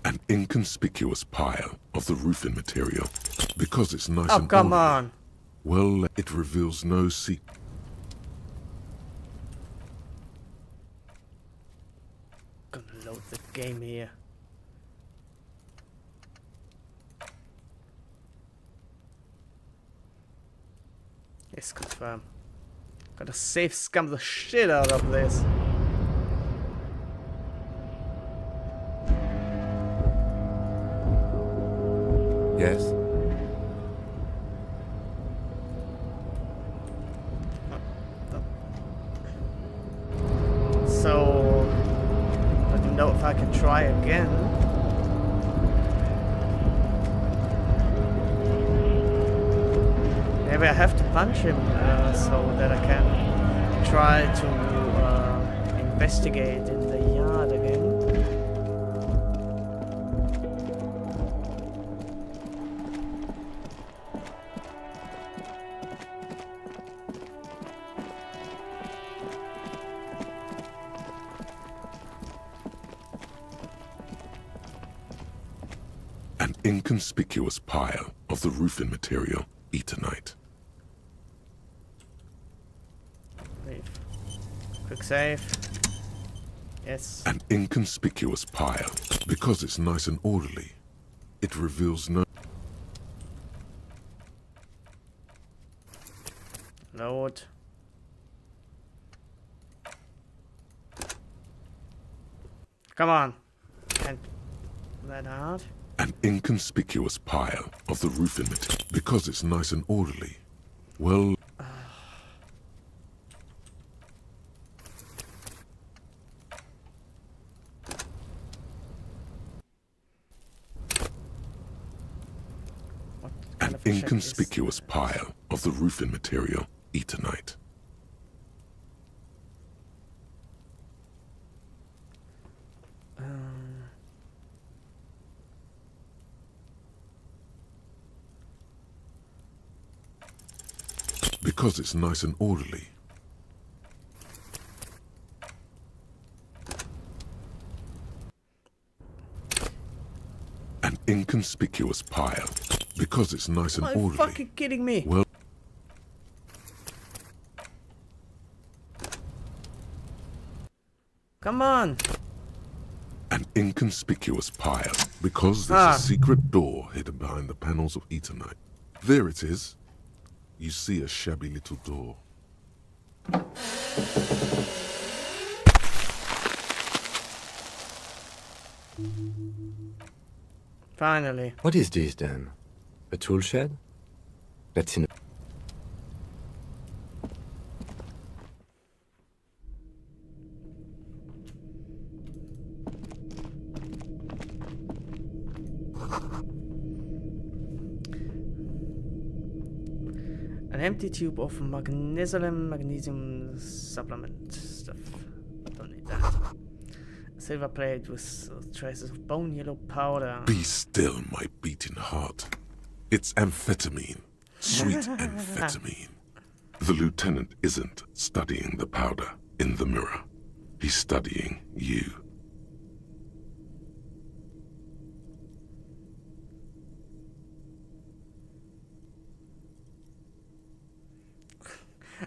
An inconspicuous pile of the roofing material. Because it's nice Oh, and come orderly. on. Well, it reveals no secret. Gonna load the game here. Yes, confirm. Gotta safe scum the shit out of this. Yes? So, I don't know if I can try again. Maybe I have to punch him so that I can try to investigate in the yard again. An inconspicuous pile of the roofing material, Eternite. Leave. Quick save. Yes. An inconspicuous pile. Because it's nice and orderly, it reveals no... Load. Come on. Can't that hard. An inconspicuous pile of the roofing material. Because it's nice and orderly. Well... An inconspicuous pile of the roofing material, Eternite. Because it's nice and orderly. An inconspicuous pile. Because it's nice and Are you orderly. fucking kidding me? Well... Come on. An inconspicuous pile. Because there's a secret door hidden behind the panels of Eternite. There it is. You see a shabby little door. Finally. What is this then? A tool shed? That's in. An empty tube of magnesium supplement stuff. Don't need that. A silver plate with traces of bone yellow powder. Be still, my beating heart. It's amphetamine. Sweet amphetamine. The lieutenant isn't studying the powder in the mirror. He's studying you.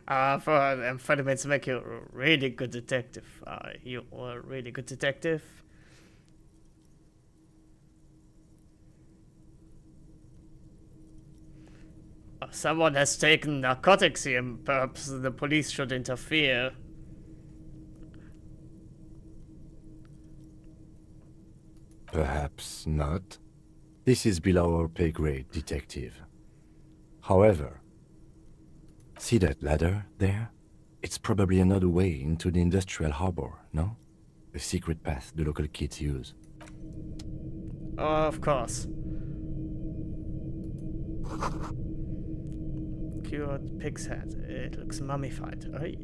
For amphetamines make you a really good detective. You are a really good detective. Someone has taken narcotics here. Perhaps the police should interfere. Perhaps not. This is below our pay grade, detective. However, see that ladder there? It's probably another way into the industrial harbor, no? A secret path the local kids use. Of course. Cured pig's head. It looks mummified. Oy.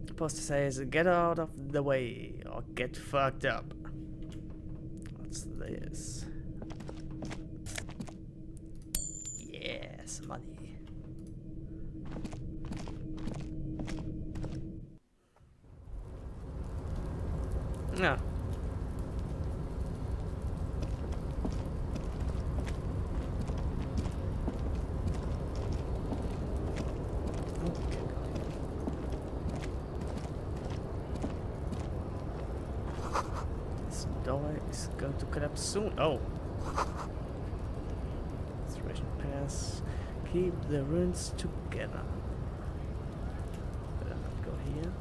Supposed to say is get out of the way or get fucked up. What's this? Yes, money. No. This doorway is going to collapse soon. Oh. Restoration pass. Keep the ruins together. Better not go here.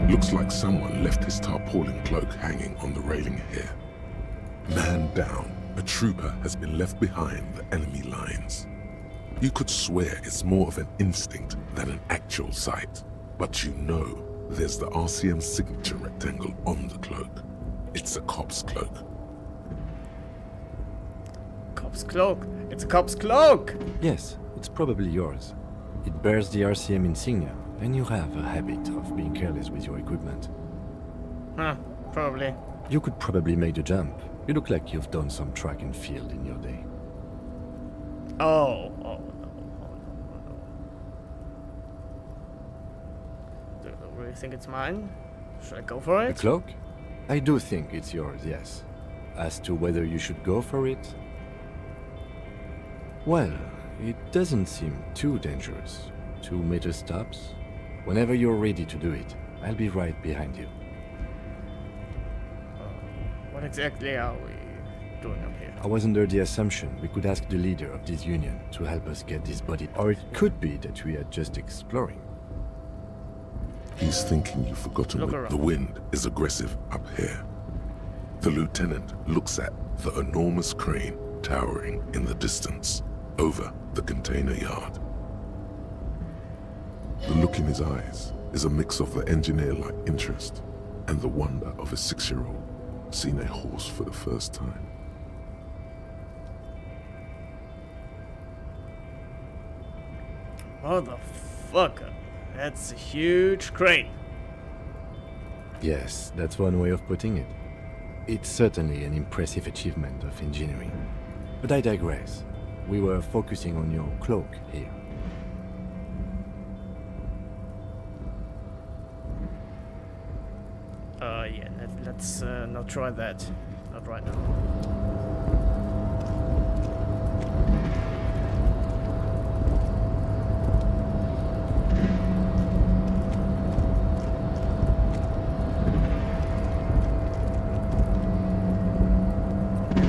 Looks like someone left his tarpaulin cloak hanging on the railing here. Man down, a trooper has been left behind the enemy lines. You could swear it's more of an instinct than an actual sight. But you know, there's the RCM signature rectangle on the cloak. It's a cop's cloak. Cop's cloak? It's a cop's cloak! Yes, it's probably yours. It bears the RCM insignia, and you have a habit of being careless with your equipment. Huh, probably. You could probably make the jump. You look like you've done some track and field in your day. Oh no. Do you really think it's mine? Should I go for it? The cloak? I do think it's yours, yes. As to whether you should go for it? Well, it doesn't seem too dangerous. 2 meter stops. Whenever you're ready to do it, I'll be right behind you. What exactly are we doing up here? I was under the assumption we could ask the leader of this union to help us get this body. Or it could be that we are just exploring. He's thinking you've forgotten Look that around. the wind is aggressive up here. The lieutenant looks at the enormous crane towering in the distance over the container yard. The look in his eyes is a mix of the engineer-like interest and the wonder of a 6-year-old seeing a horse for the first time. Motherfucker, that's a huge crane. Yes, that's one way of putting it. It's certainly an impressive achievement of engineering. But I digress. We were focusing on your cloak here. Yeah, let's not try that. Not right now.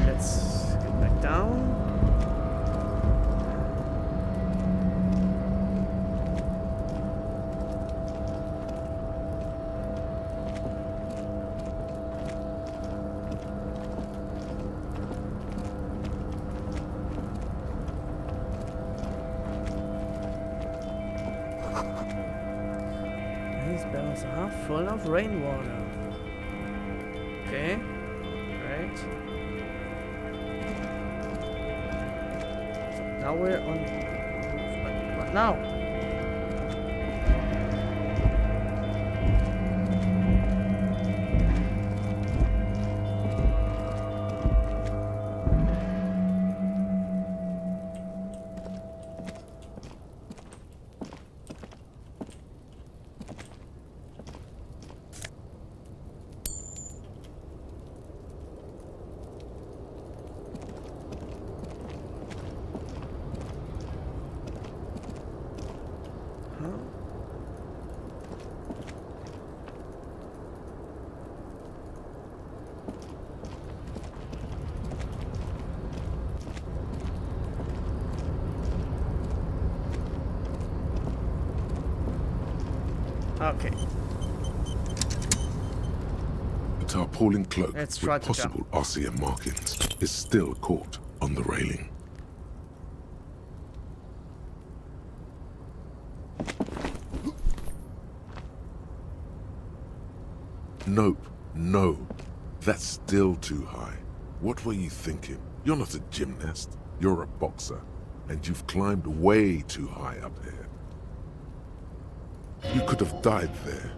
Let's get back down. These barrels are half full of rainwater. Okay, right. So now we're on. But now. Okay. The tarpaulin cloak Let's try with to possible RCM markings is still caught on the railing. Nope, no. That's still too high. What were you thinking? You're not a gymnast. You're a boxer. And you've climbed way too high up here. You could have died there.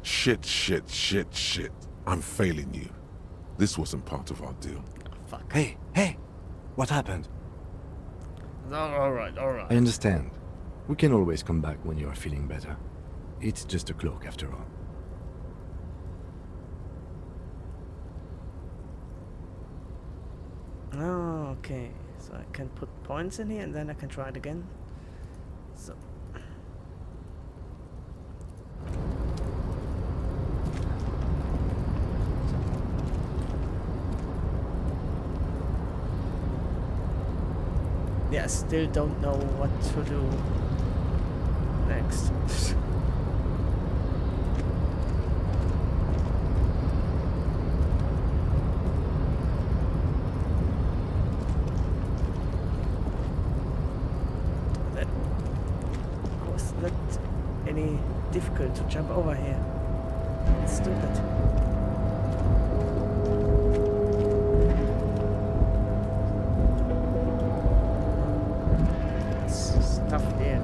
Shit. I'm failing you. This wasn't part of our deal. Fuck. Hey! What happened? Alright. I understand. We can always come back when you are feeling better. It's just a cloak after all. Oh, okay. So I can put points in here and then I can try it again. So. Yeah, I still don't know what to do next. How is that any difficult to jump over here? It's stupid. Stuff there.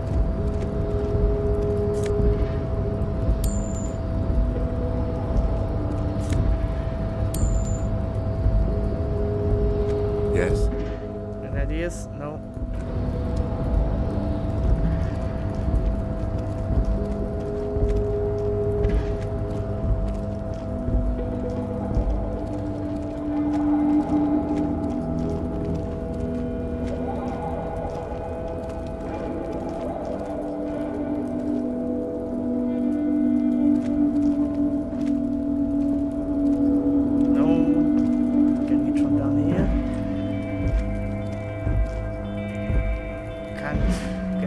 Yes? Any ideas? No.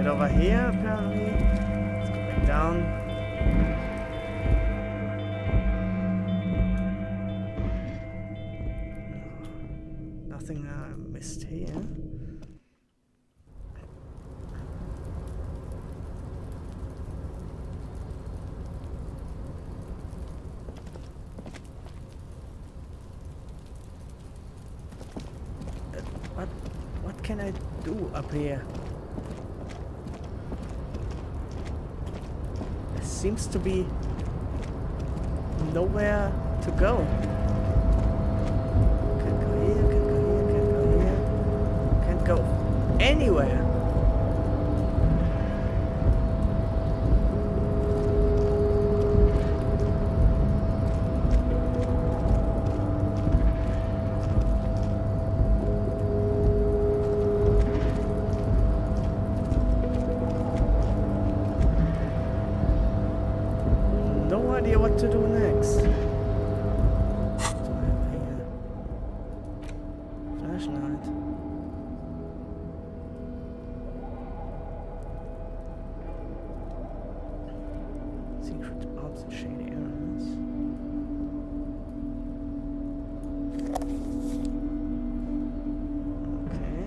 Over here, apparently. Let's go back down. I missed here? What can I do up here? There seems to be nowhere to go. Can't go here, can't go here, can't go here. Can't go anywhere. No idea what to do next. What do I have here? Flashlight. Secret ops and shady areas. Okay.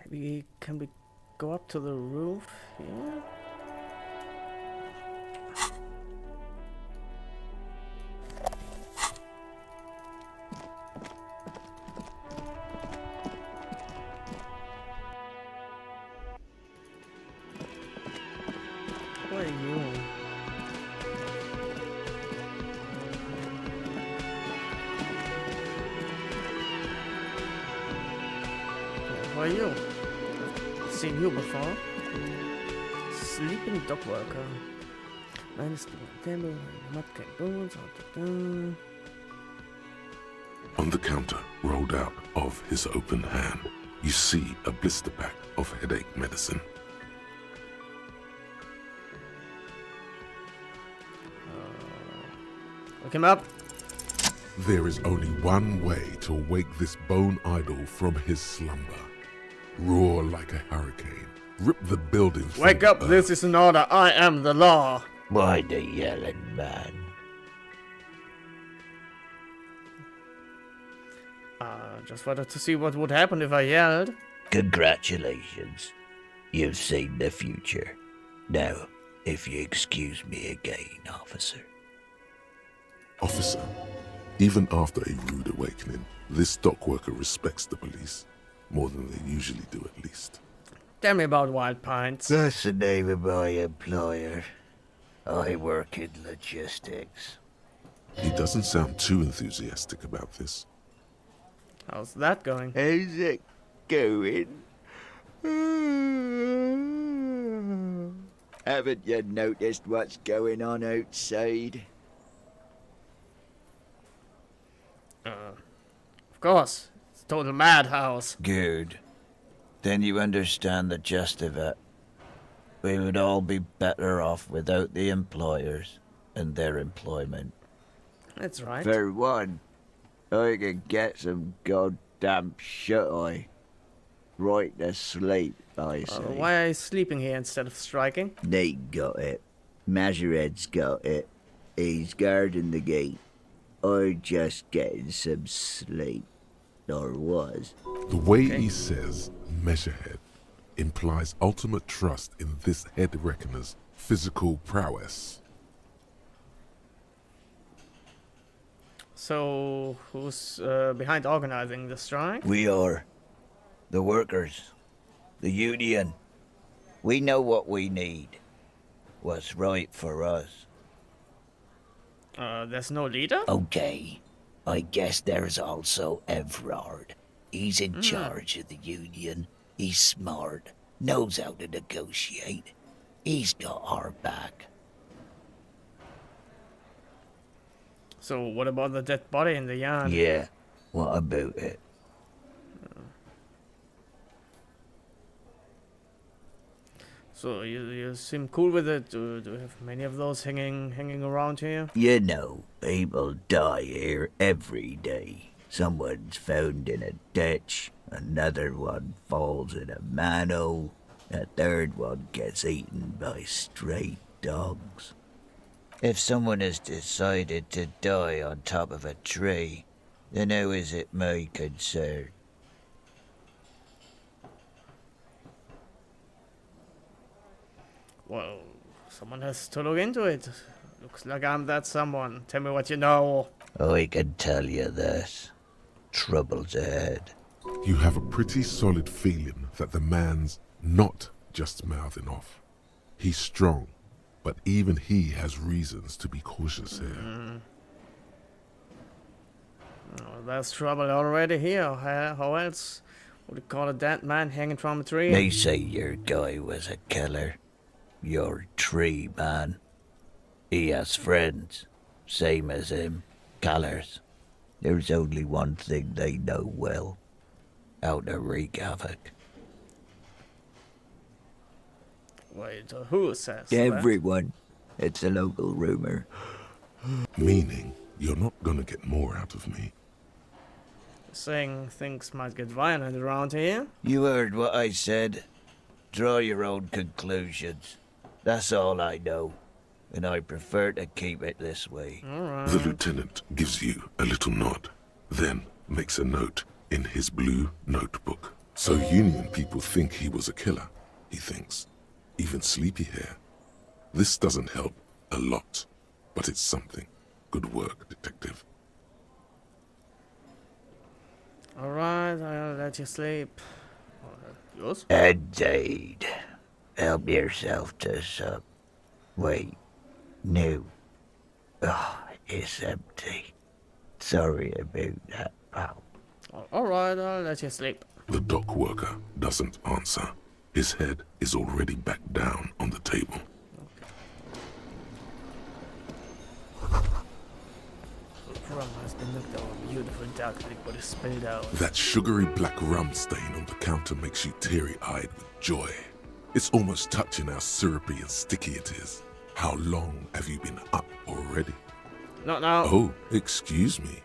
Maybe can we go up to the roof here? Who are you? Who are you? Seen you before. Sleeping dog worker. Man sleeping table, mudcake bones. On the counter, rolled out of his open hand, you see a blister pack of headache medicine. Look him up. There is only one way to wake this bone idol from his slumber. Roar like a hurricane. Rip the building from Wake up, earth. this is an order. I am the law. Why the yelling, man? Just wanted to see what would happen if I yelled. Congratulations. You've seen the future. Now, if you excuse me again, officer. Officer, even after a rude awakening, this dock worker respects the police. More than they usually do, at least. Tell me about Wild Pines. That's the name of my employer. I work in logistics. He doesn't sound too enthusiastic about this. How's that going? How's it going? Haven't you noticed what's going on outside? Of course. It's a total madhouse. Good. Then you understand the gist of it. We would all be better off without the employers and their employment. That's right. For one, I could get some goddamn shut-eye. Right to sleep, I say. Why are you sleeping here instead of striking? Nate got it. Measurehead's got it. He's guarding the gate. I'm just getting some sleep. Or was. The way he says measurehead implies ultimate trust in this head reckoner's physical prowess. So, who's behind organizing the strike? We are. The workers. The union. We know what we need. what's right for us. There's no leader? Okay. I guess there's also Everard. He's in charge of the Union. He's smart, knows how to negotiate. He's got our back. So what about the dead body in the yard? Yeah, what about it? So you seem cool with it. Do you have many of those hanging around here? You know, people die here every day. Someone's found in a ditch, another one falls in a manhole, a third one gets eaten by stray dogs. If someone has decided to die on top of a tree, then how is it my concern? Well, someone has to look into it. Looks like I'm that someone. Tell me what you know. I can tell you this. Trouble's ahead. You have a pretty solid feeling that the man's not just mouthing off. He's strong, but even he has reasons to be cautious here. Oh, there's trouble already here. How else would you call a dead man hanging from a tree? They say your guy was a killer. Your tree man. He has friends, same as him, killers. There's only one thing they know well. How to wreak havoc. Wait, who says Everyone. It's a local rumor. Meaning, you're not gonna get more out of me. that? Saying things might get violent around here? You heard what I said. Draw your own conclusions. That's all I know. And I prefer to keep it this way. The lieutenant gives you a little nod, then makes a note in his blue notebook. So Union people think he was a killer, he thinks. Even sleepy hair. This doesn't help a lot, but it's something. Good work, detective. Alright, I'll let you sleep. Yours? Indeed. Help yourself to some. Wait. No. Oh, it's empty. Sorry about that, pal. Alright, I'll let you sleep. The dock worker doesn't answer. His head is already back down on the table. Rum has been looked over. Beautiful dark liquid is spilled out. That sugary black rum stain on the counter makes you teary-eyed with joy. It's almost touching how syrupy and sticky it is. How long have you been up already? Not now. Oh, excuse me.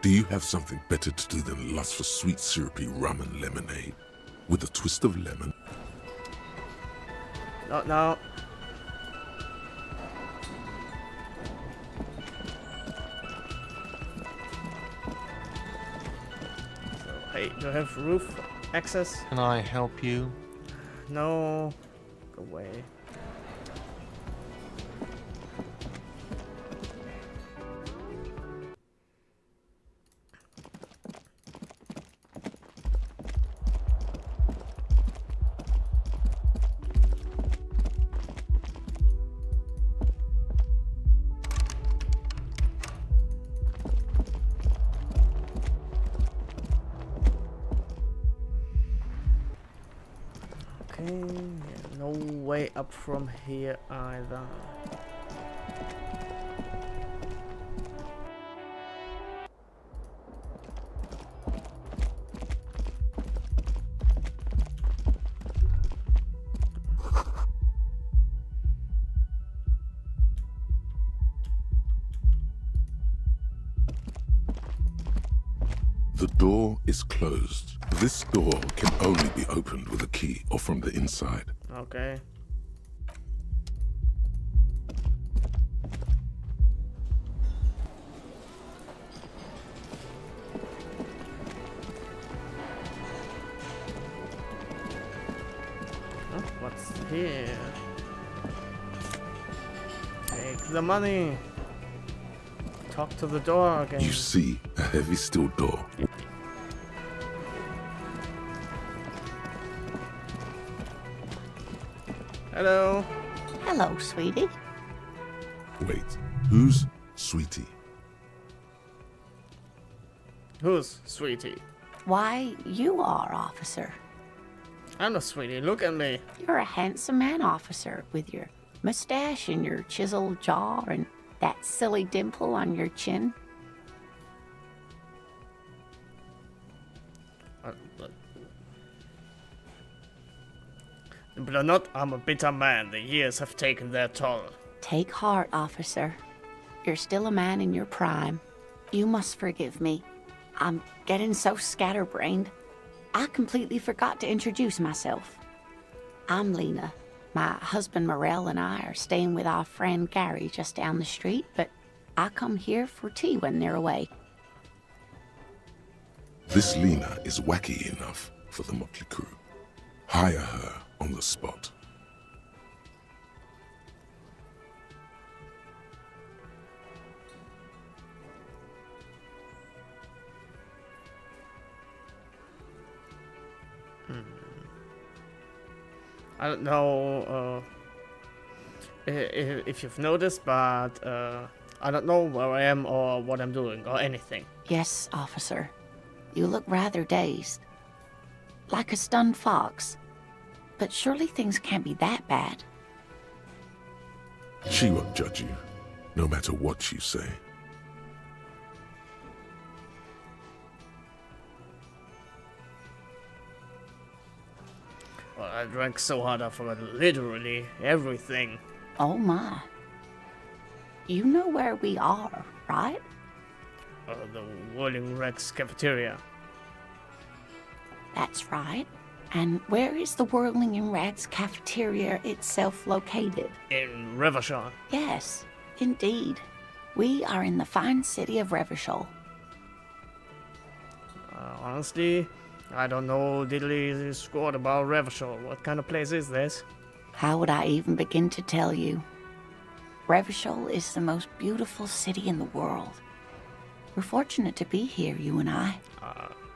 Do you have something better to do than lust for sweet syrupy rum and lemonade? With a twist of lemon? Not now. So, hey, do you have roof access? Can I help you? No. Go away. Okay, yeah, no way up from here either. The door is closed. This door can only be opened with a key or from the inside. Okay. Oh, what's here? Take the money. Talk to the door again. You see a heavy steel door. Hello. Hello, sweetie. Wait, who's Sweetie? Who's Sweetie? Why, you are, officer. I'm not Sweetie, look at me. You're a handsome man, officer, with your mustache and your chiseled jaw and that silly dimple on your chin. But I'm not, I'm a bitter man. The years have taken their toll. Take heart, officer. You're still a man in your prime. You must forgive me. I'm getting so scatterbrained. I completely forgot to introduce myself. I'm Lena. My husband Morel and I are staying with our friend Gary just down the street, but I come here for tea when they're away. This Lena is wacky enough for the motley crew. Hire her on the spot. I don't know if you've noticed, but I don't know where I am or what I'm doing or anything. Yes, officer. You look rather dazed. Like a stunned fox. But surely things can't be that bad. She won't judge you, no matter what you say. Well, I drank so hard I forgot literally everything. Oh my. You know where we are, right? The Whirling Rex cafeteria. That's right. And where is the Whirling and Rags cafeteria itself located? In Revachol. Yes, indeed. We are in the fine city of Revachol. Honestly, I don't know diddly squat about Revachol. What kind of place is this? How would I even begin to tell you? Revachol is the most beautiful city in the world. We're fortunate to be here, you and I.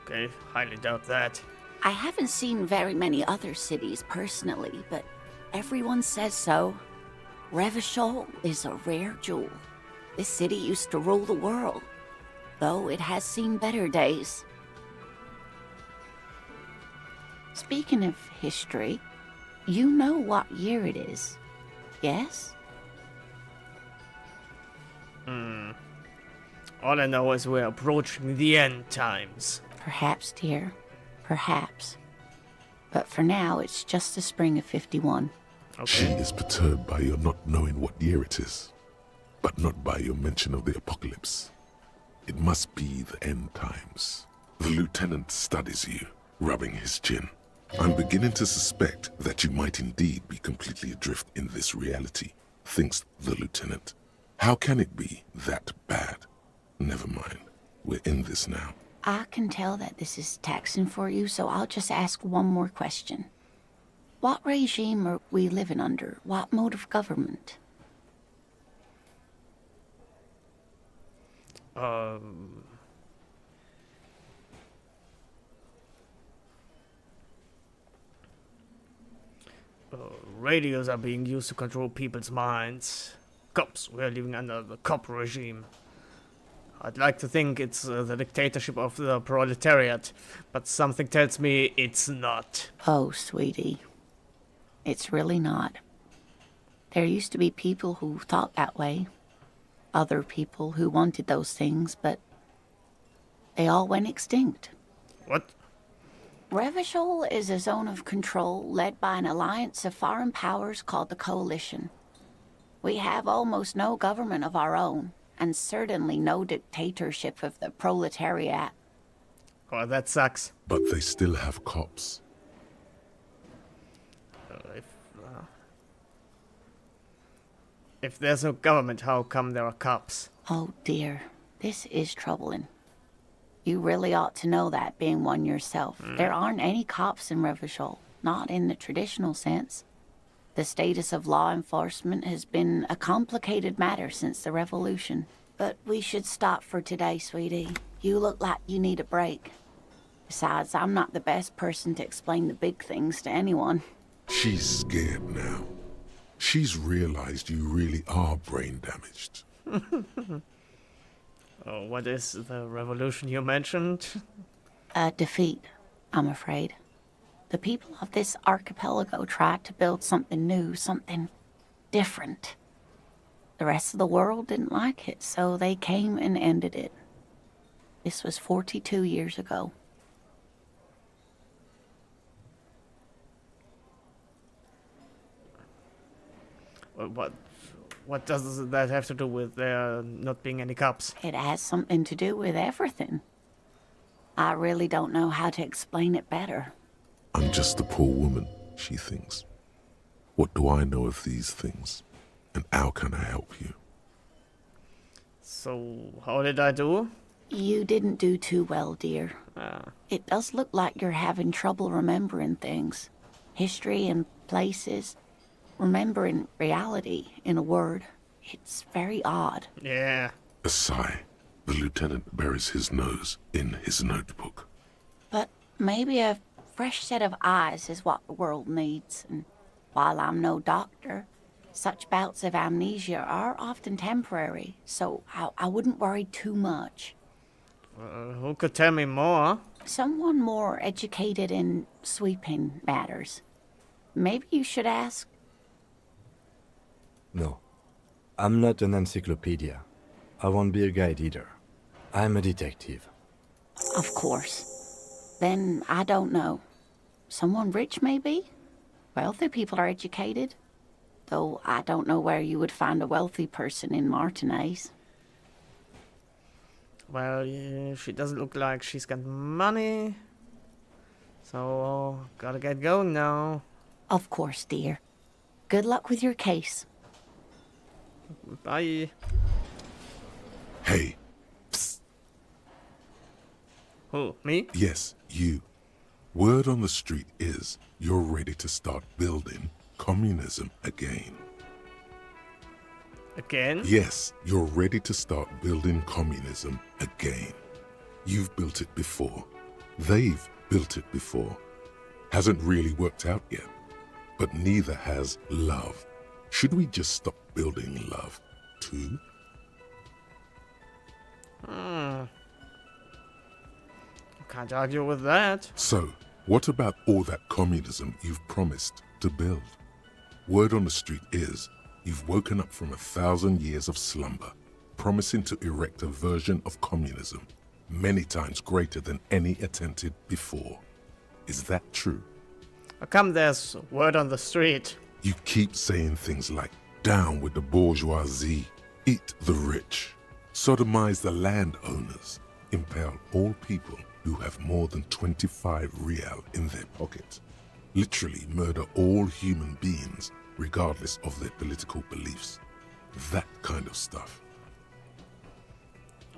Okay, highly doubt that. I haven't seen very many other cities personally, but everyone says so. Revachol is a rare jewel. This city used to rule the world, though it has seen better days. Speaking of history, you know what year it is, yes? All I know is we're approaching the end times. Perhaps, dear. Perhaps. But for now, it's just the spring of 51. Okay. She is perturbed by your not knowing what year it is, but not by your mention of the apocalypse. It must be the end times. The lieutenant studies you, rubbing his chin. I'm beginning to suspect that you might indeed be completely adrift in this reality, thinks the lieutenant. How can it be that bad? Never mind. We're in this now. I can tell that this is taxing for you, so I'll just ask one more question. What regime are we living under? What mode of government? Radios are being used to control people's minds. Cops, we're living under the cop regime. I'd like to think it's the dictatorship of the proletariat, but something tells me it's not. Oh, sweetie. It's really not. There used to be people who thought that way. Other people who wanted those things, but they all went extinct. What? Revachol is a zone of control led by an alliance of foreign powers called the Coalition. We have almost no government of our own, and certainly no dictatorship of the proletariat. Oh, that sucks. But they still have cops. If there's no government, how come there are cops? Oh dear, this is troubling. You really ought to know that, being one yourself. There aren't any cops in Revachol, not in the traditional sense. The status of law enforcement has been a complicated matter since the revolution. But we should stop for today, sweetie. You look like you need a break. Besides, I'm not the best person to explain the big things to anyone. She's scared now. She's realized you really are brain damaged. Oh, what is the revolution you mentioned? Defeat, I'm afraid. The people of this archipelago tried to build something new, something different. The rest of the world didn't like it, so they came and ended it. This was 42 years ago. What does that have to do with there not being any cops? It has something to do with everything. I really don't know how to explain it better. I'm just a poor woman, she thinks. What do I know of these things? And how can I help you? So, how did I do? You didn't do too well, dear. It does look like you're having trouble remembering things. History and places. Remembering reality, in a word. It's very odd. Yeah. A sigh. The lieutenant buries his nose in his notebook. But maybe a fresh set of eyes is what the world needs. And while I'm no doctor, such bouts of amnesia are often temporary, so I wouldn't worry too much. Who could tell me more? Someone more educated in sweeping matters. Maybe you should ask. No. I'm not an encyclopedia. I won't be a guide either. I'm a detective. Of course. Then I don't know. Someone rich, maybe? Wealthy people are educated. Though I don't know where you would find a wealthy person in Martinez. Well, yeah, she doesn't look like she's got money. So, gotta get going now. Of course, dear. Good luck with your case. Bye. Hey. Psst. Who, me? Yes, you. Word on the street is you're ready to start building communism again. Again? Yes, you're ready to start building communism again. You've built it before. They've built it before. Hasn't really worked out yet. But neither has love. Should we just stop building love, too? Can't argue with that. So, what about all that communism you've promised to build? Word on the street is you've woken up from 1,000 years of slumber, promising to erect a version of communism many times greater than any attempted before. Is that true? How come there's word on the street? You keep saying things like, down with the bourgeoisie, eat the rich, sodomize the landowners, impale all people who have more than 25 real in their pocket, literally murder all human beings regardless of their political beliefs. That kind of stuff.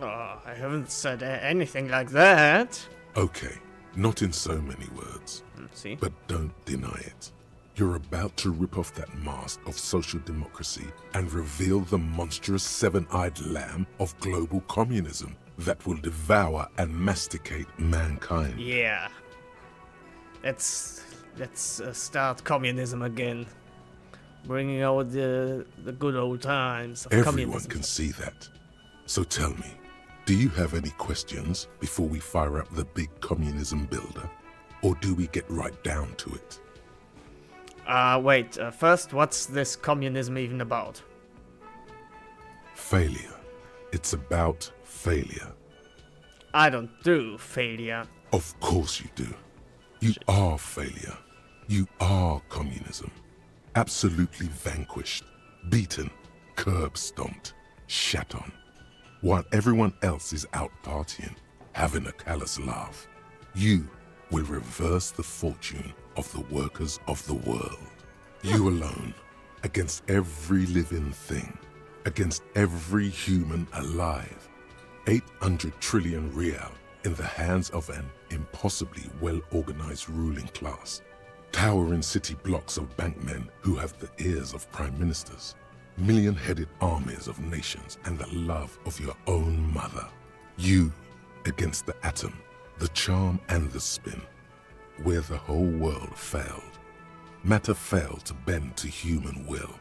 Oh, I haven't said anything like that. Okay, not in so many words. See? But don't deny it. You're about to rip off that mask of social democracy and reveal the monstrous seven-eyed lamb of global communism that will devour and masticate mankind. Yeah. Let's start communism again. Bringing out the good old times of Everyone communism. can see that. So tell me, do you have any questions before we fire up the big communism builder? Or do we get right down to it? Wait, first, what's this communism even about? Failure. It's about failure. I don't do failure. Of course you do. You are failure. You are communism. Absolutely vanquished, beaten, curb-stomped, shat on. While everyone else is out partying, having a callous laugh, you will reverse the fortune of the workers of the world. You alone, against every living thing, against every human alive. 800 trillion real in the hands of an impossibly well-organized ruling class. Towering city blocks of bankmen who have the ears of prime ministers. Million-headed armies of nations and the love of your own mother. You against the atom, the charm and the spin. Where the whole world failed. Matter failed to bend to human will.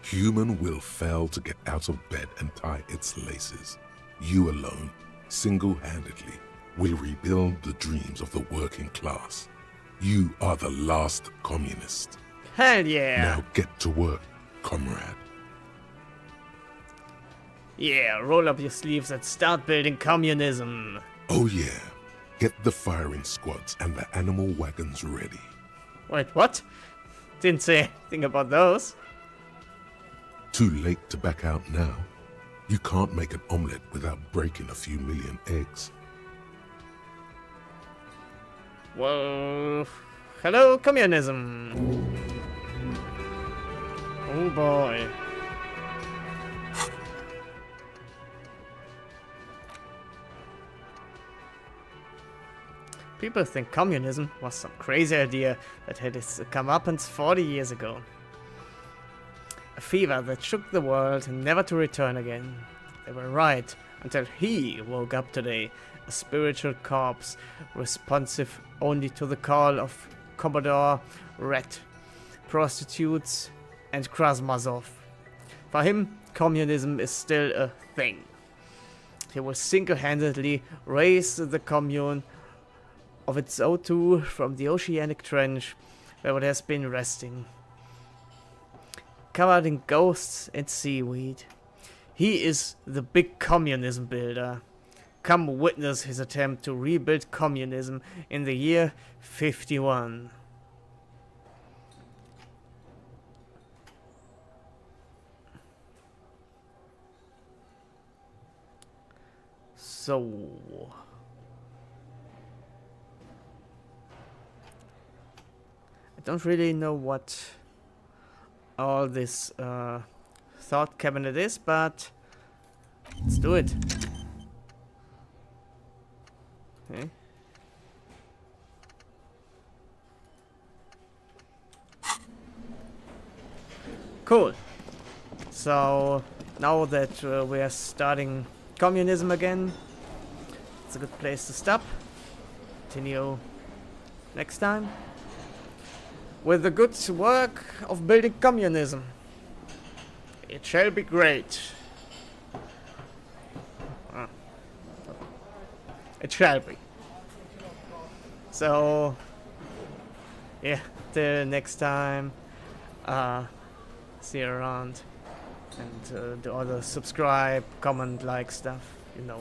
Human will fail to get out of bed and tie its laces. You alone, single-handedly, will rebuild the dreams of the working class. You are the last communist. Hell yeah! Now get to work, comrade. Yeah, roll up your sleeves and start building communism. Oh yeah, get the firing squads and the animal wagons ready. Wait, what? Didn't say anything about those. Too late to back out now. You can't make an omelette without breaking a few million eggs. Well, hello, communism. Oh boy. People think communism was some crazy idea that had its comeuppance 40 years ago. A fever that shook the world, never to return again. They were right, until he woke up today, a spiritual corpse, responsive only to the call of Commodore Red, prostitutes, and Krasmazov. For him, communism is still a thing. He will single-handedly raise the commune of its O2 from the oceanic trench where it has been resting, covered in ghosts and seaweed. He is the big communism builder. Come witness his attempt to rebuild communism in the year 51. So... I don't really know what all this thought cabinet is, but let's do it. Okay. Cool. So now that we are starting communism again, it's a good place to stop. Continue next time with the good work of building communism. It shall be great. It shall be. So, yeah, till next time. See you around. And do all the subscribe, comment, like stuff, you know.